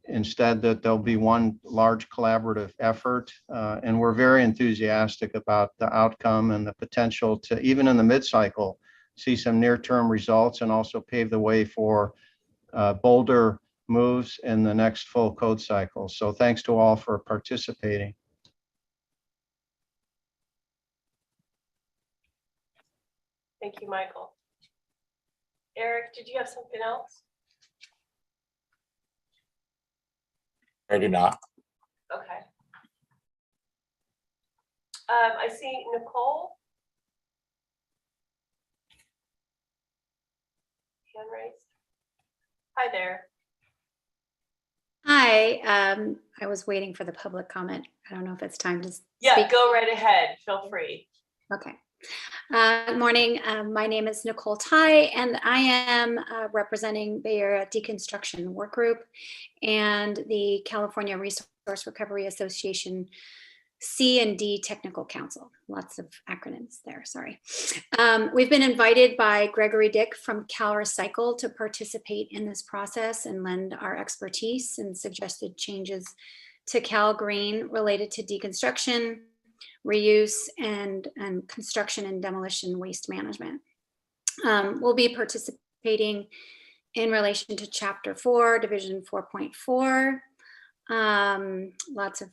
instead that there'll be one large collaborative effort. And we're very enthusiastic about the outcome and the potential to, even in the mid-cycle, see some near-term results and also pave the way for bolder moves in the next full code cycle. So thanks to all for participating. Thank you, Michael. Eric, did you have something else? I do not. Okay. I see Nicole. Hand raised. Hi there. Hi, Hi, I was waiting for the public comment. I don't know if it's time to Yeah, speak. go right ahead. Feel free. Okay. Good morning. My name is Nicole Ty, and I am representing Bay Area Deconstruction Work Group and the California Resource Recovery Association C&D Technical Council. Lots of acronyms there, sorry. We've been invited by Gregory Dick from Cal Recycle to participate in this process and lend our expertise and suggested changes to Cal Green related to deconstruction, reuse, and construction and demolition waste management. We'll be participating in relation to Chapter 4, Division 4.4. Lots of,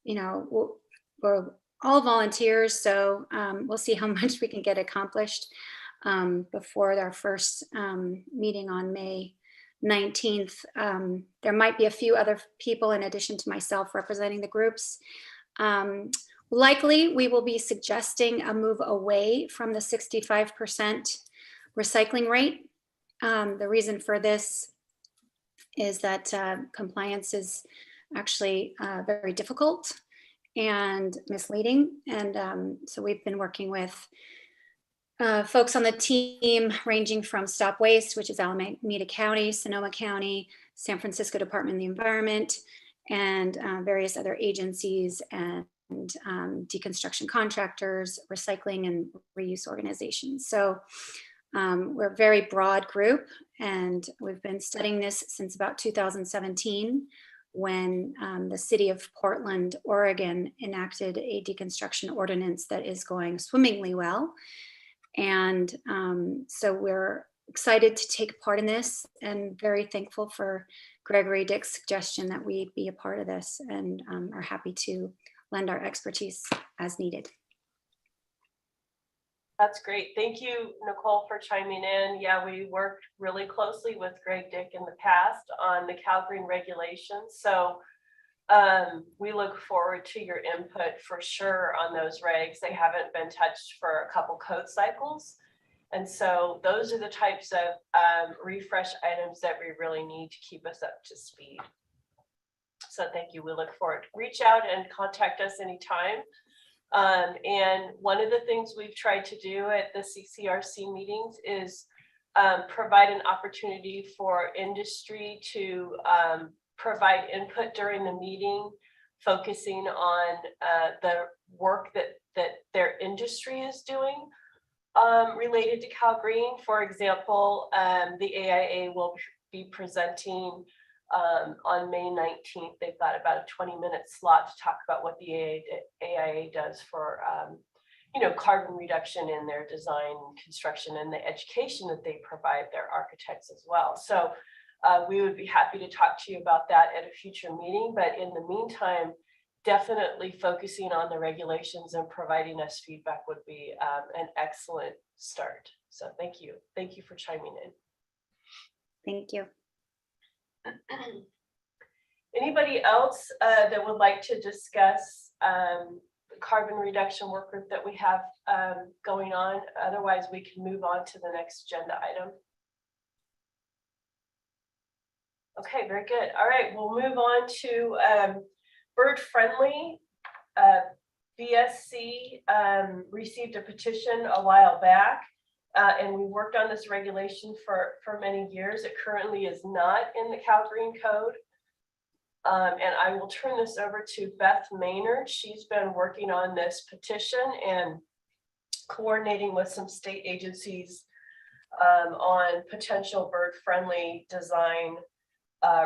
we're all volunteers, so we'll see how much we can get accomplished before our first meeting on May 19th. There might be a few other people in addition to myself representing the groups. Likely, we will be suggesting a move away from the 65% recycling rate. The reason for this is that compliance is actually very difficult and misleading. And so we've been working with folks on the team ranging from Stop Waste, which is Alameda County, Sonoma County, San Francisco Department of the Environment, and various other agencies and deconstruction contractors, recycling and reuse organizations. So we're a very broad group, and we've been studying this since about 2017, when the city of Portland, Oregon enacted a deconstruction ordinance that is going swimmingly well. And so we're excited to take part in this and very thankful for Gregory Dick's suggestion that we be a part of this, and are happy to lend our expertise as needed. That's great. Thank you, Nicole, for chiming in. Yeah, we worked really closely with Greg Dick in the past on the Cal Green regulations. So we look forward to your input for sure on those regs. They haven't been touched for a couple code cycles. And so those are the types of refresh items that we really need to keep us up to speed. So thank you. We look forward. Reach out and contact us anytime. And one of the things we've tried to do at the CCRC meetings is provide an opportunity for industry to provide input during the meeting, focusing on the work that their industry is doing related to Cal Green. For example, the AIA will be presenting on May 19th. They've got about a 20-minute slot to talk about what the AIA does for carbon reduction in their design and construction, and the education that they provide their architects as well. So we would be happy to talk to you about that at a future meeting, but in the meantime, definitely focusing on the regulations and providing us feedback would be an excellent start. So thank you. Thank you for chiming in. Thank you. Anybody else that would like to discuss the carbon reduction work group that we have going on? Otherwise, we can move on to the next agenda item. Okay, very good. All right, we'll move on to bird friendly. BSC received a petition a while back. And we worked on this regulation for many years. It currently is not in the Cal Green Code. And I will turn this over to Beth Maynard. She's been working on this petition and coordinating with some state agencies on potential bird-friendly design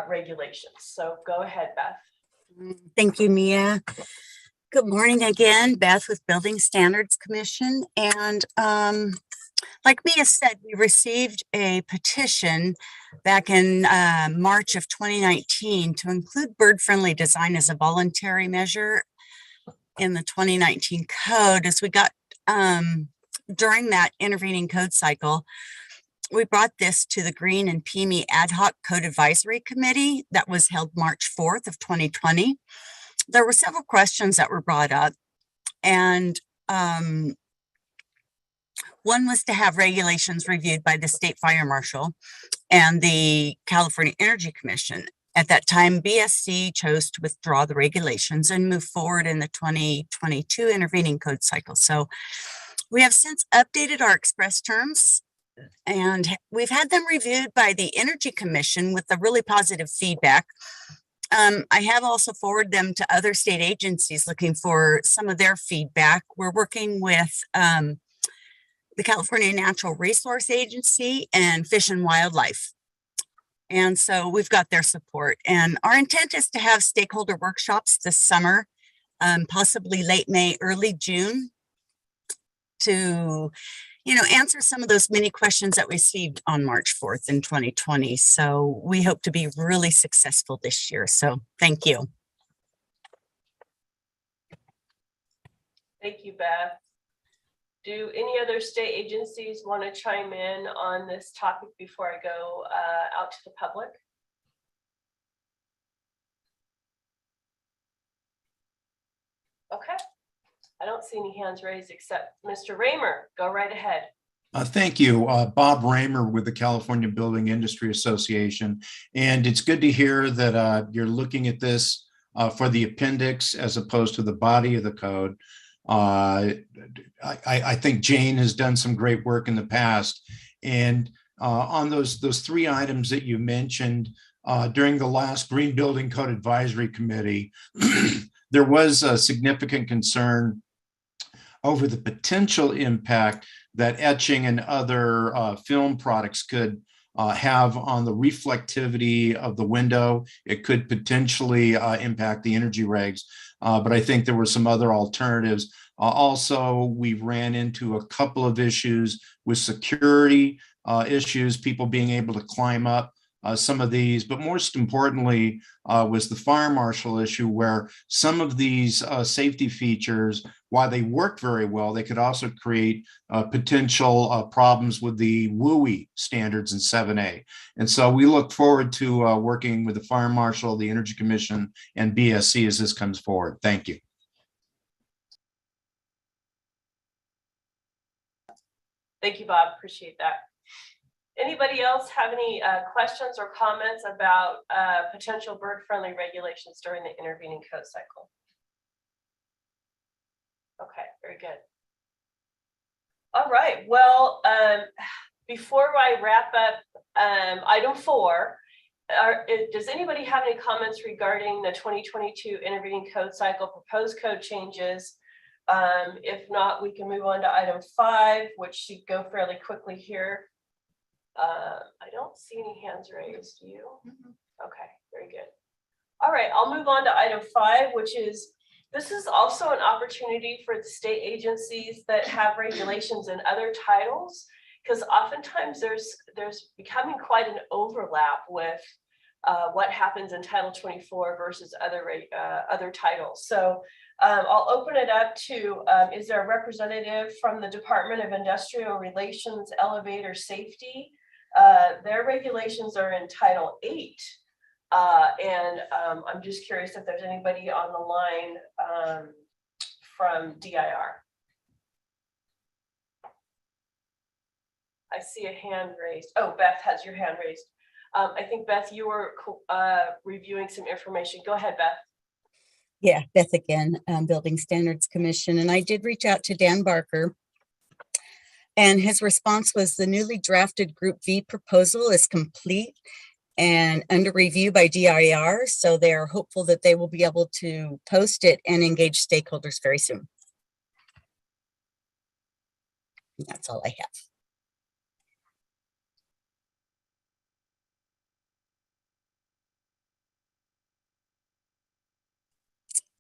regulations. So go ahead, Beth. Thank you, Mia. Good morning again, Beth with Building Standards Commission. And like Mia said, we received a petition back in March of 2019 to include bird-friendly design as a voluntary measure in the 2019 code. As we got during that intervening code cycle, we brought this to the Green and PME Ad Hoc Code Advisory Committee that was held March 4th of 2020. There were several questions that were brought up, and one was to have regulations reviewed by the State Fire Marshal and the California Energy Commission. At that time, BSC chose to withdraw the regulations and move forward in the 2022 intervening code cycle. So we have since updated our express terms, and we've had them reviewed by the Energy Commission with a really positive feedback. I have also forwarded them to other state agencies looking for some of their feedback. We're working with the California Natural Resource Agency and Fish and Wildlife. And so we've got their support. And our intent is to have stakeholder workshops this summer, possibly late May, early June, to answer some of those many questions that we received on March 4th in 2020. So we hope to be really successful this year. So thank you. Thank you, Beth. Do any other state agencies want to chime in on this topic before I go out to the public? Okay. I don't see any hands raised except Mr. Raymer. Go right ahead. Thank you. Bob Raymer with the California Building Industry Association. And it's good to hear that you're looking at this for the appendix as opposed to the body of the code. I think Jane has done some great work in the past. And on those three items that you mentioned during the last Green Building Code Advisory Committee, there was a significant concern over the potential impact that etching and other film products could have on the reflectivity of the window. It could potentially impact the energy regs, but I think there were some other alternatives. Also, we ran into a couple of issues with security issues, people being able to climb up some of these, but most importantly was the fire marshal issue, where some of these safety features, while they work very well, they could also create potential problems with the WUI standards in 7A. And so we look forward to working with the fire marshal, the Energy Commission, and BSC as this comes forward. Thank you. Thank you, Bob. Appreciate that. Anybody else have any questions or comments about potential bird-friendly regulations during the intervening code cycle? Okay, very good. All right, well, before I wrap up item 4, does anybody have any comments regarding the 2022 intervening code cycle proposed code changes? If not, we can move on to item 5, which should go fairly quickly here. I don't see any hands raised. Do you? Okay, very good. All right, I'll move on to item 5, which is, this is also an opportunity for the state agencies that have regulations and other titles, because oftentimes there's becoming quite an overlap with what happens in Title 24 versus other titles. So I'll open it up to, is there a representative from the Department of Industrial Relations Elevator Safety? Their regulations are in Title 8. And I'm just curious if there's anybody on the line from DIR. I see a hand raised. Oh, Beth has your hand raised. I think, Beth, you were reviewing some information. Go ahead, Beth. Yeah, Beth again, Building Standards Commission. And I did reach out to Dan Barker. And his response was the newly drafted Group V proposal is complete and under review by DIR. So they're hopeful that they will be able to post it and engage stakeholders very soon. And that's all I have.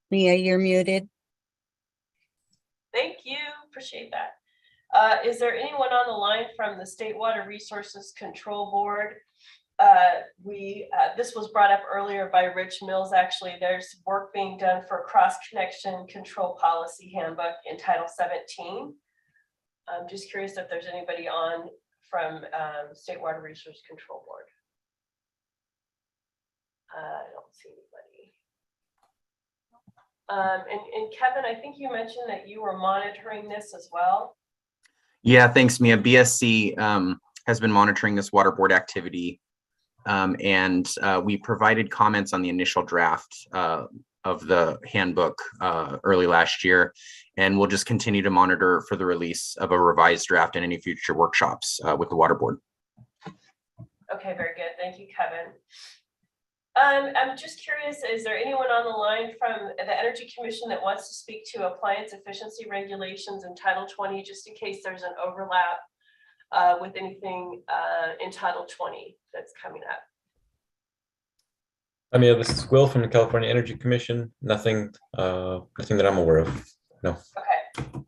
Mia, you're muted. Thank you. Appreciate that. Is there anyone on the line from the State Water Resources Control Board? This was brought up earlier by Rich Mills. Actually, there's work being done for cross-connection control policy handbook in Title 17. I'm just curious if there's anybody on from State Water Resources Control Board. I don't see anybody. And Kevin, I think you mentioned that you were monitoring this as well. Yeah, thanks, Mia. BSC has been monitoring this water board activity We provided comments on the initial draft of the handbook early last year, and we'll just continue to monitor for the release of a revised draft in any future workshops with the Water Board. Okay, very good. Thank you, Kevin. I'm just curious, is there anyone on the line from the Energy Commission that wants to speak to appliance efficiency regulations in Title 20, just in case there's an overlap with anything in Title 20 that's coming up? This is Will from the California Energy Commission. Nothing that I'm aware of. No. Okay.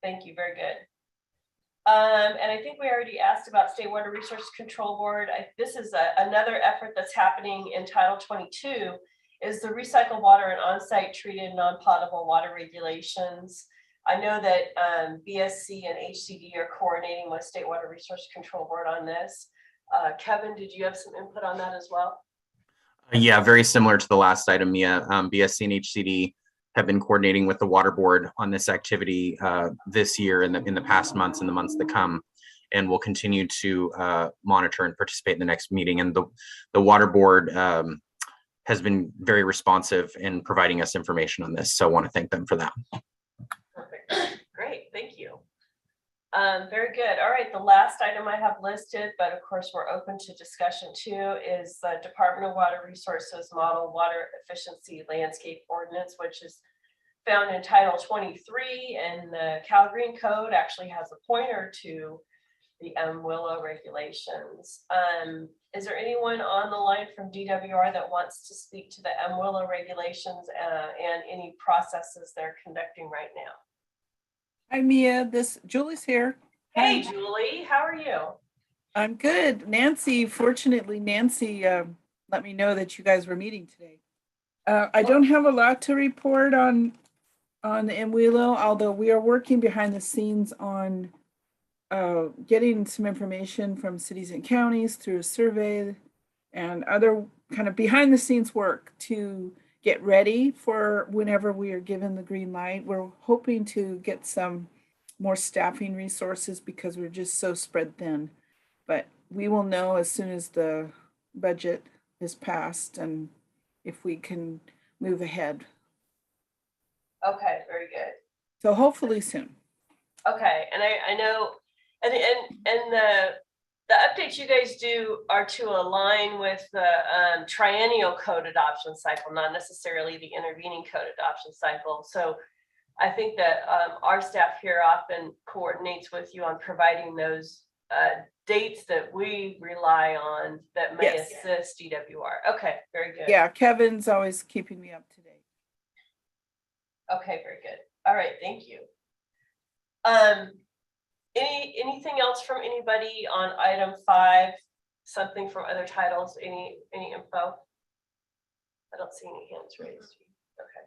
Thank you. Very good. And I think we already asked about State Water Resources Control Board. This is another effort that's happening in Title 22, is the recycled water and on-site treated non-potable water regulations. I know that BSC and HCD are coordinating with State Water Resources Control Board on this. Kevin, did you have some input on that as well? Yeah, very similar to the last item, Mia. BSC and HCD have been coordinating with the Water Board on this activity this year and in the past months and the months to come, and we'll continue to monitor and participate in the next meeting. And the Water Board has been very responsive in providing us information on this, so I want to thank them for that. Perfect. Great, thank you. Very good. All right, the last item I have listed, but of course we're open to discussion too, is the Department of Water Resources Model Water Efficiency Landscape Ordinance, which is found in Title 23, and the Cal Green Code actually has a pointer to the Willow regulations. Is there anyone on the line from DWR that wants to speak to the Willow regulations and any processes they're conducting right now? Hi, Mia. Julie's here. Hey, Julie. How are you? I'm good. Fortunately, Nancy let me know that you guys were meeting today. I don't have a lot to report on the MWILO, although we are working behind the scenes on getting some information from cities and counties through a survey and other kind of behind the scenes work to get ready for whenever we are given the green light. We're hoping to get some more staffing resources because we're just so spread thin. But we will know as soon as the budget is passed and if we can move ahead. Okay, very good. So hopefully soon. Okay, and I know, and the updates you guys do are to align with the Triennial code adoption cycle, not necessarily the intervening code adoption cycle. So I think that our staff here often coordinates with you on providing those dates that we rely on that may assist DWR. Okay, very good. Yeah, Kevin's always keeping me up to date. Okay, very good. All right, thank you. Anything else from anybody on item 5? Something from other titles? Any info? I don't see any hands raised. Okay.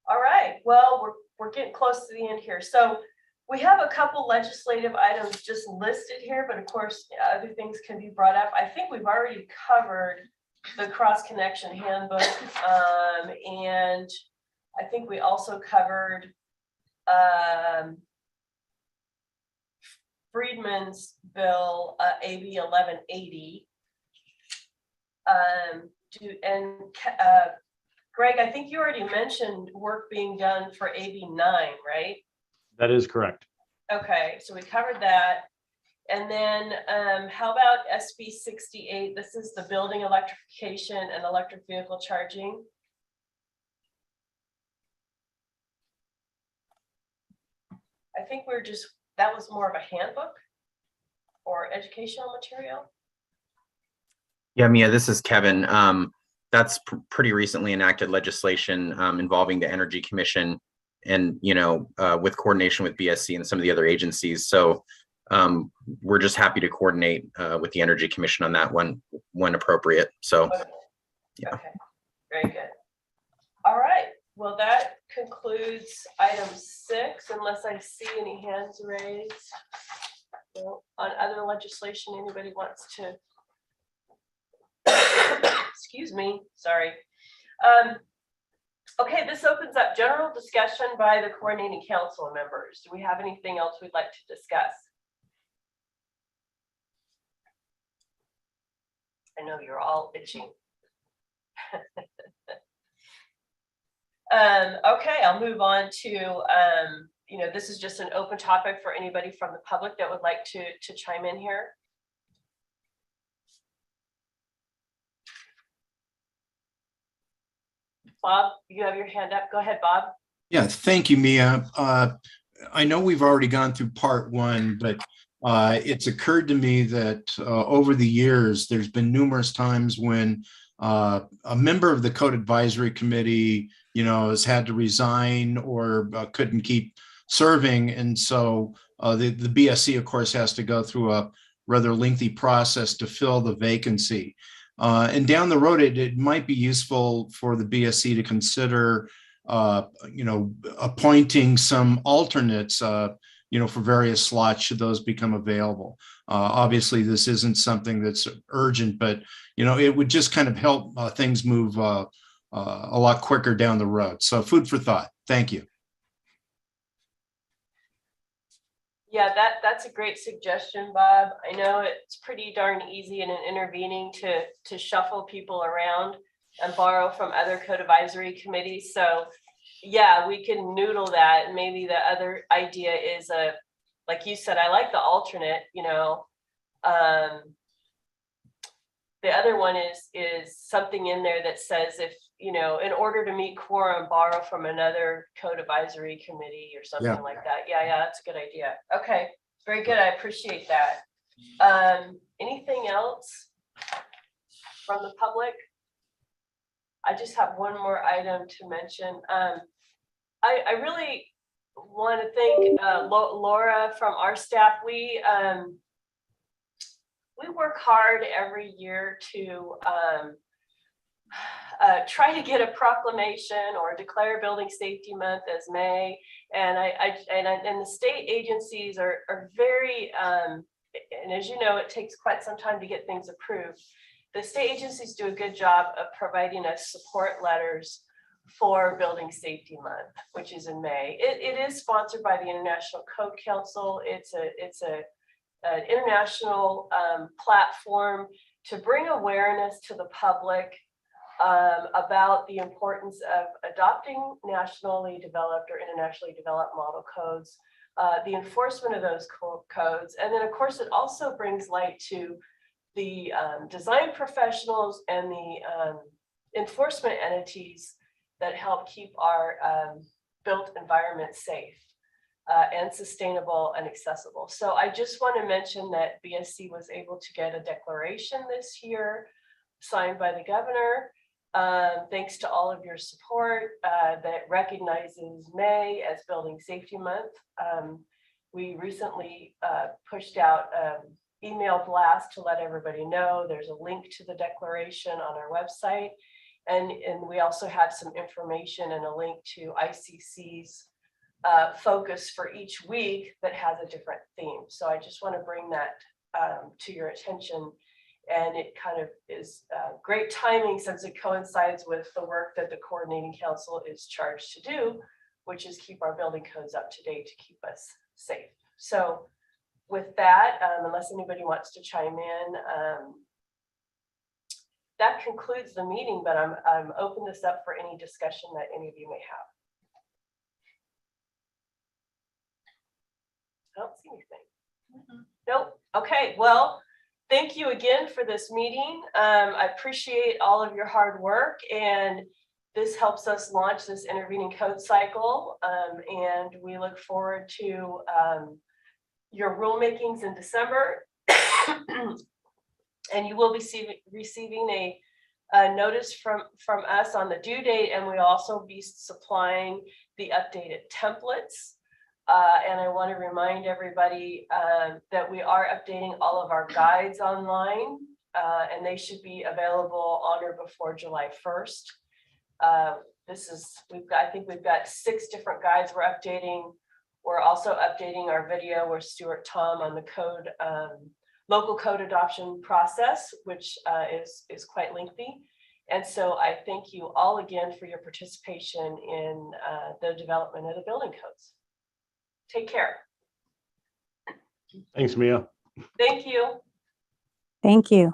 All right. Well, we're getting close to the end here. So we have a couple legislative items just listed here, but of course other things can be brought up. I think we've already covered the cross connection handbook, and I think we also covered Friedman's bill, AB 1180. Greg, I think you already mentioned work being done for AB 9, right? That is correct. Okay, so we covered that. And then how about SB 68? This is the building electrification and electric vehicle charging. I think that was more of a handbook or educational material. Yeah, Mia, this is Kevin. That's pretty recently enacted legislation involving the Energy Commission and, with coordination with BSC and some of the other agencies. So we're just happy to coordinate with the Energy Commission on that one when appropriate. So, yeah. Okay, very good. All right. Well, that concludes item 6, unless I see any hands raised. So on other legislation, anybody wants to? Excuse me, sorry. Okay, this opens up general discussion by the coordinating council members. Do we have anything else we'd like to discuss? I know you're all itching. Okay, I'll move on to, this is just an open topic for anybody from the public that would like to chime in here. Bob, you have your hand up. Go ahead, Bob. Yeah, thank you, Mia. I know we've already gone through part one, but it's occurred to me that over the years, there's been numerous times when a member of the Code Advisory Committee, has had to resign or couldn't keep serving. And so the BSC, of course, has to go through a rather lengthy process to fill the vacancy. And down the road, it might be useful for the BSC to consider, appointing some alternates, for various slots should those become available. Obviously, this isn't something that's urgent, but, it would just kind of help things move a lot quicker down the road. So food for thought. Thank you. Yeah, that's a great suggestion, Bob. I know it's pretty darn easy in an intervening to shuffle people around and borrow from other code advisory committees. So yeah, we can noodle that. And maybe the other idea is like you said, I like the alternate, the other one is something in there that says if, in order to meet quorum, borrow from another code advisory committee or something like that. Yeah, that's a good idea. Okay, very good. I appreciate that. Anything else from the public? I just have one more item to mention. I really want to thank Laura from our staff. We work hard every year to try to get a proclamation or declare Building Safety Month as May, and and the state agencies are very, and as you know, it takes quite some time to get things approved. The state agencies do a good job of providing us support letters for Building Safety Month, which is in May. It is sponsored by the International Code Council. It's an international platform to bring awareness to the public about the importance of adopting nationally developed or internationally developed model codes, the enforcement of those codes, and then of course it also brings light to the design professionals and the enforcement entities that help keep our built environment safe and sustainable and accessible. So I just want to mention that BSC was able to get a declaration this year signed by the governor, thanks to all of your support, that recognizes May as Building Safety Month. We recently pushed out email blast to let everybody know. There's a link to the declaration on our website. And we also have some information and a link to ICC's focus for each week that has a different theme. So I just want to bring that to your attention. And it kind of is great timing since it coincides with the work that the coordinating council is charged to do, which is keep our building codes up to date to keep us safe. So with that, unless anybody wants to chime in, that concludes the meeting, but I'm open this up for any discussion that any of you may have. I don't see anything. Nope. Okay, well, thank you again for this meeting. I appreciate all of your hard work, and this helps us launch this intervening code cycle. And we look forward to your rulemakings in December. And you will be receiving a notice from us on the due date, and we'll also be supplying the updated templates. And I want to remind everybody that we are updating all of our guides online, and they should be available on or before July 1st. I think we've got 6 different guides we're updating. We're also updating our video with Stuart Tom on the code, local code adoption process, which is quite lengthy. And so I thank you all again for your participation in the development of the building codes. Take care. Thanks, Mia. Thank you. Thank you.